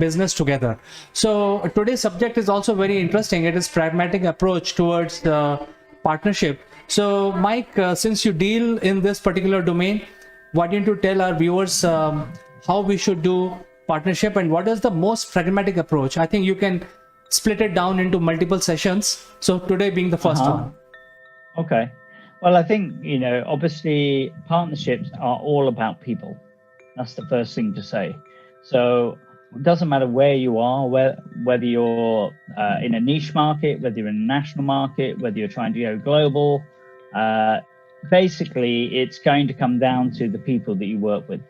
business together. So today's subject is also very interesting. It is pragmatic approach towards partnership. So Mike, since you deal in this particular domain, why don't you tell our viewers how we should do partnership and what is the most pragmatic approach? I think you can split it down into multiple sessions. So today being the first one. Okay. Well, I think, obviously partnerships are all about people. That's the first thing to say. So it doesn't matter where you are, whether you're in a niche market, whether you're in a national market, whether you're trying to go global. Basically, it's going to come down to the people that you work with.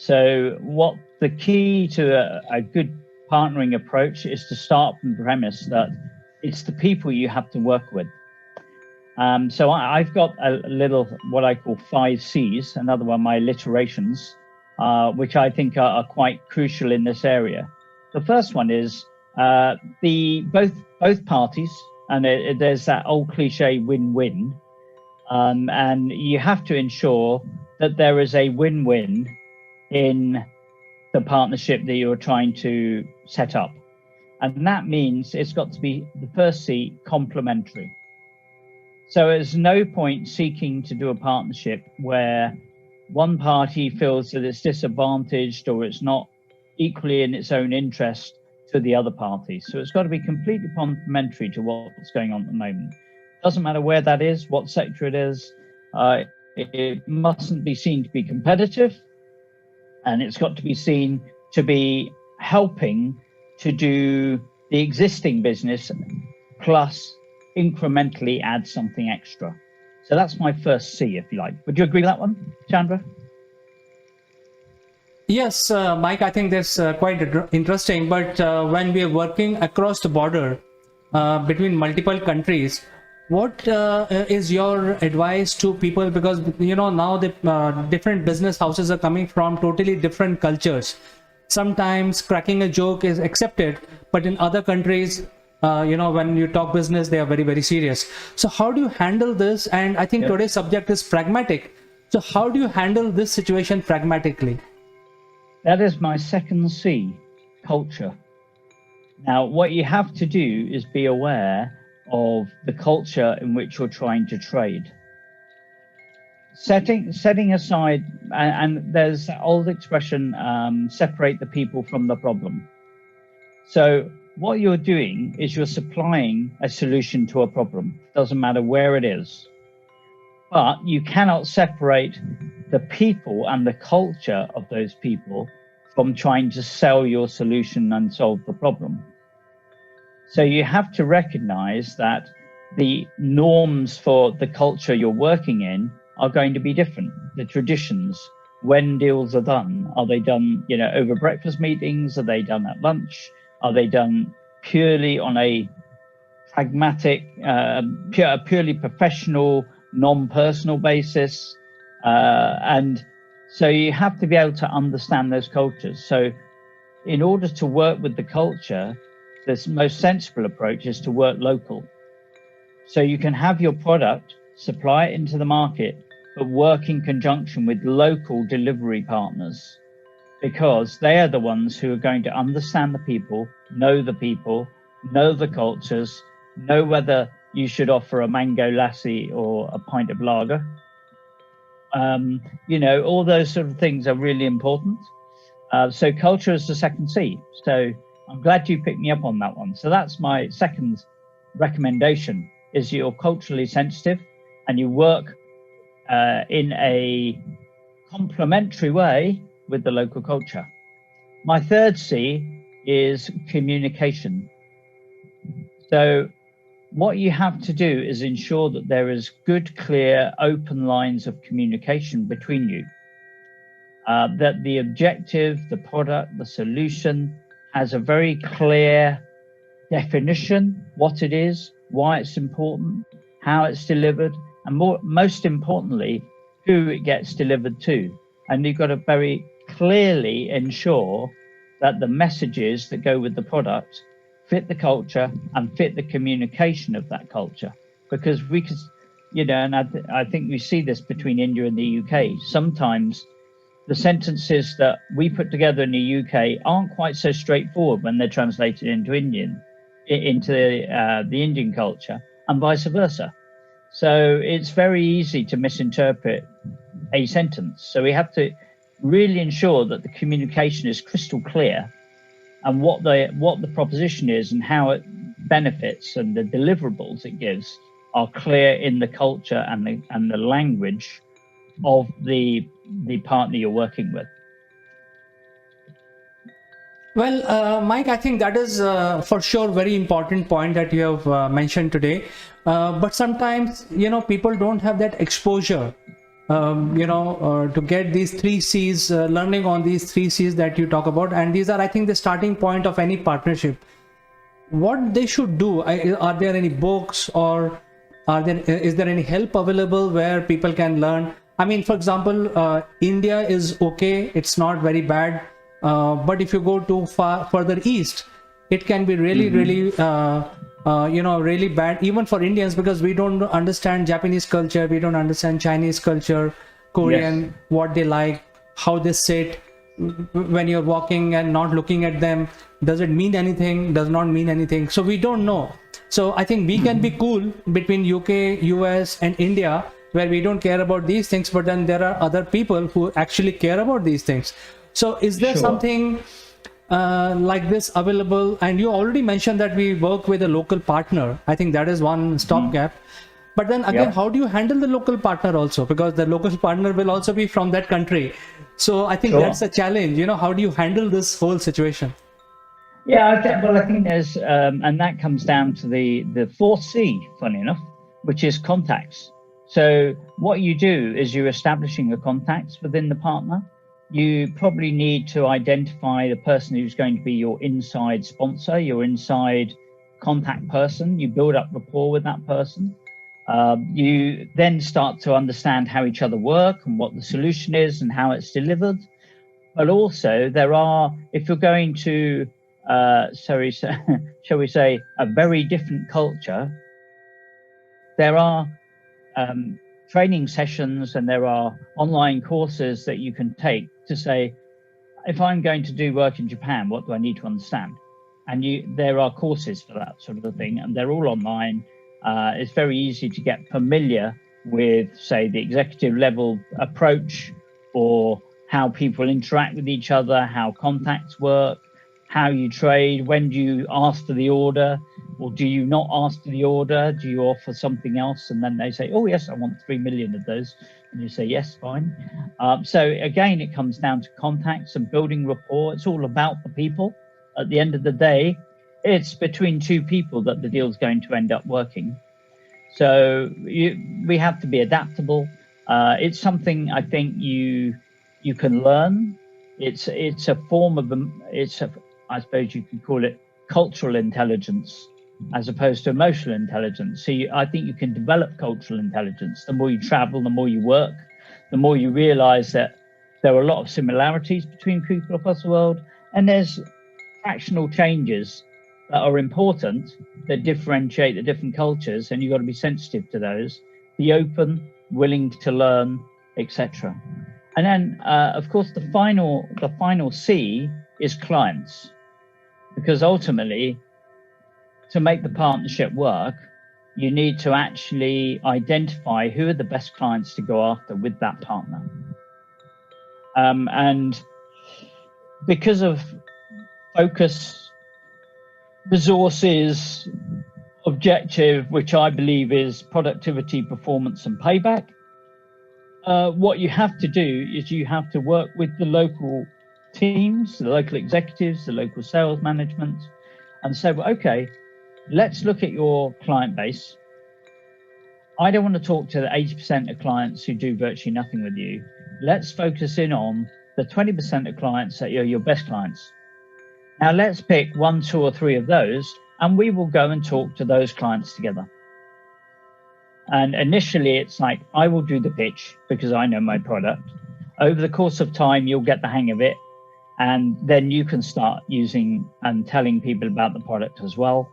So what the key to a good partnering approach is to start from the premise that it's the people you have to work with. So I've got a little, what I call 5 C's, another one, my alliterations, which I think are quite crucial in this area. The first one is both parties, and there's that old cliche win-win, and you have to ensure that there is a win-win in the partnership that you're trying to set up. And that means it's got to be, the first C, complementary. So there's no point seeking to do a partnership where one party feels that it's disadvantaged or it's not equally in its own interest to the other party. So it's got to be completely complementary to what's going on at the moment. Doesn't matter where that is, what sector it is. It mustn't be seen to be competitive, and it's got to be seen to be helping to do the existing business plus incrementally add something extra. So that's my first C, if you like. Would you agree with that one, Chandra? Yes, Mike, I think that's quite interesting. But when we are working across the border between multiple countries, what is your advice to people? Because, you know, now the different business houses are coming from totally different cultures. Sometimes cracking a joke is accepted, but in other countries, you know, when you talk business, they are very, very serious. So how do you handle this? And I think today's subject is pragmatic. So how do you handle this situation pragmatically? That is my second C, culture. Now, what you have to do is be aware of the culture in which you're trying to trade. Setting aside, and there's that old expression, separate the people from the problem. So what you're doing is you're supplying a solution to a problem. Doesn't matter where it is. But you cannot separate the people and the culture of those people from trying to sell your solution and solve the problem. So you have to recognize that the norms for the culture you're working in are going to be different. The traditions, when deals are done, are they done, you know, over breakfast meetings? Are they done at lunch? Are they done purely on a pragmatic, purely professional, non-personal basis? And so you have to be able to understand those cultures. So in order to work with the culture, the most sensible approach is to work local. So you can have your product, supply it into the market, but work in conjunction with local delivery partners, because they are the ones who are going to understand the people, know the cultures, know whether you should offer a mango lassi or a pint of lager. You know, all those sort of things are really important. So culture is the second C. So I'm glad you picked me up on that one. So that's my second recommendation, is you're culturally sensitive and you work in a complementary way with the local culture. My third C is communication. So what you have to do is ensure that there is good, clear, open lines of communication between you. That the objective, the product, the solution has a very clear definition, what it is, why it's important, how it's delivered, and most importantly, who it gets delivered to. And you've got to very clearly ensure that the messages that go with the product fit the culture and fit the communication of that culture. Because we could, you know, and I think we see this between India and the UK. Sometimes the sentences that we put together in the UK aren't quite so straightforward when they're translated into the Indian culture, and vice versa. So it's very easy to misinterpret a sentence. So we have to really ensure that the communication is crystal clear, and what the proposition is and how it benefits and the deliverables it gives are clear in the culture and the language of the partner you're working with. Well, Mike, I think that is for sure very important point that you have mentioned today. But sometimes, you know, people don't have that exposure to get these 3 C's, learning on these 3 C's that you talk about, and these are, I think, the starting point of any partnership. What they should do? Are there any books, or is there any help available where people can learn? I mean, for example, India is okay; it's not very bad. But if you go too further east, it can be really, really, really bad, even for Indians, because we don't understand Japanese culture, we don't understand Chinese culture, Korean, what they like, how they sit. When you're walking and not looking at them, does it mean anything? Does not mean anything. So we don't know. So I think we can be cool between UK, US, and India, where we don't care about these things, but then there are other people who actually care about these things. So is there something like this available? And you already mentioned that we work with a local partner. I think that is one stopgap. But then again, how do you handle the local partner also? Because the local partner will also be from that country. So I think that's a challenge. How do you handle this whole situation? Yeah, I think there's, and that comes down to the 4C, funny enough, which is contacts. So what you do is you're establishing the contacts within the partner. You probably need to identify the person who's going to be your inside sponsor, your inside contact person. You build up rapport with that person. You then start to understand how each other work and what the solution is and how it's delivered. But also there are, if you're going to, shall we say, a very different culture, there are training sessions and there are online courses that you can take to say, if I'm going to do work in Japan, what do I need to understand? And there are courses for that sort of thing, and they're all online. It's very easy to get familiar with, say, the executive level approach, or how people interact with each other, how contacts work, how you trade, when do you ask for the order, or do you not ask for the order? Do you offer something else? And then they say, oh, yes, I want 3 million of those. And you say, yes, fine. So again, it comes down to contacts and building rapport. It's all about the people. At the end of the day, it's between 2 people that the deal's going to end up working. So we have to be adaptable. It's something I think you can learn. It's a form of, I suppose you could call it cultural intelligence as opposed to emotional intelligence. So I think you can develop cultural intelligence. The more you travel, the more you work, the more you realize that there are a lot of similarities between people across the world, and there's fractional changes that are important, that differentiate the different cultures, and you've got to be sensitive to those, be open, willing to learn, etc. And then, of course, the final C is clients, because ultimately, to make the partnership work, you need to actually identify who are the best clients to go after with that partner. And because of focus, resources, objective, which I believe is productivity, performance, and payback, what you have to do is you have to work with the local teams, the local executives, the local sales management, and say, well, okay, let's look at your client base. I don't want to talk to the 80% of clients who do virtually nothing with you. Let's focus in on the 20% of clients that are your best clients. Now let's pick 1, 2, or 3 of those, and we will go and talk to those clients together. And initially it's like, I will do the pitch because I know my product. Over the course of time, you'll get the hang of it. And then you can start using and telling people about the product as well.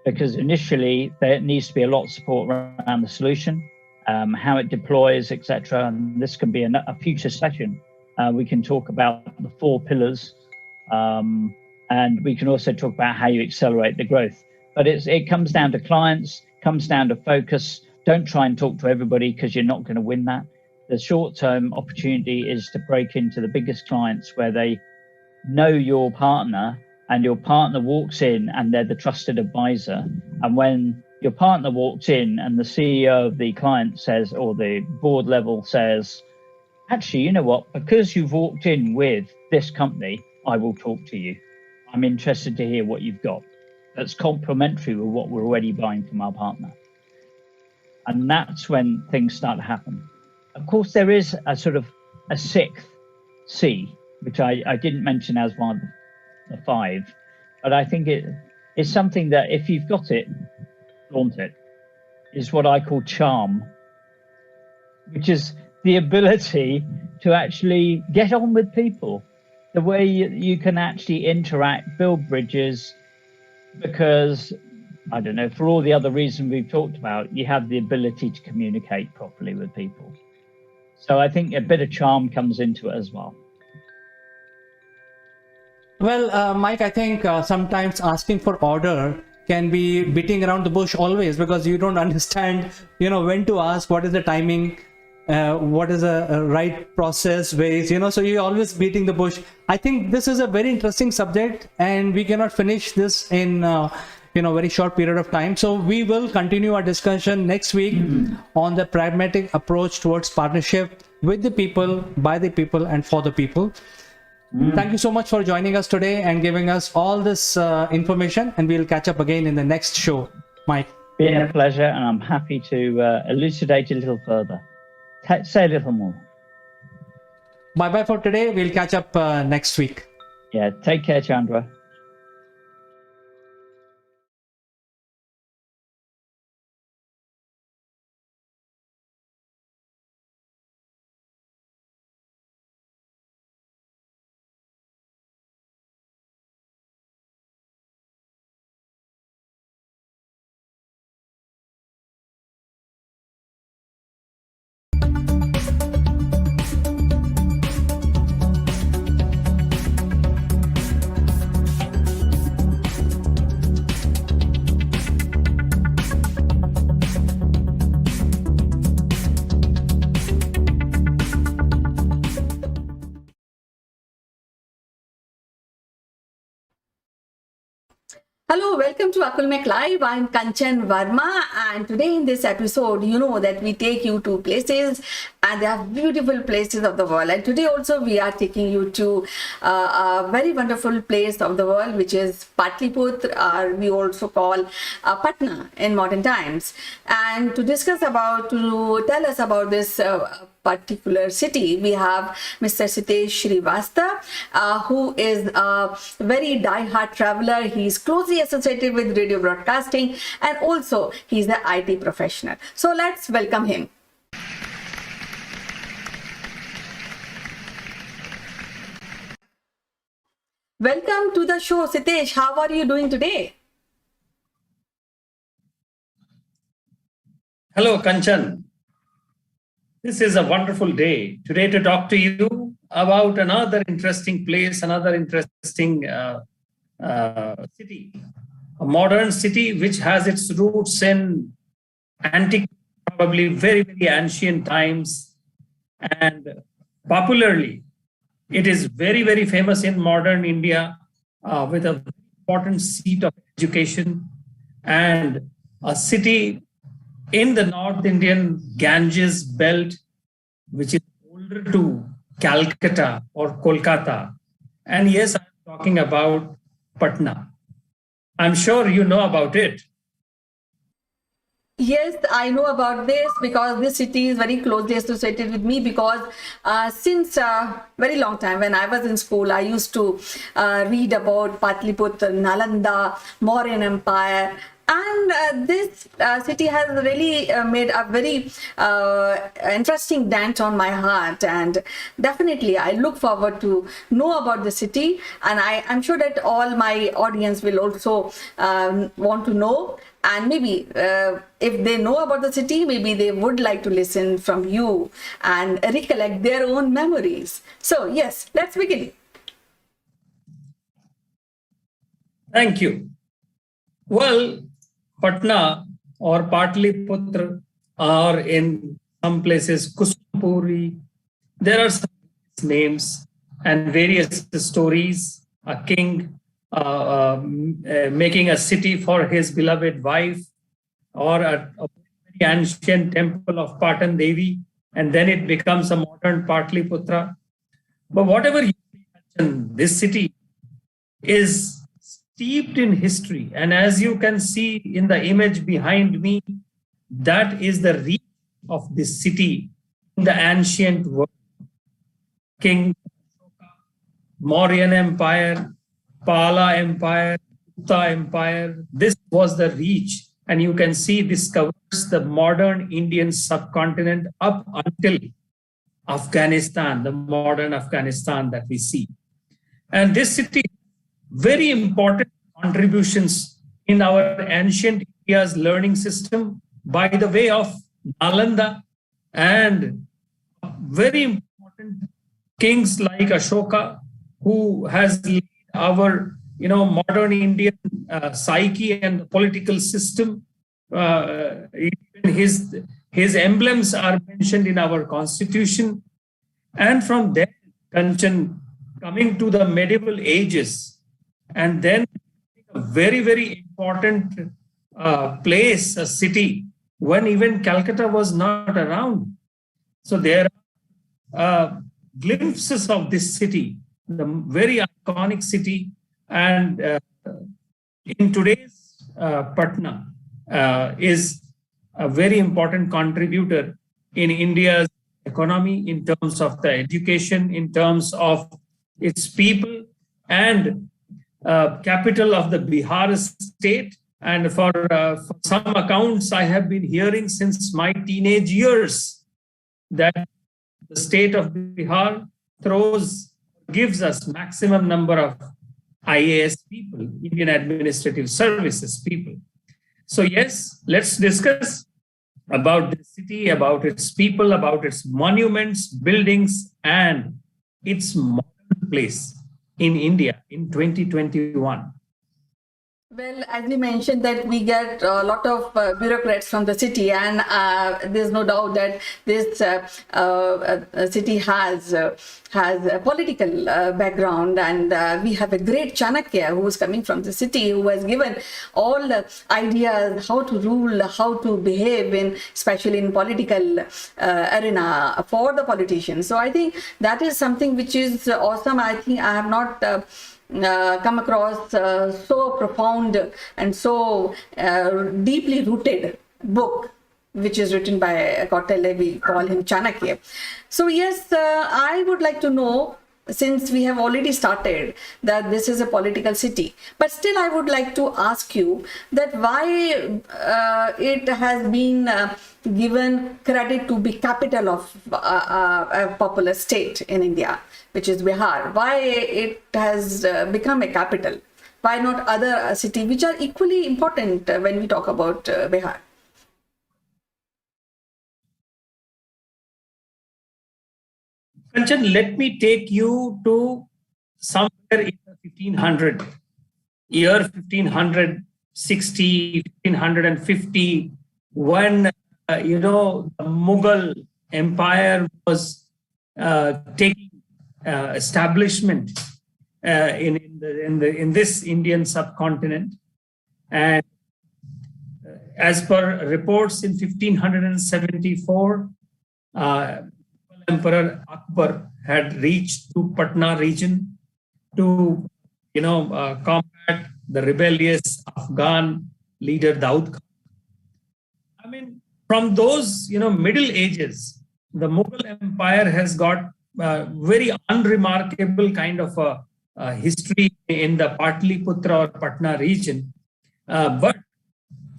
Because initially there needs to be a lot of support around the solution, how it deploys, etc. And this can be a future session. We can talk about the 4 pillars, and we can also talk about how you accelerate the growth. But it comes down to clients, comes down to focus. Don't try and talk to everybody because you're not going to win that. The short-term opportunity is to break into the biggest clients where they know your partner, and your partner walks in and they're the trusted advisor. And when your partner walks in and the CEO of the client says, or the board level says, actually, you know what, because you've walked in with this company, I will talk to you. I'm interested to hear what you've got. That's complementary with what we're already buying from our partner. And that's when things start to happen. Of course, there is a sort of a sixth C, which I didn't mention as one of the five, but I think it is something that if you've got it, flaunt it, is what I call charm, which is the ability to actually get on with people, the way you can actually interact, build bridges, because, I don't know, for all the other reasons we've talked about, you have the ability to communicate properly with people. So I think a bit of charm comes into it as well. Well, Mike, I think sometimes asking for order can be beating around the bush always, because you don't understand, when to ask, what is the timing, what is a right process, ways, so you're always beating the bush. I think this is a very interesting subject, and we cannot finish this in very short period of time. So we will continue our discussion next week on the pragmatic approach towards partnership with the people, by the people, and for the people. Thank you so much for joining us today and giving us all this information, and we'll catch up again in the next show. Mike. Been a pleasure, and I'm happy to elucidate a little further. Say a little more. Bye-bye for today. We'll catch up next week. Yeah, take care, Chandra. Hello, welcome to Akulmach Live. I'm Kanchan Verma, and today in this episode, you know that we take you to places, and they are beautiful places of the world. And today also we are taking you to a very wonderful place of the world, which is Patliputra, or we also call Patna in modern times. And to tell us about this particular city, we have Mr. Sitesh Srivastava, who is a very die-hard traveler. He is closely associated with radio broadcasting, and also he's an IT professional. So let's welcome him. Welcome to the show, Sitesh. How are you doing today? Hello, Kanchan. This is a wonderful day today to talk to you about another interesting place, another interesting city, a modern city which has its roots in antique, probably very, very ancient times. And popularly, it is very, very famous in modern India with a very important seat of education, and a city in the North Indian Ganges belt, which is older to Calcutta or Kolkata. And yes, I'm talking about Patna. I'm sure you know about it. Yes, I know about this because this city is very closely associated with me, because since a very long time when I was in school, I used to read about Patliputra, Nalanda, Mauryan Empire. And this city has really made a very interesting dent on my heart, and definitely I look forward to know about the city, and I'm sure that all my audience will also want to know, and maybe if they know about the city, maybe they would like to listen from you and recollect their own memories. So yes, let's begin. Thank you. Well, Patna or Patliputra, or in some places Kusumpuri. There are some names and various stories. A king making a city for his beloved wife, or a very ancient temple of Patan Devi, and then it becomes a modern Patliputra. But whatever you mention, this city is steeped in history, and as you can see in the image behind me, that is the reach of this city in the ancient world. King Mauryan Empire, Pala Empire, Gupta Empire. This was the reach. And you can see this covers the modern Indian subcontinent up until Afghanistan, the modern Afghanistan that we see. And this city, very important contributions in our ancient India's learning system by the way of Nalanda, and very important kings like Ashoka, who has led our modern Indian psyche and political system. Even his emblems are mentioned in our constitution. And from there, Kanchan, coming to the medieval ages, and then a very, very important place, a city, when even Calcutta was not around. So there are glimpses of this city, the very iconic city. And in today's Patna is a very important contributor in India's economy, in terms of the education, in terms of its people, and capital of the Bihar state. And for some accounts, I have been hearing since my teenage years that the state of Bihar gives us maximum number of IAS people, Indian Administrative Services people. So yes, let's discuss about the city, about its people, about its monuments, buildings, and its modern place in India in 2021. Well, as we mentioned that we get a lot of bureaucrats from the city, and there's no doubt that this city has a political background, and we have a great Chanakya who is coming from the city, who has given all the ideas how to rule, how to behave in, especially in political arena for the politicians. So I think that is something which is awesome. I think I have not come across so profound and so deeply rooted book, which is written by Kautilya. We call him Chanakya. So yes, I would like to know, since we have already started that this is a political city, but still I would like to ask you that why it has been given credit to be capital of a popular state in India, which is Bihar. Why it has become a capital? Why not other cities which are equally important when we talk about Bihar? Kanchan, let me take you to somewhere in the 1500, year 1560, 1550, when the Mughal Empire was taking establishment in this Indian subcontinent. And as per reports, in 1574, Emperor Akbar had reached to Patna region to combat the rebellious Afghan leader Daud Khan. I mean, from those Middle Ages, the Mughal Empire has got very unremarkable kind of a history in the Patliputra or Patna region. But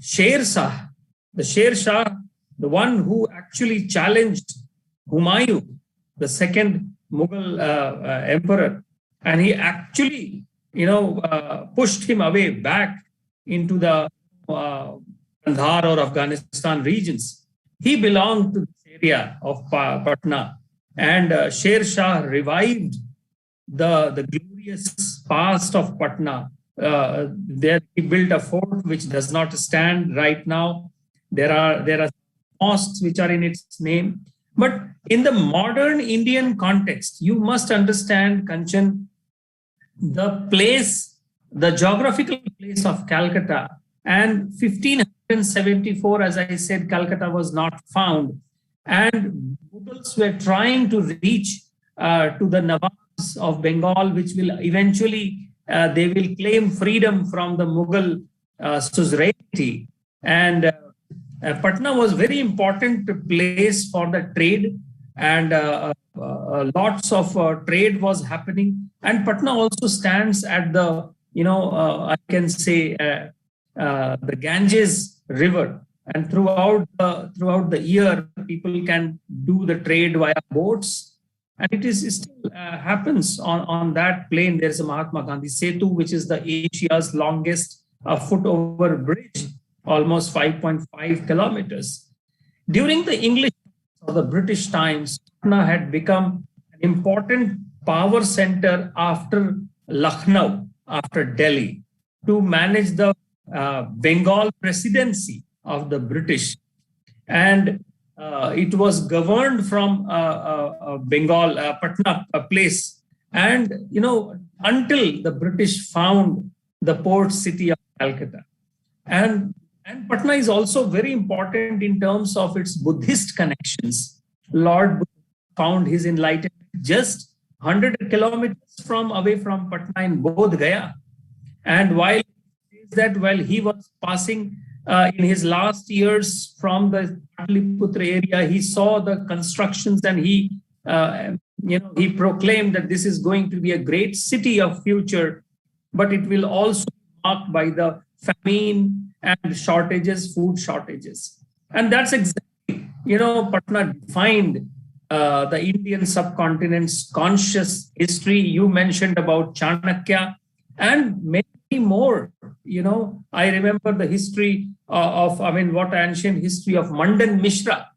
Sher Shah, the one who actually challenged Humayun, the second Mughal emperor, and he actually, pushed him away back into the Kandahar or Afghanistan regions. He belonged to this area of Patna, and Sher Shah revived the glorious past of Patna. There he built a fort which does not stand right now. There are mosques which are in its name. But in the modern Indian context, you must understand, Kanchan, the geographical place of Calcutta. And 1574, as I said, Calcutta was not found. And Mughals were trying to reach to the Nawabs of Bengal, which will eventually, they will claim freedom from the Mughal suzerainty. And Patna was very important place for the trade, and lots of trade was happening. And Patna also stands at the, I can say, the Ganges River. And throughout the year, people can do the trade via boats. And it still happens on that plain. There's a Mahatma Gandhi Setu, which is the Asia's longest foot over bridge, almost 5.5 kilometers. During the English or the British times, Patna had become an important power center after Lucknow, after Delhi, to manage the Bengal presidency of the British. And it was governed from Bengal, Patna place. And, until the British found the port city of Calcutta. And Patna is also very important in terms of its Buddhist connections. Lord Buddha found his enlightenment just 100 kilometers away from Patna in Bodh Gaya. And while he was passing in his last years from the Patliputra area, he saw the constructions, and he proclaimed that this is going to be a great city of future, but it will also be marked by the famine and food shortages. And that's exactly, Patna defined the Indian subcontinent's conscious history. You mentioned about Chanakya and many more. I remember the history what ancient history of Mandan Mishra,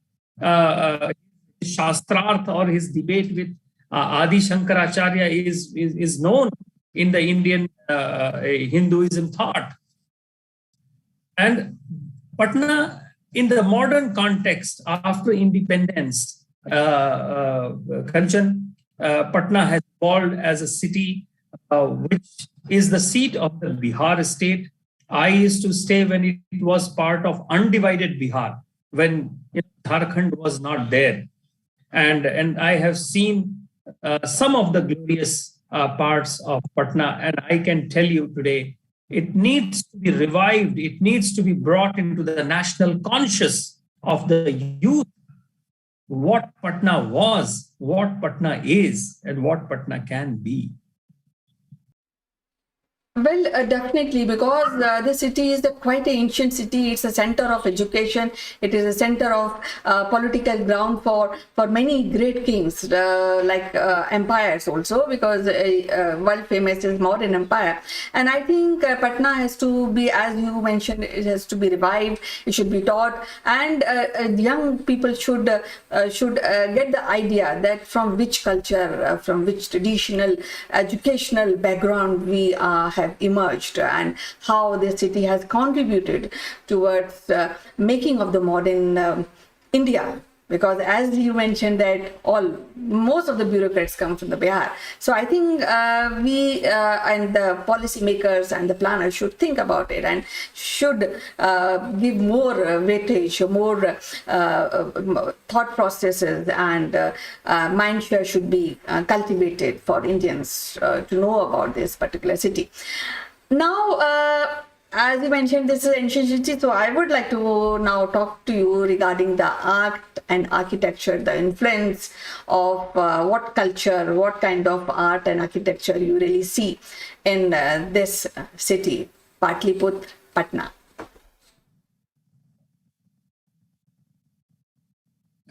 Shastrarth, or his debate with Adi Shankaracharya is known in the Indian Hinduism thought. And Patna, in the modern context after independence, Kanchan, Patna has evolved as a city which is the seat of the Bihar state. I used to stay when it was part of undivided Bihar, when Jharkhand was not there. And I have seen some of the glorious parts of Patna, and I can tell you today, it needs to be revived. It needs to be brought into the national conscious of the youth, what Patna was, what Patna is, and what Patna can be. Well, definitely, because the city is quite an ancient city. It's a center of education. It is a center of political ground for many great kings, like empires also, because world famous is modern empire. And I think Patna has to be, as you mentioned, it has to be revived. It should be taught, and young people should get the idea that from which culture, from which traditional educational background we have emerged, and how the city has contributed towards making of the modern India. Because as you mentioned that most of the bureaucrats come from the Bihar. So I think we and the policymakers and the planners should think about it, and should give more weightage, more thought processes, and mindshare should be cultivated for Indians to know about this particular city. Now, as you mentioned, this is ancient city, so I would like to now talk to you regarding the art and architecture, the influence of what culture, what kind of art and architecture you really see in this city, Patliputra, Patna.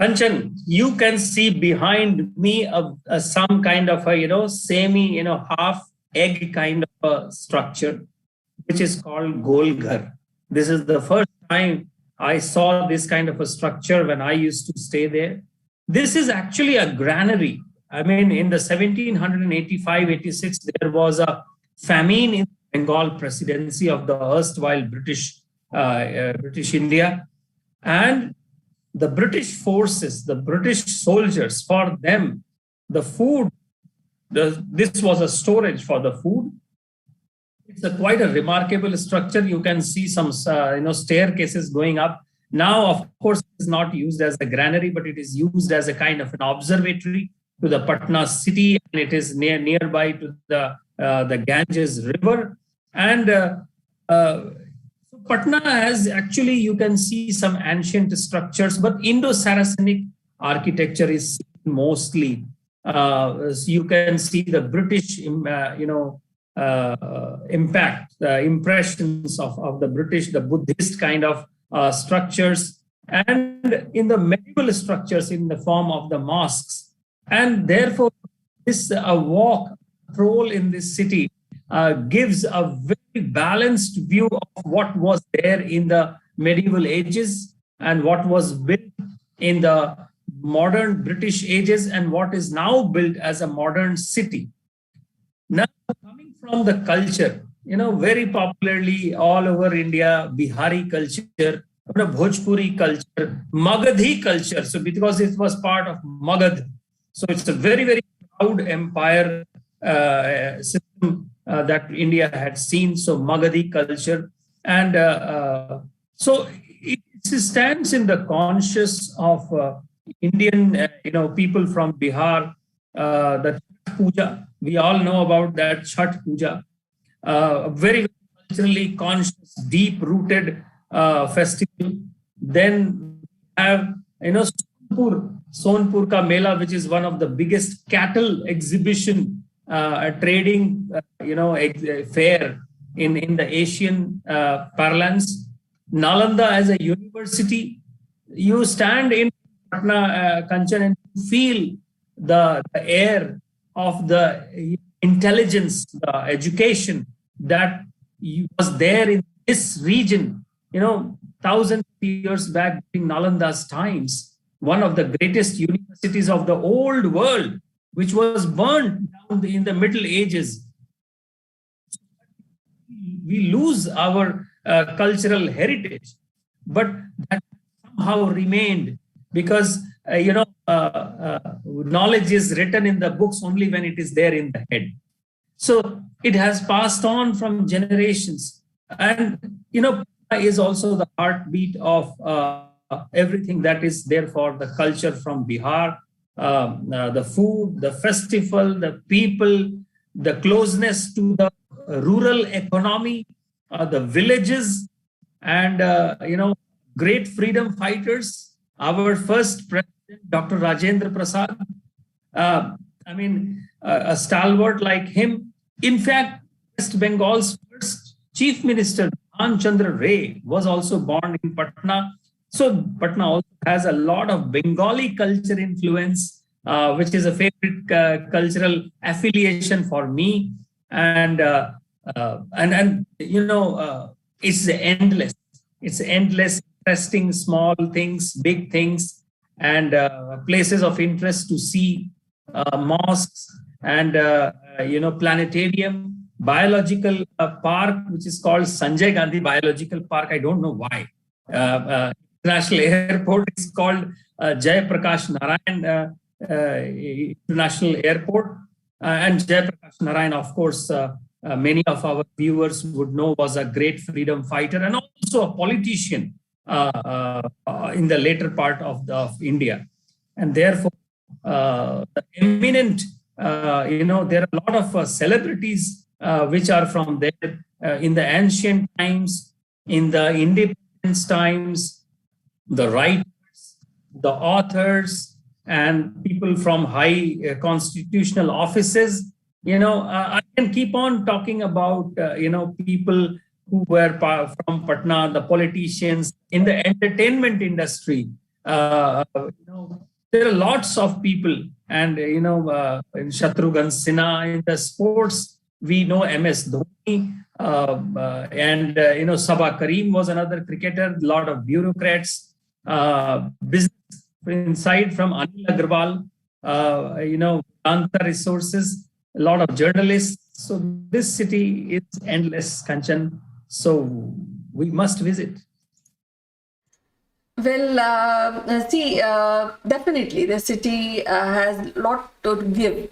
Kanchan, you can see behind me some kind of a semi half egg kind of a structure, which is called Golghar. This is the first time I saw this kind of a structure when I used to stay there. This is actually a granary. I mean, in the 1785-86, there was a famine in Bengal presidency of the erstwhile British India. And the British forces, the British soldiers, for them, the food, this was a storage for the food. It's quite a remarkable structure. You can see some staircases going up. Now, of course, it is not used as a granary, but it is used as a kind of an observatory to the Patna city, and it is nearby to the Ganges River. And Patna has actually, you can see some ancient structures, but Indo-Saracenic architecture is mostly. You can see the British, impact, the impressions of the British, the Buddhist kind of structures, and in the medieval structures in the form of the mosques. And therefore, this stroll in this city gives a very balanced view of what was there in the medieval ages and what was built in the modern British ages and what is now built as a modern city. Now, coming from the culture, very popularly all over India, Bihari culture, Bhojpuri culture, Magadhi culture. So because it was part of Magad, so it's a very, very proud empire system that India had seen. So Magadhi culture, and so it stands in the conscious of Indian, people from Bihar. The Chhath Puja, we all know about that Chhath Puja, very, very culturally conscious, deep-rooted festival. Then we have, Sonpur Ka Mela, which is one of the biggest cattle exhibition, trading, fair in the Asian parlance. Nalanda as a university, you stand in Patna, Kanchan, and feel the air of the intelligence, the education that was there in this region, 1,000 years back in Nalanda's times, one of the greatest universities of the old world, which was burned down in the Middle Ages. We lose our cultural heritage, but that somehow remained because, knowledge is written in the books only when it is there in the head. So it has passed on from generations. And, is also the heartbeat of everything that is there for the culture from Bihar, the food, the festival, the people, the closeness to the rural economy, the villages, and, great freedom fighters. Our first president, Dr. Rajendra Prasad, a stalwart like him. In fact, West Bengal's first chief minister, Dhan Chandra Ray, was also born in Patna. So Patna also has a lot of Bengali culture influence, which is a favorite cultural affiliation for me. And it's endless. It's endless, interesting, small things, big things, and places of interest to see, mosques and planetarium, biological park, which is called Sanjay Gandhi Biological Park. I don't know why. International airport is called Jai Prakash Narayan International Airport, and Jai Prakash Narayan, of course, many of our viewers would know, was a great freedom fighter and also a politician in the later part of India. And therefore, the eminent, there are a lot of celebrities which are from there in the ancient times, in the independence times, the writers, the authors, and people from high constitutional offices. I can keep on talking about, people who were from Patna, the politicians in the entertainment industry. There are lots of people, and, in Shatrughan Sinha, in the sports, we know MS Dhoni, and, Sabah Karim was another cricketer, a lot of bureaucrats, business inside from Anil Agarwal, Vedanta Resources, a lot of journalists. So this city is endless, Kanchan. So we must visit. Well, definitely the city has a lot to give,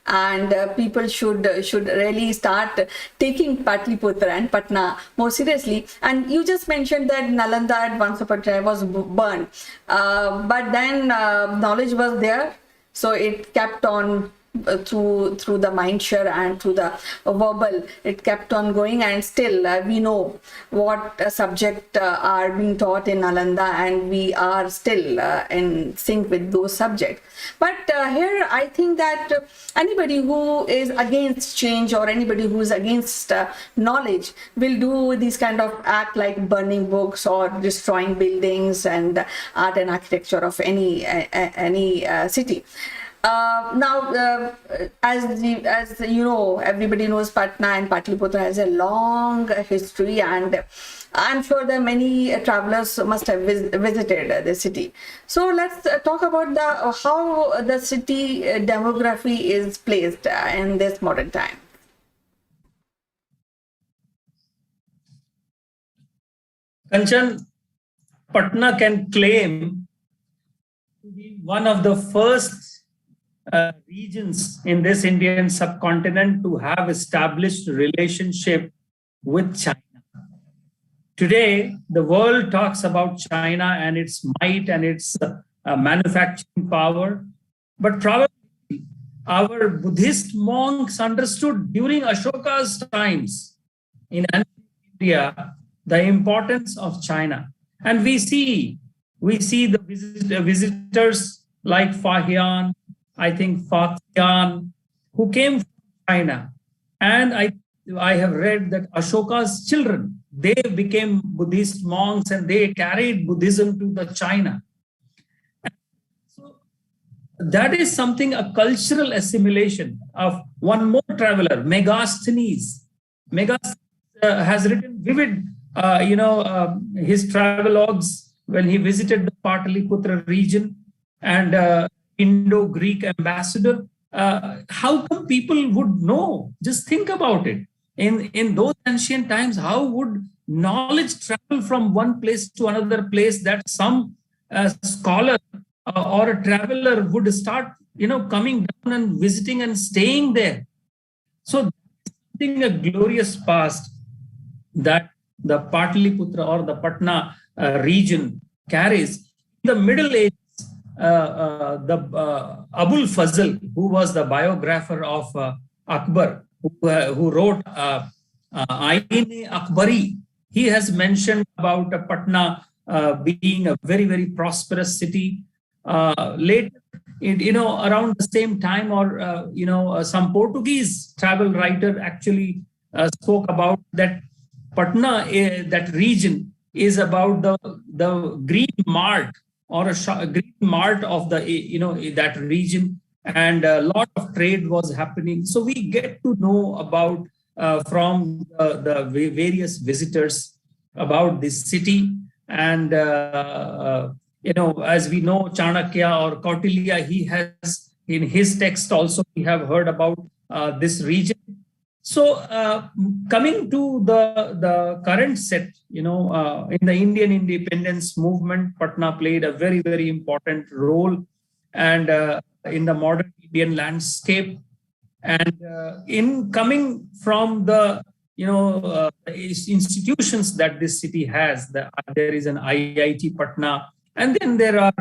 and people should really start taking Patliputra and Patna more seriously. And you just mentioned that Nalanda at once upon a time was burned, but then knowledge was there, so it kept on through the mind share and through the verbal. It kept on going, and still we know what subject are being taught in Nalanda, and we are still in sync with those subjects. But here I think that anybody who is against change or anybody who is against knowledge will do these kind of act, like burning books or destroying buildings and art and architecture of any city. As you know, everybody knows Patna and Patliputra has a long history, and I'm sure that many travelers must have visited the city. So let's talk about how the city demography is placed in this modern time. Kanchan, Patna can claim to be one of the first regions in this Indian subcontinent to have established relationship with China. Today, the world talks about China and its might and its manufacturing power, but probably our Buddhist monks understood during Ashoka's times in India the importance of China. And we see the visitors like Fahian, I think Fatian, who came from China. And I have read that Ashoka's children, they became Buddhist monks and they carried Buddhism to the China. And so that is something, a cultural assimilation of one more traveler, Megasthenes. Megasthenes has written vivid, his travelogues when he visited the Pataliputra region and Indo-Greek ambassador. How come people would know? Just think about it. In those ancient times, how would knowledge travel from one place to another place that some scholar or a traveler would start, coming down and visiting and staying there? So that's something, a glorious past that the Pataliputra or the Patna region carries. In the Middle Ages, Abul Fazl, who was the biographer of Akbar, who wrote Ain Akbari, he has mentioned about Patna being a very, very prosperous city. Later, around the same time, or some Portuguese travel writer actually spoke about that Patna, that region, is about the green mart or a green mart of the that region, and a lot of trade was happening. So we get to know about from the various visitors about this city, and as we know, Chanakya or Kautilya, he has in his text also we have heard about this region. So coming to the current set, in the Indian independence movement, Patna played a very, very important role, and in the modern Indian landscape. And in coming from the institutions that this city has, there is an IIT Patna, and then there are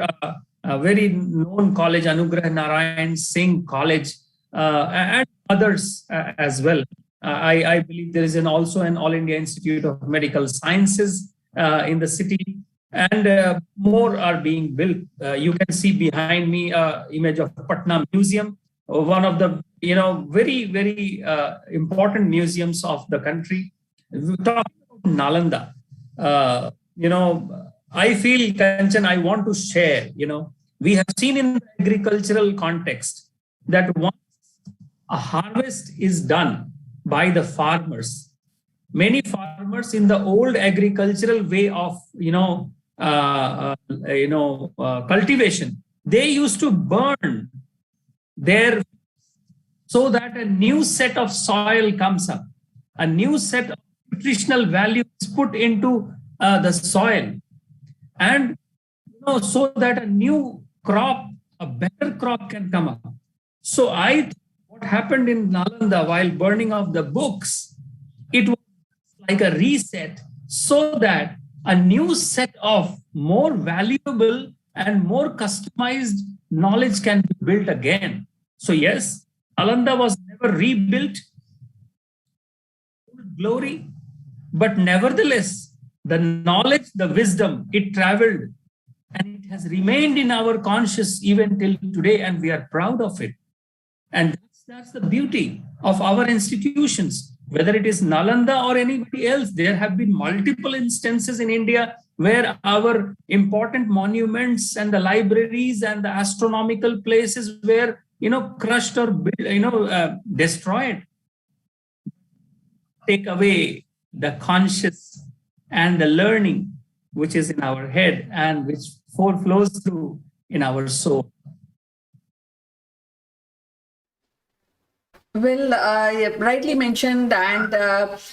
a very known college, Anugrah Narayan Singh College, and others as well. I believe there is also an All India Institute of Medical Sciences in the city, and more are being built. You can see behind me image of Patna Museum, one of the very, very important museums of the country. Talking about Nalanda, I feel, Kanchan, I want to share, we have seen in the agricultural context that once a harvest is done by the farmers, many farmers in the old agricultural way of, cultivation, they used to burn their, so that a new set of soil comes up, a new set of nutritional value is put into the soil, and so that a new crop, a better crop can come up. So what happened in Nalanda while burning of the books, it was like a reset, so that a new set of more valuable and more customized knowledge can be built again. So yes, Nalanda was never rebuilt, glory, but nevertheless, the knowledge, the wisdom, it traveled and it has remained in our conscious even till today, and we are proud of it. And that's the beauty of our institutions, whether it is Nalanda or anybody else. There have been multiple instances in India where our important monuments and the libraries and the astronomical places were, crushed or, destroyed. Take away the conscious and the learning which is in our head and which flows through in our soul. Well, rightly mentioned, and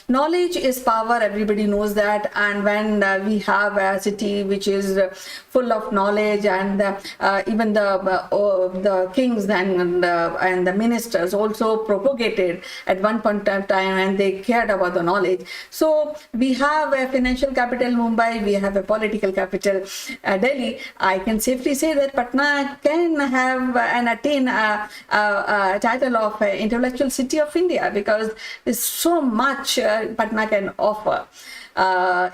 knowledge is power. Everybody knows that. And when we have a city which is full of knowledge, and even the kings and the ministers also propagated at one point of time, and they cared about the knowledge. So we have a financial capital, Mumbai. We have a political capital, Delhi. I can safely say that Patna can have and attain a title of intellectual city of India, because there's so much Patna can offer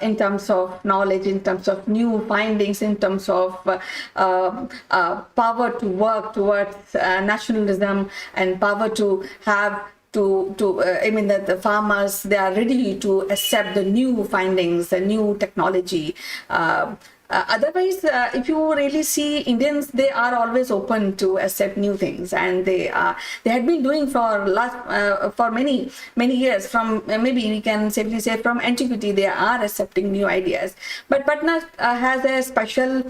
in terms of knowledge, in terms of new findings, in terms of power to work towards nationalism, and power to have that the farmers, they are ready to accept the new findings, the new technology. Otherwise, if you really see Indians, they are always open to accept new things, and they had been doing for many years. From maybe we can safely say from antiquity, they are accepting new ideas. But Patna has a special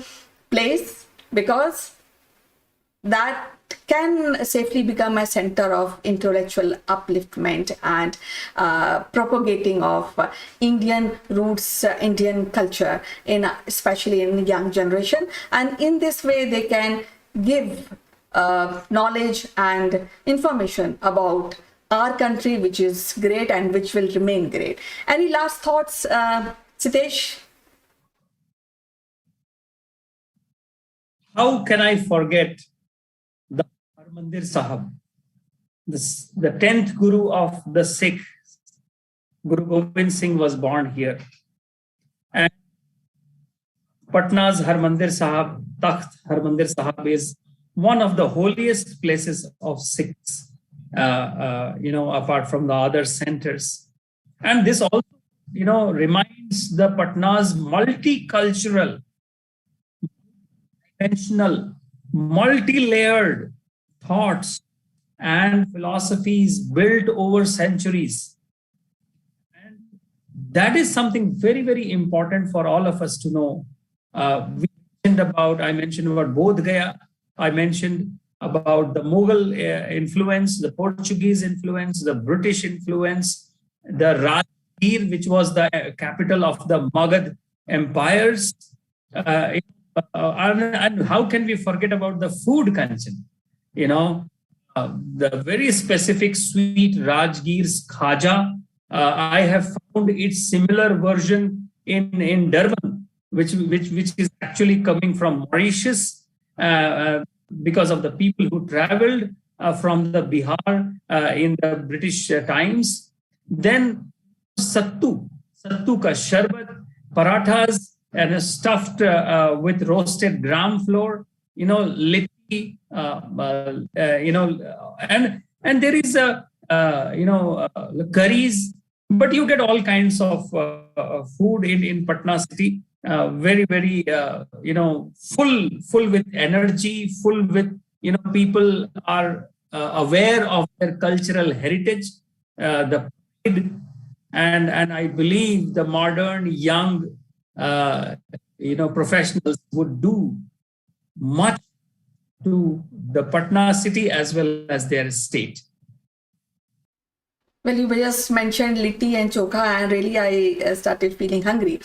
place because that can safely become a center of intellectual upliftment and propagating of Indian roots, Indian culture, especially in young generation. And in this way, they can give knowledge and information about our country, which is great and which will remain great. Any last thoughts, Sitesh? How can I forget the Harmandir Sahib, the 10th Guru of the Sikh? Guru Gobind Singh was born here. And Patna's Harmandir Sahib, Takht Harmandir Sahib, is one of the holiest places of Sikhs, apart from the other centers. And this also, reminds the Patna's multicultural, intentional, multi-layered thoughts and philosophies built over centuries. And that is something very, very important for all of us to know. I mentioned about Bodh Gaya. I mentioned about the Mughal influence, the Portuguese influence, the British influence, the Rajgir, which was the capital of the Magadh empires. And how can we forget about the food culture? The very specific sweet Rajgir's Khaja. I have found its similar version in Durban, which is actually coming from Mauritius, because of the people who traveled from the Bihar in the British times. Then sattu ka sharbat, parathas, and stuffed with roasted gram flour, litti, and there is curries, but you get all kinds of food in Patna city. Very, very, full with energy, full with, people are aware of their cultural heritage, the pride, and I believe the modern young, professionals would do much to the Patna city as well as their state. Well, you just mentioned litti and chokha, and really I started feeling hungry.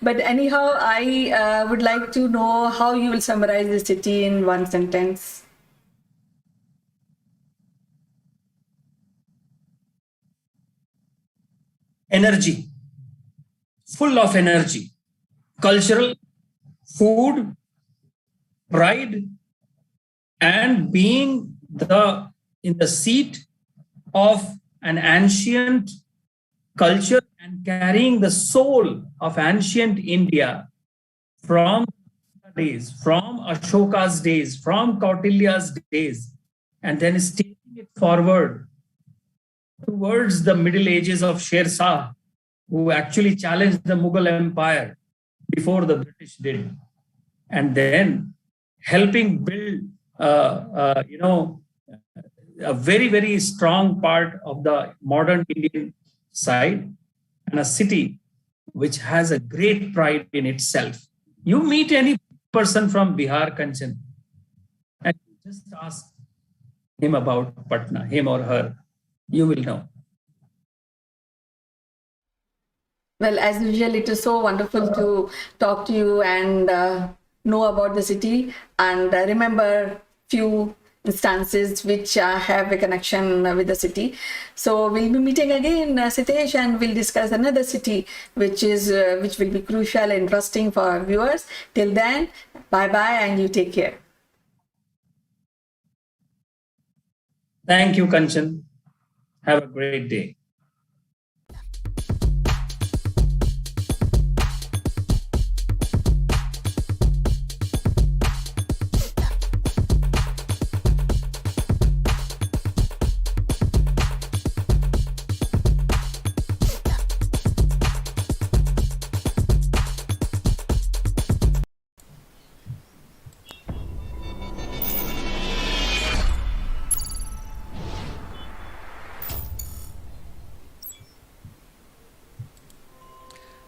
But anyhow, I would like to know how you will summarize the city in one sentence. Energy, full of energy, cultural, food, pride, and being the in the seat of an ancient culture and carrying the soul of ancient India from days, from Ashoka's days, from Kautilya's days, and then is taking it forward towards the Middle Ages of Sher Shah, who actually challenged the Mughal Empire before the British did, and then helping build, a very, very strong part of the modern Indian side, and a city which has a great pride in itself. You meet any person from Bihar, Kanchan, and just ask him about Patna, him or her, you will know. Well, as usual, it is so wonderful to talk to you and know about the city and remember few instances which have a connection with the city. So we'll be meeting again, Sitesh, and we'll discuss another city which will be crucial and interesting for our viewers. Till then, bye-bye and you take care. Thank you, Kanchan. Have a great day.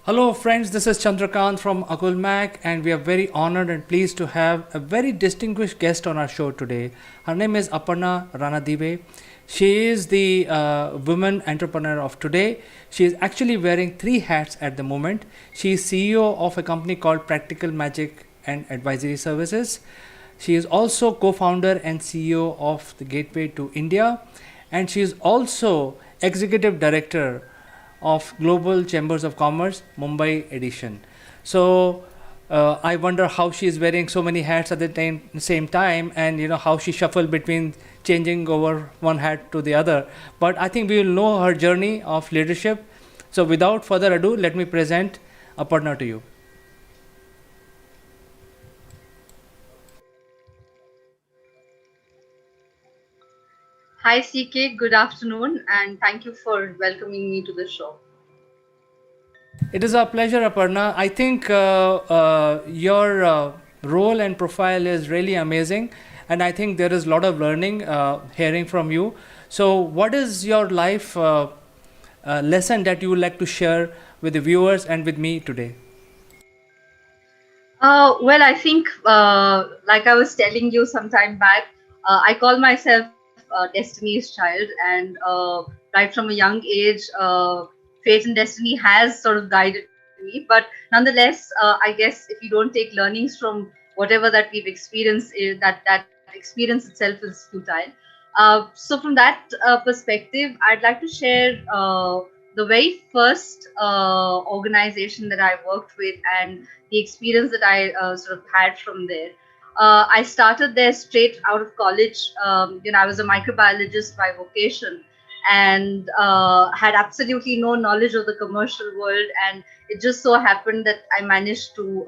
Hello friends, this is Chandrakant from Akulmach, and we are very honored and pleased to have a very distinguished guest on our show today. Her name is Aparna Ranadive. She is the woman entrepreneur of today. She is actually wearing 3 hats at the moment. She is CEO of a company called Practical Magic and Advisory Services. She is also co-founder and CEO of the Gateway to India, and she is also executive director of Global Chambers of Commerce, Mumbai edition. So I wonder how she is wearing so many hats at the same time, and how she shuffled between changing over one hat to the other. But I think we will know her journey of leadership. So without further ado, let me present Aparna to you. Hi CK, good afternoon, and thank you for welcoming me to the show. It is our pleasure, Aparna. I think your role and profile is really amazing, and I think there is a lot of learning hearing from you. So what is your life lesson that you would like to share with the viewers and with me today? Well, I think, like I was telling you some time back, I call myself Destiny's child, and right from a young age, fate and destiny has sort of guided me. But nonetheless, I guess if you don't take learnings from whatever that we've experienced, that experience itself is futile. So from that perspective, I'd like to share the very first organization that I worked with and the experience that I sort of had from there. I started there straight out of college. I was a microbiologist by vocation and had absolutely no knowledge of the commercial world. And it just so happened that I managed to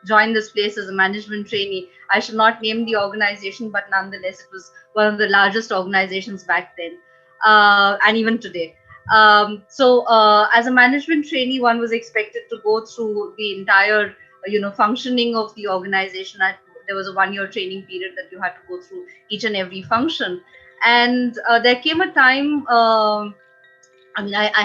join this place as a management trainee. I should not name the organization, but nonetheless, it was one of the largest organizations back then, and even today. As a management trainee, one was expected to go through the entire functioning of the organization. There was a 1-year training period that you had to go through each and every function. And there came a time, I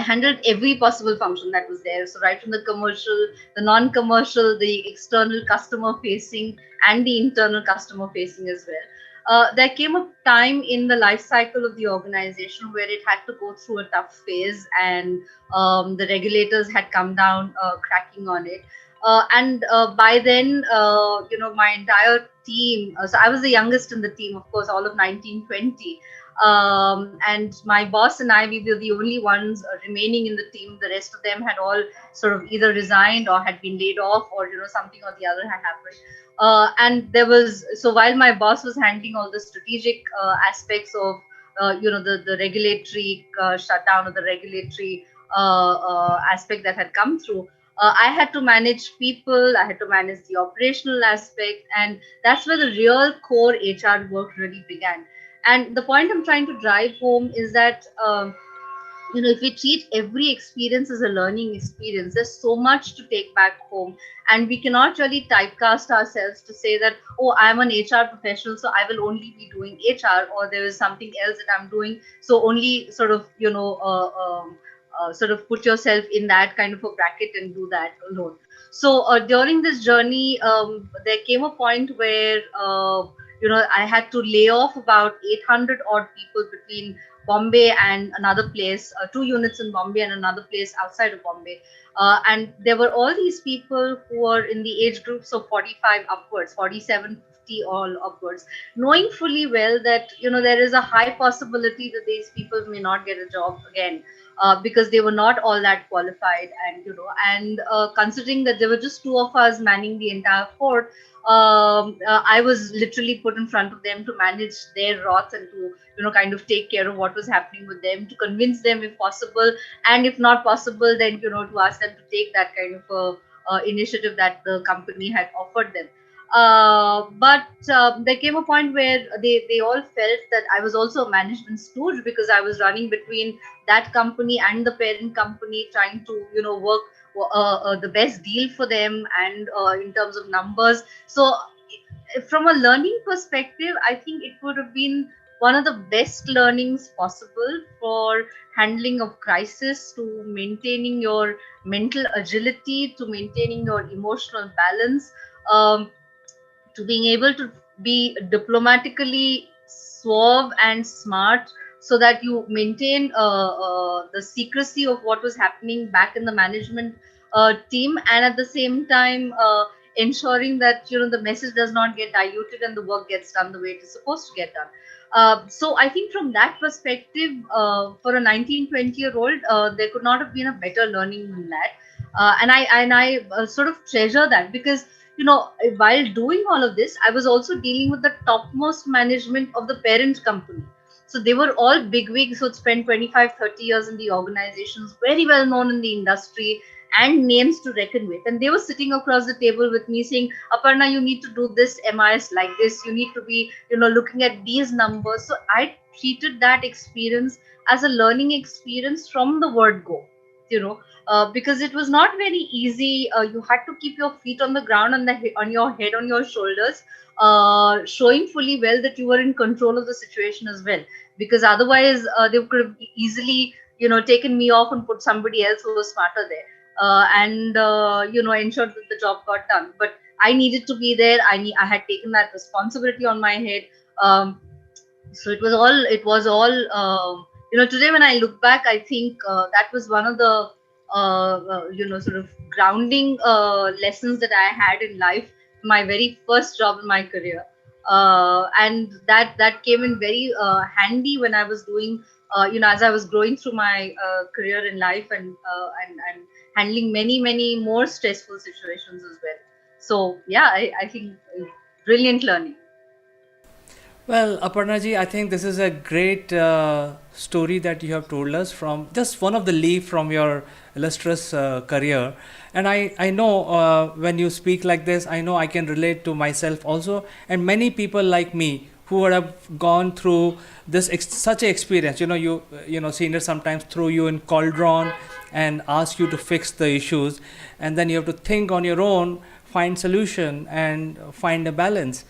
handled every possible function that was there. So right from the commercial, the non-commercial, the external customer facing, and the internal customer facing as well. There came a time in the life cycle of the organization where it had to go through a tough phase, and the regulators had come down cracking on it. By then, my entire team, so I was the youngest in the team, of course, all of 1920. And my boss and I, we were the only ones remaining in the team. The rest of them had all sort of either resigned or had been laid off, or something or the other had happened. And there was, so while my boss was handling all the strategic aspects of the regulatory shutdown or the regulatory aspect that had come through. I had to manage people, I had to manage the operational aspect, and that's where the real core HR work really began. And the point I'm trying to drive home is that if we treat every experience as a learning experience, there's so much to take back home, and we cannot really typecast ourselves to say that, oh, I'm an HR professional, so I will only be doing HR, or there is something else that I'm doing, so only sort of sort of put yourself in that kind of a bracket and do that alone. So during this journey, there came a point where I had to lay off about 800 odd people between Bombay and another place, 2 units in Bombay and another place outside of Bombay. And there were all these people who were in the age groups of 45 upwards, 47, 50 all upwards, knowing fully well that, there is a high possibility that these people may not get a job again. Because they were not all that qualified, and considering that there were just two of us manning the entire fort, I was literally put in front of them to manage their wrath and to kind of take care of what was happening with them, to convince them if possible, and if not possible, then to ask them to take that kind of initiative that the company had offered them. But there came a point where they all felt that I was also a management stooge, because I was running between that company and the parent company, trying to work the best deal for them, and in terms of numbers. So from a learning perspective, I think it would have been one of the best learnings possible for handling of crisis, to maintaining your mental agility, to maintaining your emotional balance, to being able to be diplomatically suave and smart, so that you maintain the secrecy of what was happening back in the management team, and at the same time ensuring that the message does not get diluted and the work gets done the way it is supposed to get done. So I think from that perspective, for a 19-20-year-old, there could not have been a better learning than that. And I sort of treasure that, because while doing all of this, I was also dealing with the topmost management of the parent company. So they were all bigwigs who had spent 25, 30 years in the organizations, very well known in the industry, and names to reckon with. And they were sitting across the table with me saying, Aparna, you need to do this MIS like this. You need to be, looking at these numbers. So I treated that experience as a learning experience from the word go, because it was not very easy. You had to keep your feet on the ground, on your head, on your shoulders, showing fully well that you were in control of the situation as well. Because otherwise, they could have easily, taken me off and put somebody else who was smarter there, and ensured that the job got done. But I needed to be there. I had taken that responsibility on my head. So it was all today when I look back, I think that was one of the sort of grounding lessons that I had in life, my very first job in my career, and that came in very handy when I was doing as I was growing through my career in life, and handling many more stressful situations as well. So yeah, I think brilliant learning. Well, Aparnaji, I think this is a great story that you have told us from just one of the leaf from your illustrious career. And I know when you speak like this, I know I can relate to myself also, and many people like me who would have gone through this such a experience. Seniors sometimes throw you in cauldron and ask you to fix the issues, and then you have to think on your own, find solution and find a balance.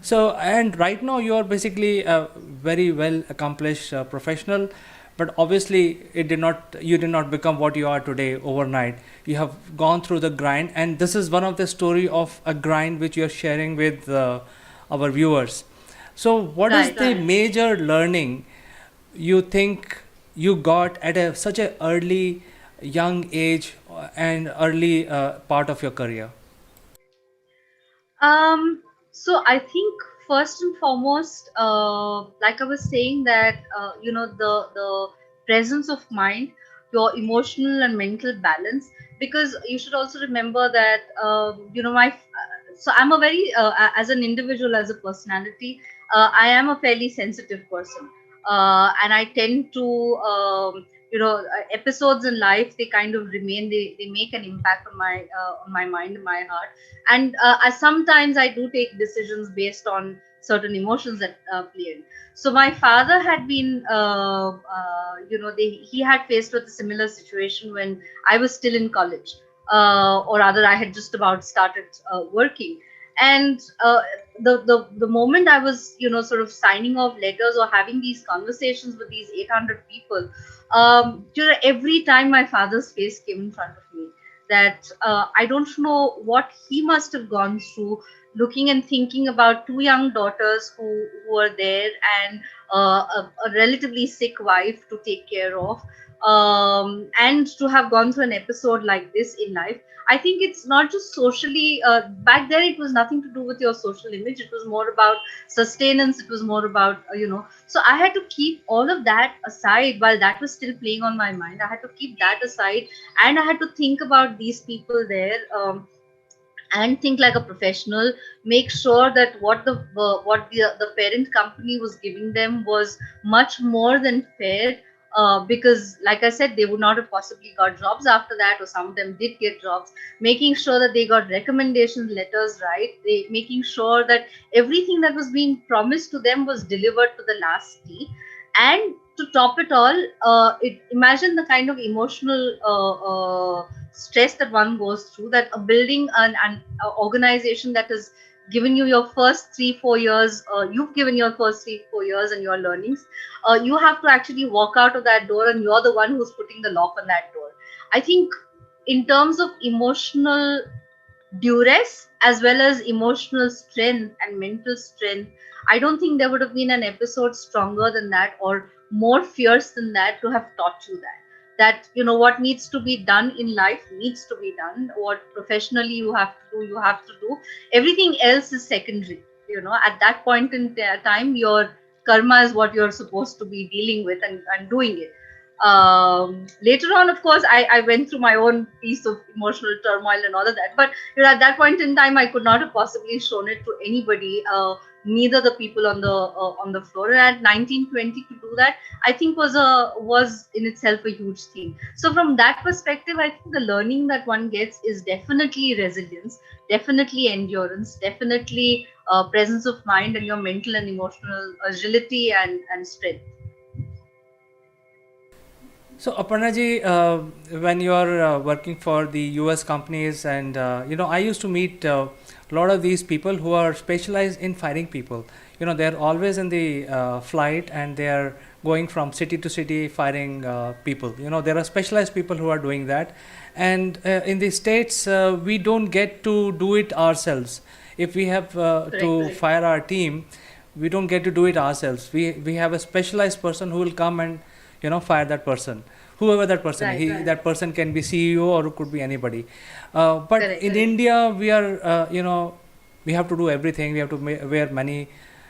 So, and right now you are basically a very well accomplished professional, but obviously you did not become what you are today overnight. You have gone through the grind, and this is one of the story of a grind which you are sharing with our viewers. So what is the major learning you think you got at such a early young age and early part of your career? So I think first and foremost, like I was saying, that the presence of mind, your emotional and mental balance, because you should also remember that my So I'm a very as an individual, as a personality, I am a fairly sensitive person, and I tend to episodes in life, they kind of remain, they make an impact on my mind and my heart. And sometimes I do take decisions based on certain emotions that play in. So my father had been he had faced with a similar situation when I was still in college, or rather I had just about started working. And the moment I was, sort of signing off letters or having these conversations with these 800 people, every time my father's face came in front of me, that I don't know what he must have gone through, looking and thinking about two young daughters who were there, and a relatively sick wife to take care of, and to have gone through an episode like this in life. I think it's not just socially, back then it was nothing to do with your social image. It was more about sustenance. It was more about, so I had to keep all of that aside while that was still playing on my mind. I had to keep that aside, and I had to think about these people there. And think like a professional, make sure that what the parent company was giving them was much more than fair, because like I said, they would not have possibly got jobs after that, or some of them did get jobs. Making sure that they got recommendation letters right, they making sure that everything that was being promised to them was delivered to the last T. And to top it all, imagine the kind of emotional stress that one goes through, that a building, an organization that has given you your first 3-4 years, you've given your first 3-4 years and your learnings, you have to actually walk out of that door, and you're the one who's putting the lock on that door. I think in terms of emotional duress as well as emotional strength and mental strength, I don't think there would have been an episode stronger than that, or more fierce than that, to have taught you that what needs to be done in life needs to be done. What professionally you have to do, you have to do. Everything else is secondary. At that point in time, your karma is what you're supposed to be dealing with, and doing it. Later on, of course, I went through my own piece of emotional turmoil and all of that, but at that point in time, I could not have possibly shown it to anybody, neither the people on the floor. And at 19-20, to do that, I think was in itself a huge thing. So from that perspective, I think the learning that one gets is definitely resilience, definitely endurance, definitely presence of mind, and your mental and emotional agility and strength. So, Aparnaji, when you are working for the US companies, and I used to meet a lot of these people who are specialized in firing people. They're always in the flight, and they are going from city to city firing people. There are specialized people who are doing that. And in the States, we don't get to do it ourselves. If we have to fire our team, we don't get to do it ourselves. We have a specialized person who will come and fire that person, whoever that person is. That person can be CEO, or it could be anybody. But in India, we are we have to do everything. We have to wear many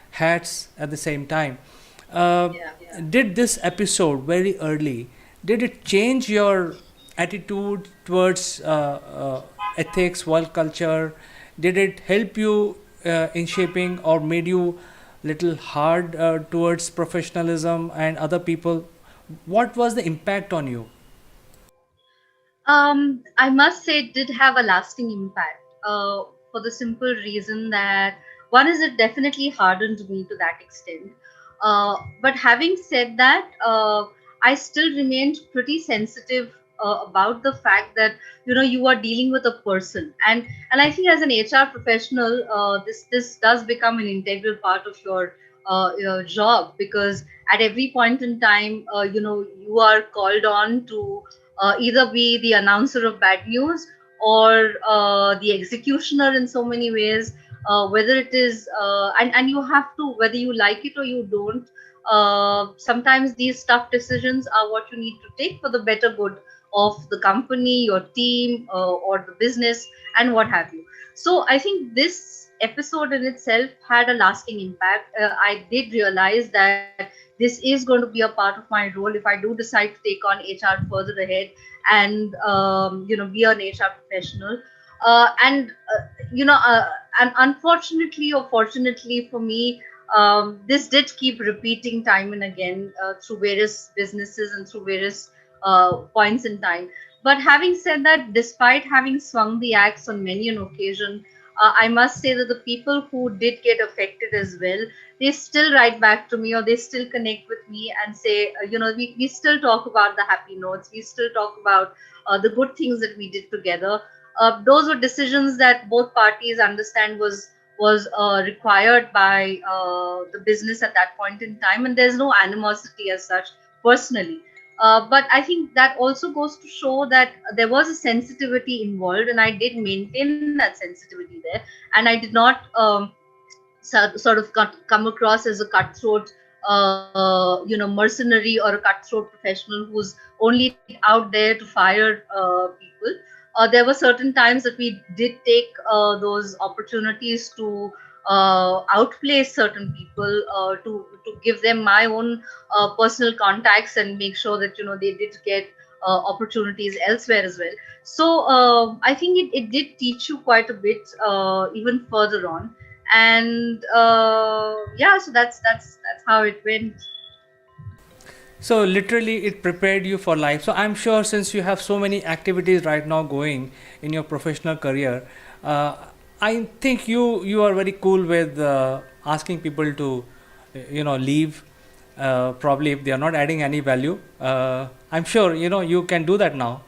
hats at the same time. Did this episode very early, did it change your attitude towards ethics, work culture? Did it help you in shaping, or made you little hard towards professionalism and other people? What was the impact on you? I must say it did have a lasting impact, for the simple reason that, one is, it definitely hardened me to that extent. But having said that, I still remained pretty sensitive about the fact that you are dealing with a person, and I think as an HR professional, this does become an integral part of your job, because at every point in time, you are called on to either be the announcer of bad news, or the executioner in so many ways, whether it is and you have to, whether you like it or you don't, sometimes these tough decisions are what you need to take for the better good of the company, your team, or the business, and what have you. So I think this episode in itself had a lasting impact. I did realize that this is going to be a part of my role if I do decide to take on HR further ahead, and be an HR professional. And unfortunately or fortunately for me, this did keep repeating time and again through various businesses and through various points in time. But having said that, despite having swung the axe on many an occasion, I must say that the people who did get affected as well, they still write back to me or they still connect with me and say, we still talk about the happy notes, we still talk about the good things that we did together. Those were decisions that both parties understand was required by the business at that point in time, and there's no animosity as such personally. But I think that also goes to show that there was a sensitivity involved, and I did maintain that sensitivity there, and I did not sort of come across as a cutthroat, mercenary or a cutthroat professional who's only out there to fire people. There were certain times that we did take those opportunities to outplay certain people, to give them my own personal contacts and make sure that they did get opportunities elsewhere as well. So I think it did teach you quite a bit even further on. And yeah, so that's how it went. So literally it prepared you for life. So I'm sure since you have so many activities right now going in your professional career, I think you are very cool with asking people to leave, probably if they are not adding any value. I'm sure you can do that now.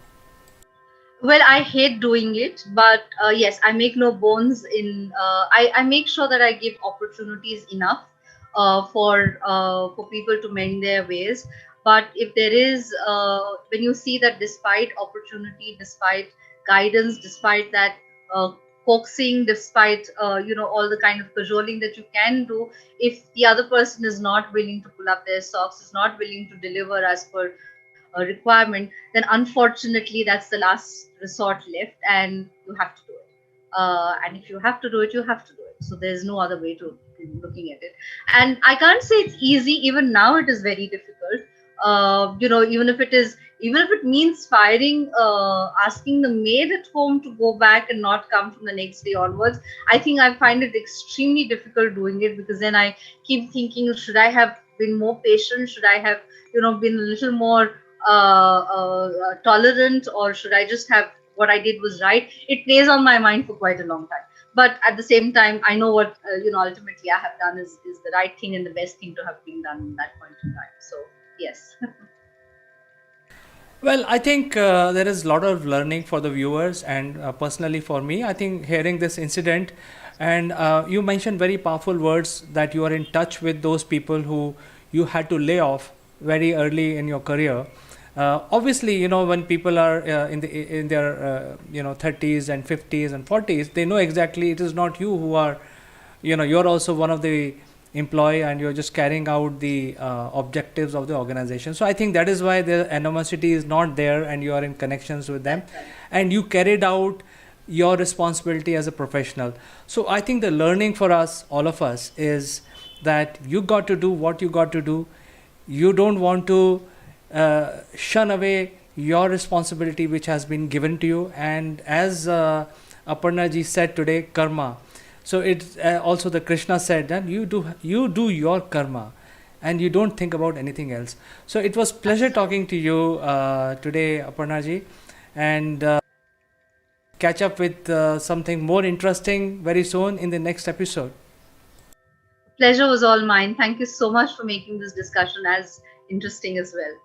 Well, I hate doing it, but yes, I make no bones in. I make sure that I give opportunities enough for people to mend their ways. But if there is, when you see that despite opportunity, despite guidance, despite that uh, coaxing, despite all the kind of cajoling that you can do, if the other person is not willing to pull up their socks, is not willing to deliver as per a requirement, then unfortunately that's the last resort left, and you have to do it. And if you have to do it, you have to do it. So there's no other way to looking at it. And I can't say it's easy. Even now, it is very difficult. Even if it means firing, asking the maid at home to go back and not come from the next day onwards, I think I find it extremely difficult doing it, because then I keep thinking, should I have been more patient? Should I have, been a little more tolerant, or should I just have what I did was right? It plays on my mind for quite a long time. But at the same time, I know what ultimately I have done is the right thing and the best thing to have been done in that point in time. So yes. Well, I think there is a lot of learning for the viewers, and personally for me, I think hearing this incident, and you mentioned very powerful words that you are in touch with those people who you had to lay off very early in your career. Obviously, when people are in their 30s and 50s and 40s, they know exactly it is not you who are, you're also one of the employee, and you're just carrying out the objectives of the organization. So I think that is why the animosity is not there, and you are in connections with them, and you carried out your responsibility as a professional. So I think the learning for us, all of us, is that you got to do what you got to do. You don't want to shun away your responsibility which has been given to you. And as Aparna ji said today, karma. So it's also the Krishna said that you do your karma, and you don't think about anything else. So it was pleasure talking to you today, Aparna ji, and catch up with something more interesting very soon in the next episode. Pleasure was all mine. Thank you so much for making this discussion as interesting as well.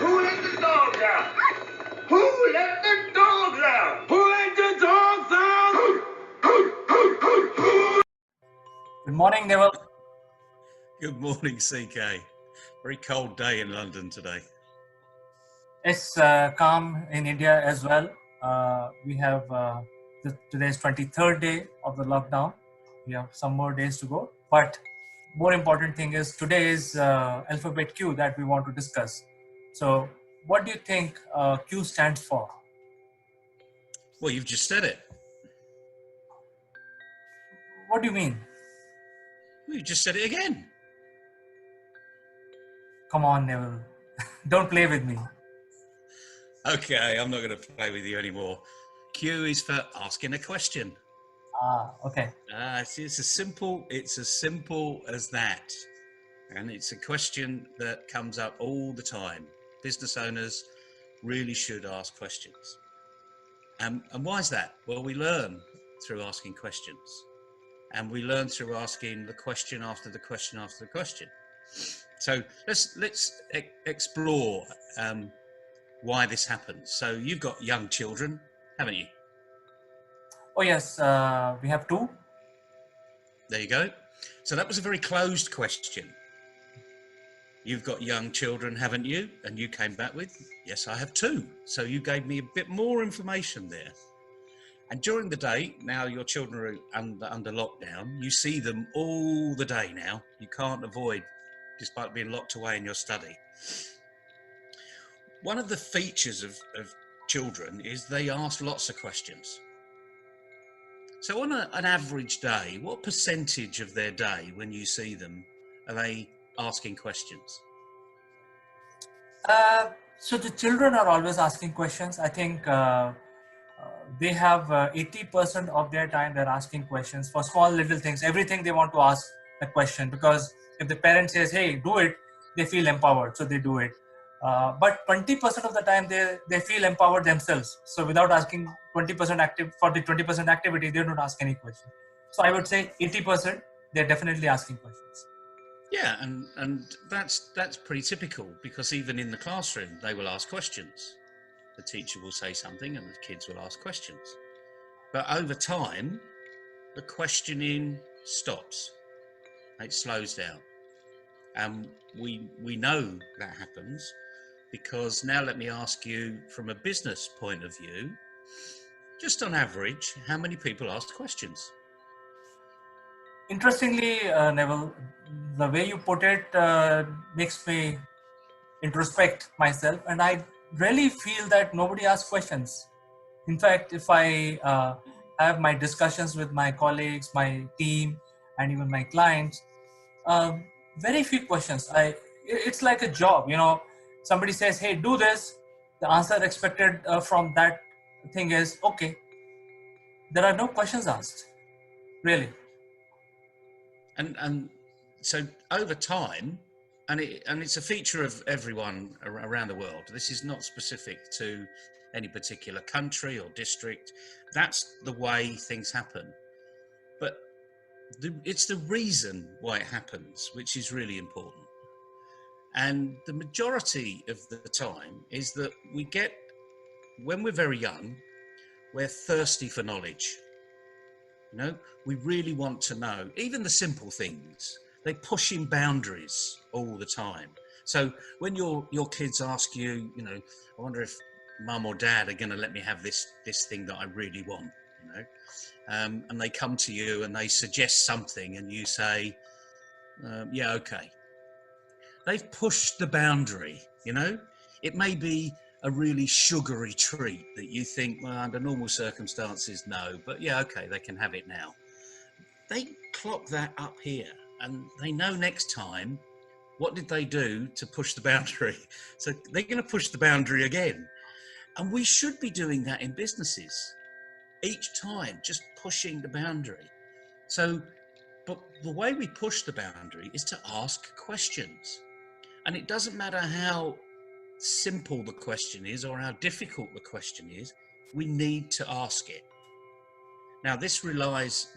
Who let the dogs out? Who let the dogs out? Who let the dogs out? Good morning, Neville. Good morning, CK. Very cold day in London today. It's calm in India as well. We have today's 23rd day of the lockdown. We have some more days to go, but more important thing is today's alphabet Q that we want to discuss. So what do you think Q stands for? Well, you've just said it. What do you mean? Well, you just said it again. Come on, Neville. Don't play with me. Okay, I'm not going to play with you anymore. Q is for asking a question. Okay. It's as simple as that. And it's a question that comes up all the time. Business owners really should ask questions. And why is that? Well, we learn through asking questions. And we learn through asking the question after the question after the question. So let's explore why this happens. So you've got young children, haven't you? Oh yes, we have 2. There you go. So that was a very closed question. You've got young children, haven't you? And you came back with, yes, I have 2. So you gave me a bit more information there. And during the day, now your children are under lockdown, you see them all the day now. You can't avoid, despite being locked away in your study. One of the features of children is they ask lots of questions. So on an average day, what percentage of their day when you see them are they asking questions? So the children are always asking questions. I think they have 80% of their time they're asking questions for small little things. Everything they want to ask a question, because if the parent says, hey, do it, they feel empowered, so they do it. But 20% of the time they feel empowered themselves. So without asking 20% active for the 20% activity, they don't ask any question. So I would say 80% they're definitely asking questions. Yeah, and that's pretty typical, because even in the classroom they will ask questions. The teacher will say something and the kids will ask questions. But over time, the questioning stops. It slows down. And we know that happens because now let me ask you from a business point of view, just on average, how many people ask questions? Interestingly, Neville, the way you put it makes me introspect myself, and I really feel that nobody asks questions. In fact, if I have my discussions with my colleagues, my team, and even my clients, very few questions. It's like a job, somebody says, hey, do this. The answer expected from that thing is, okay. There are no questions asked, really. And so over time, and it's a feature of everyone around the world. This is not specific to any particular country or district. That's the way things happen. But it's the reason why it happens, which is really important. And the majority of the time is that when we're very young, we're thirsty for knowledge. We really want to know, even the simple things. They're pushing boundaries all the time. So when your kids ask you, I wonder if mum or dad are going to let me have this thing that I really want, and they come to you and they suggest something and you say, yeah, okay. They've pushed the boundary, It may be a really sugary treat that you think, well, under normal circumstances, no, but yeah, okay, they can have it now. They clock that up here and they know next time, what did they do to push the boundary? So they're going to push the boundary again. And we should be doing that in businesses each time, just pushing the boundary. So, but the way we push the boundary is to ask questions. And it doesn't matter how simple the question is or how difficult the question is, we need to ask it. Now, this requires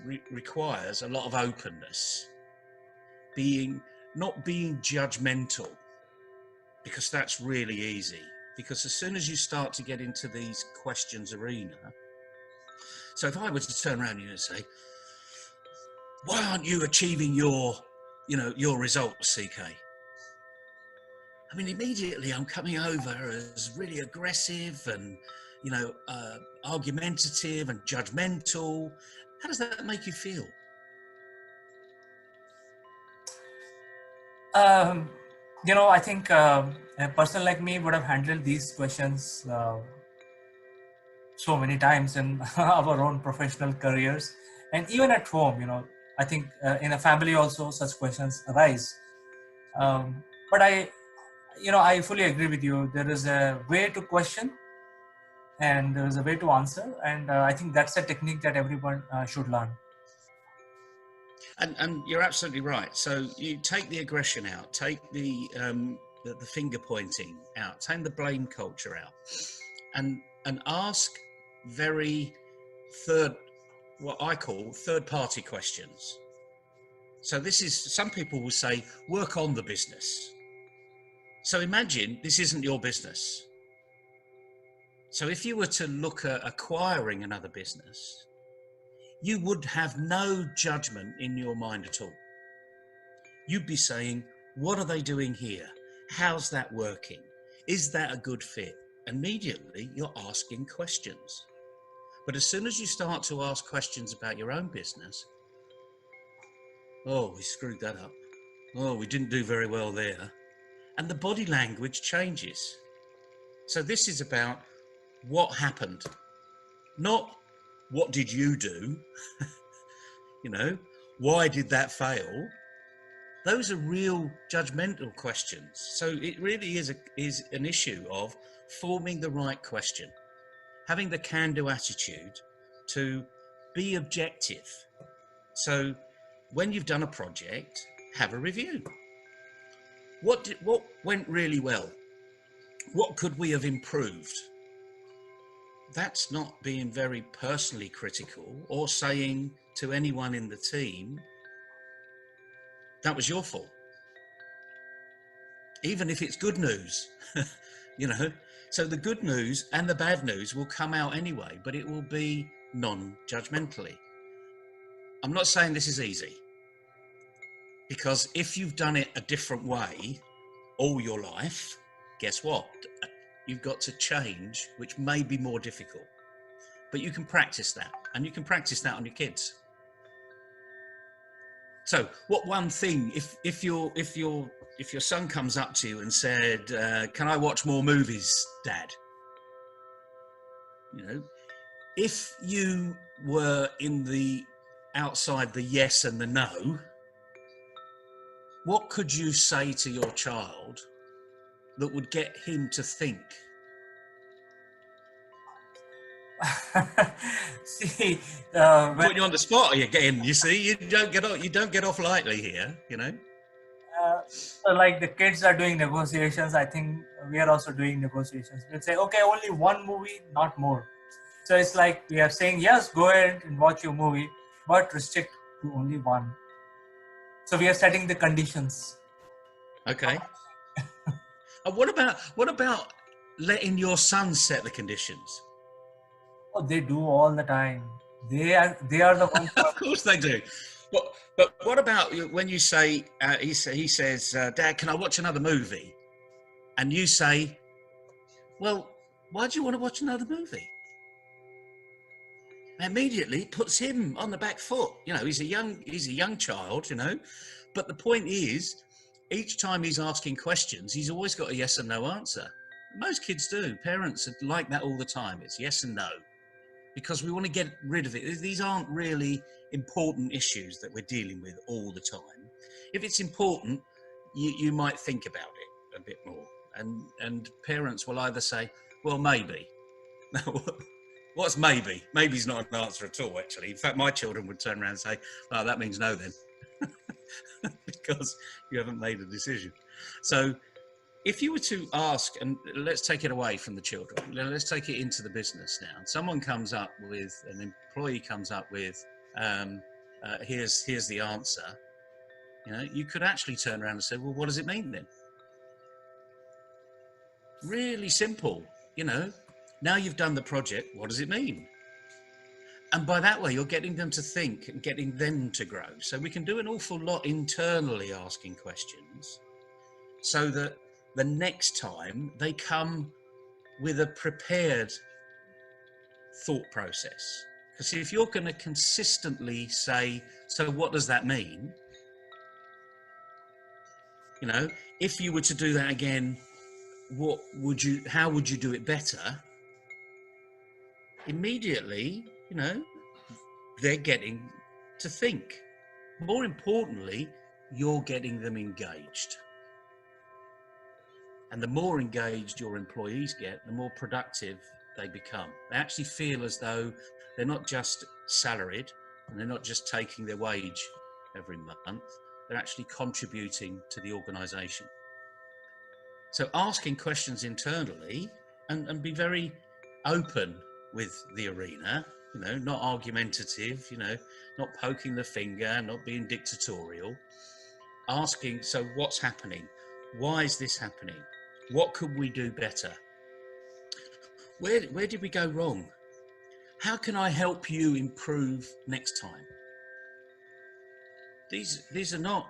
a lot of openness, not being judgmental, because that's really easy. Because as soon as you start to get into these questions arena, so if I were to turn around and say, why aren't you achieving your results, CK? I mean, immediately I'm coming over as really aggressive and, argumentative and judgmental. How does that make you feel? I think a person like me would have handled these questions so many times in our own professional careers, and even at home. I think in a family also such questions arise. But I fully agree with you. There is a way to question, and there is a way to answer, and I think that's a technique that everyone should learn. And you're absolutely right. So you take the aggression out, take the finger pointing out, take the blame culture out, and ask very what I call third party questions. So this is, some people will say, work on the business. So imagine this isn't your business. So if you were to look at acquiring another business, you would have no judgment in your mind at all. You'd be saying, what are they doing here? How's that working? Is that a good fit? Immediately, you're asking questions. But as soon as you start to ask questions about your own business, oh, we screwed that up. Oh, we didn't do very well there. And the body language changes. So this is about what happened, not what did you do? Why did that fail? Those are real judgmental questions. So it really is an issue of forming the right question, having the can-do attitude to be objective. So when you've done a project, have a review. What went really well? What could we have improved? That's not being very personally critical or saying to anyone in the team, that was your fault. Even if it's good news, So the good news and the bad news will come out anyway, but it will be non-judgmentally. I'm not saying this is easy, because if you've done it a different way all your life, guess what? You've got to change, which may be more difficult. But you can practice that, and you can practice that on your kids. So what one thing, if your son comes up to you and said, can I watch more movies, Dad? If you were outside the yes and the no, what could you say to your child that would get him to think? See, putting you on the spot again. You see, you don't get off lightly here. So like the kids are doing negotiations, I think we are also doing negotiations. We'll say, okay, only one movie, not more. So it's like we are saying, yes, go ahead and watch your movie, but restrict to only one. So we are setting the conditions. Okay. What about letting your son set the conditions? Oh, they do all the time. They are the ones. Of course they do. But what about when you say, he says, Dad, can I watch another movie? And you say, well, why do you want to watch another movie? Immediately puts him on the back foot. He's a young child, But the point is, each time he's asking questions, he's always got a yes and no answer. Most kids do. Parents are like that all the time. It's yes and no, because we want to get rid of it. These aren't really important issues that we're dealing with all the time. If it's important, you might think about it a bit more. And parents will either say, well, maybe. What's maybe? Maybe's not an answer at all, actually. In fact, my children would turn around and say, well, that means no then, because you haven't made a decision. So if you were to ask, and let's take it away from the children, let's take it into the business now. And an employee comes up with, here's the answer. You could actually turn around and say, well, what does it mean then? Really simple, Now you've done the project, what does it mean? And by that way, you're getting them to think and getting them to grow. So we can do an awful lot internally asking questions, so that the next time they come with a prepared thought process. Because if you're going to consistently say, so what does that mean? You know, if you were to do that again, how would you do it better? Immediately, you know, they're getting to think. More importantly, you're getting them engaged. And the more engaged your employees get, the more productive they become. They actually feel as though they're not just salaried and they're not just taking their wage every month, they're actually contributing to the organisation. So asking questions internally and be very open with the arena, you know, not argumentative, you know, not poking the finger, not being dictatorial. Asking, so what's happening? Why is this happening? What could we do better? Where did we go wrong? How can I help you improve next time? These are not,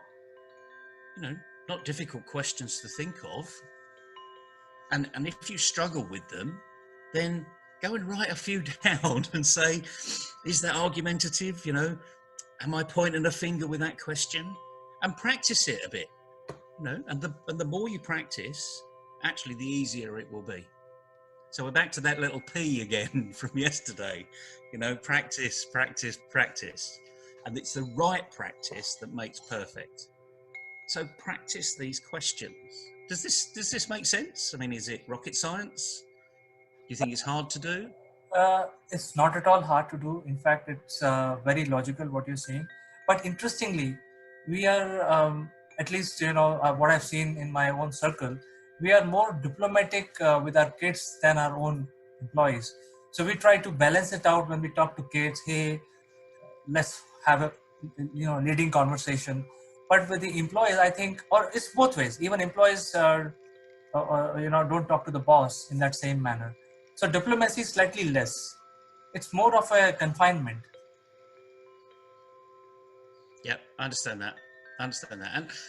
you know, not difficult questions to think of. And if you struggle with them, then go and write a few down and say, is that argumentative? You know, am I pointing a finger with that question? And practice it a bit, you know, and the more you practice, actually the easier it will be. So we're back to that little P again from yesterday, you know, practice, practice, practice. And it's the right practice that makes perfect. So practice these questions. Does this make sense? I mean, is it rocket science? Do you think it's hard to do? It's not at all hard to do. In fact, it's very logical what you're saying. But interestingly, we are, at least, you know, what I've seen in my own circle, we are more diplomatic with our kids than our own employees. So we try to balance it out when we talk to kids. Hey, let's have a, you know, leading conversation. But with the employees, I think, or it's both ways. Even employees are, you know, don't talk to the boss in that same manner. So diplomacy is slightly less. It's more of a confinement. Yeah, I understand that. And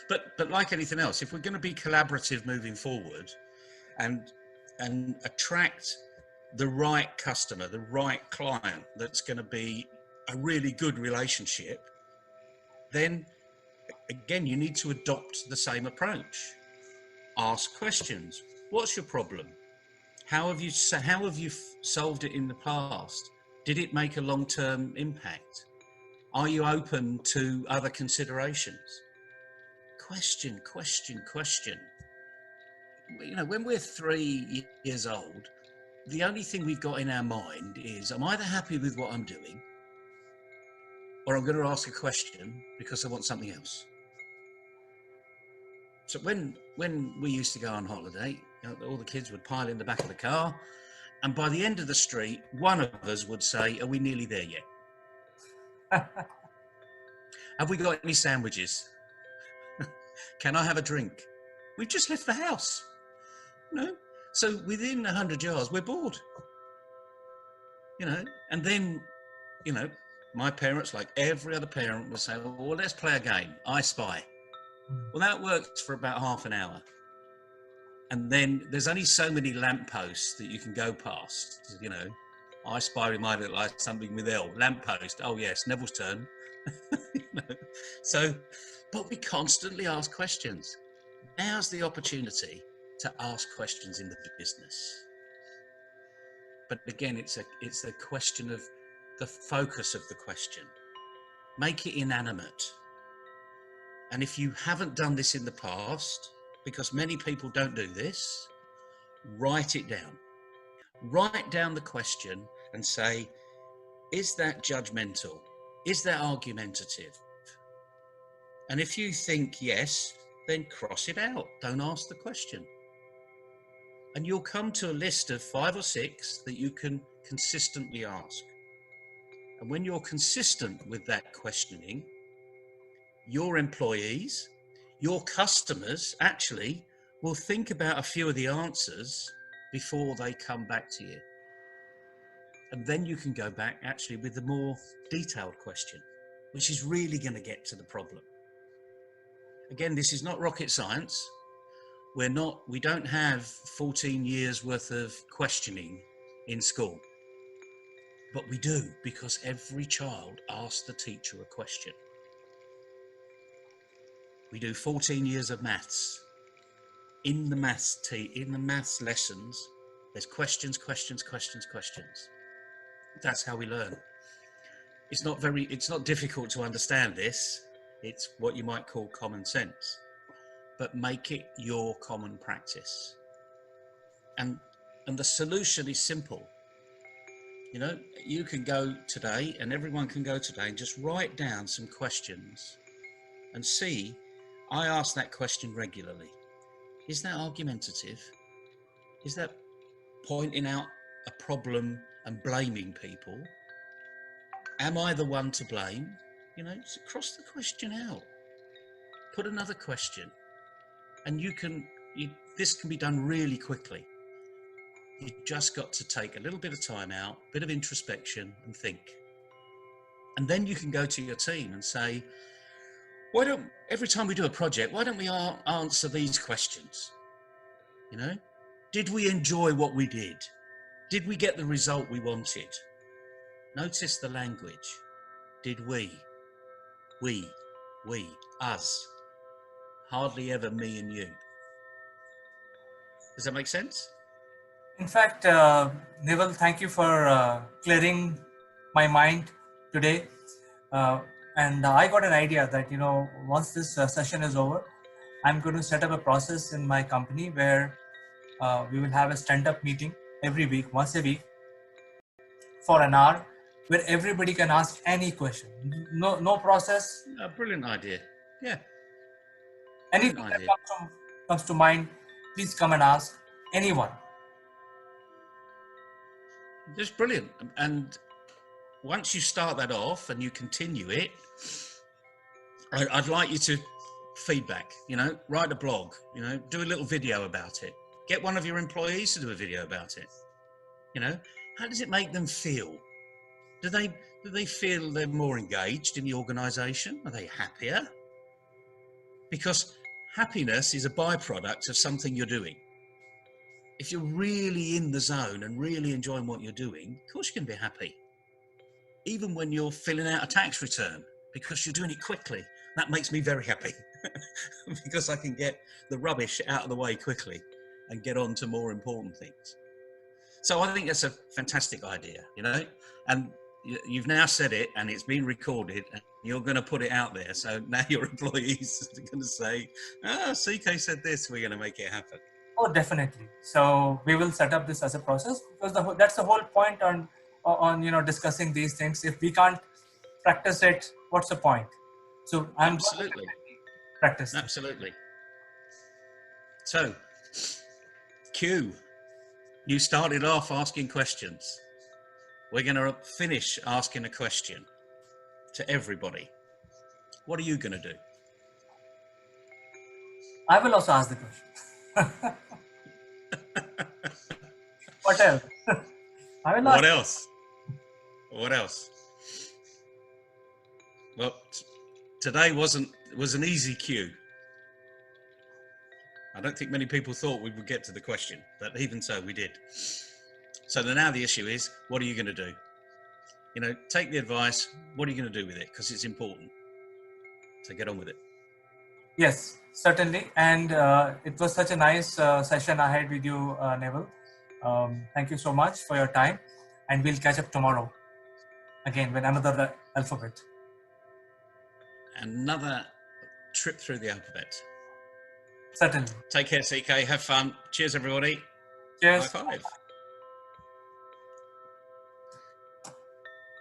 but like anything else, if we're going to be collaborative moving forward, and attract the right customer, the right client, that's going to be a really good relationship, then again you need to adopt the same approach. Ask questions. What's your problem? How have you solved it in the past? Did it make a long-term impact? Are you open to other considerations? Question. You know, when we're 3 years old, the only thing we've got in our mind is, I'm either happy with what I'm doing, or I'm going to ask a question because I want something else. So when we used to go on holiday, you know, all the kids would pile in the back of the car, and by the end of the street, one of us would say, are we nearly there yet? Have we got any sandwiches? Can I have a drink? We've just left the house. No. So within 100 yards, we're bored. You know, and then, you know, my parents, like every other parent, would say, well, let's play a game, I Spy. Well, that works for about half an hour. And then there's only so many lampposts that you can go past, you know. I Spy reminded it like something with L, lamppost. Oh yes, Neville's turn. You know? So, but we constantly ask questions. Now's the opportunity to ask questions in the business. But again, it's a question of the focus of the question. Make it inanimate. And if you haven't done this in the past, because many people don't do this, write it down. Write down the question and say, is that judgmental? Is that argumentative? And if you think yes, then cross it out. Don't ask the question. And you'll come to a list of 5 or 6 that you can consistently ask. And when you're consistent with that questioning, your employees, your customers actually will think about a few of the answers before they come back to you. And then you can go back actually with a more detailed question, which is really going to get to the problem. Again, this is not rocket science. We don't have 14 years worth of questioning in school, but we do, because every child asks the teacher a question. We do 14 years of maths. In the maths lessons, there's questions. That's how we learn. It's not difficult to understand this. It's what you might call common sense, but make it your common practice. And the solution is simple. You know, you can go today, and everyone can go today and just write down some questions and see. I ask that question regularly. Is that argumentative? Is that pointing out a problem and blaming people? Am I the one to blame? You know, so cross the question out. Put another question. And this can be done really quickly. You just got to take a little bit of time out, a bit of introspection and think. And then you can go to your team and say, every time we do a project, why don't we answer these questions? You know, did we enjoy what we did? Did we get the result we wanted? Notice the language. Did we, us. Hardly ever me and you. Does that make sense? In fact, Neville, thank you for clearing my mind today. And I got an idea that, you know, once this session is over, I'm going to set up a process in my company where we will have a stand-up meeting every week, once a week, for an hour, where everybody can ask any question. No process. A brilliant idea. Yeah. Anything that comes to mind, please come and ask anyone. Just brilliant. And once you start that off and you continue it, I'd like you to feedback, you know, write a blog, you know, do a little video about it. Get one of your employees to do a video about it. You know, how does it make them feel? Do they feel they're more engaged in the organization? Are they happier? Because happiness is a byproduct of something you're doing. If you're really in the zone and really enjoying what you're doing, of course you can be happy. Even when you're filling out a tax return, because you're doing it quickly. That makes me very happy because I can get the rubbish out of the way quickly and get on to more important things. So I think that's a fantastic idea, you know, and you've now said it and it's been recorded and you're going to put it out there. So now your employees are going to say, CK said this, we're going to make it happen. Oh, definitely. So we will set up this as a process because that's the whole point on, you know, discussing these things. If we can't practice it, what's the point? So I'm absolutely practice. Absolutely. So, Q, you started off asking questions. We're going to finish asking a question to everybody. What are you going to do? I will also ask the question. What else? I will ask. What else? Well, today was an easy cue. I don't think many people thought we would get to the question, but even so, we did. So now the issue is, what are you going to do? You know, take the advice. What are you going to do with it? Because it's important. So get on with it. Yes, certainly. And it was such a nice session I had with you, Neville. Thank you so much for your time. And we'll catch up tomorrow again with another alphabet. Another trip through the alphabet. Certainly. Take care, CK. Have fun. Cheers, everybody. Cheers. High five.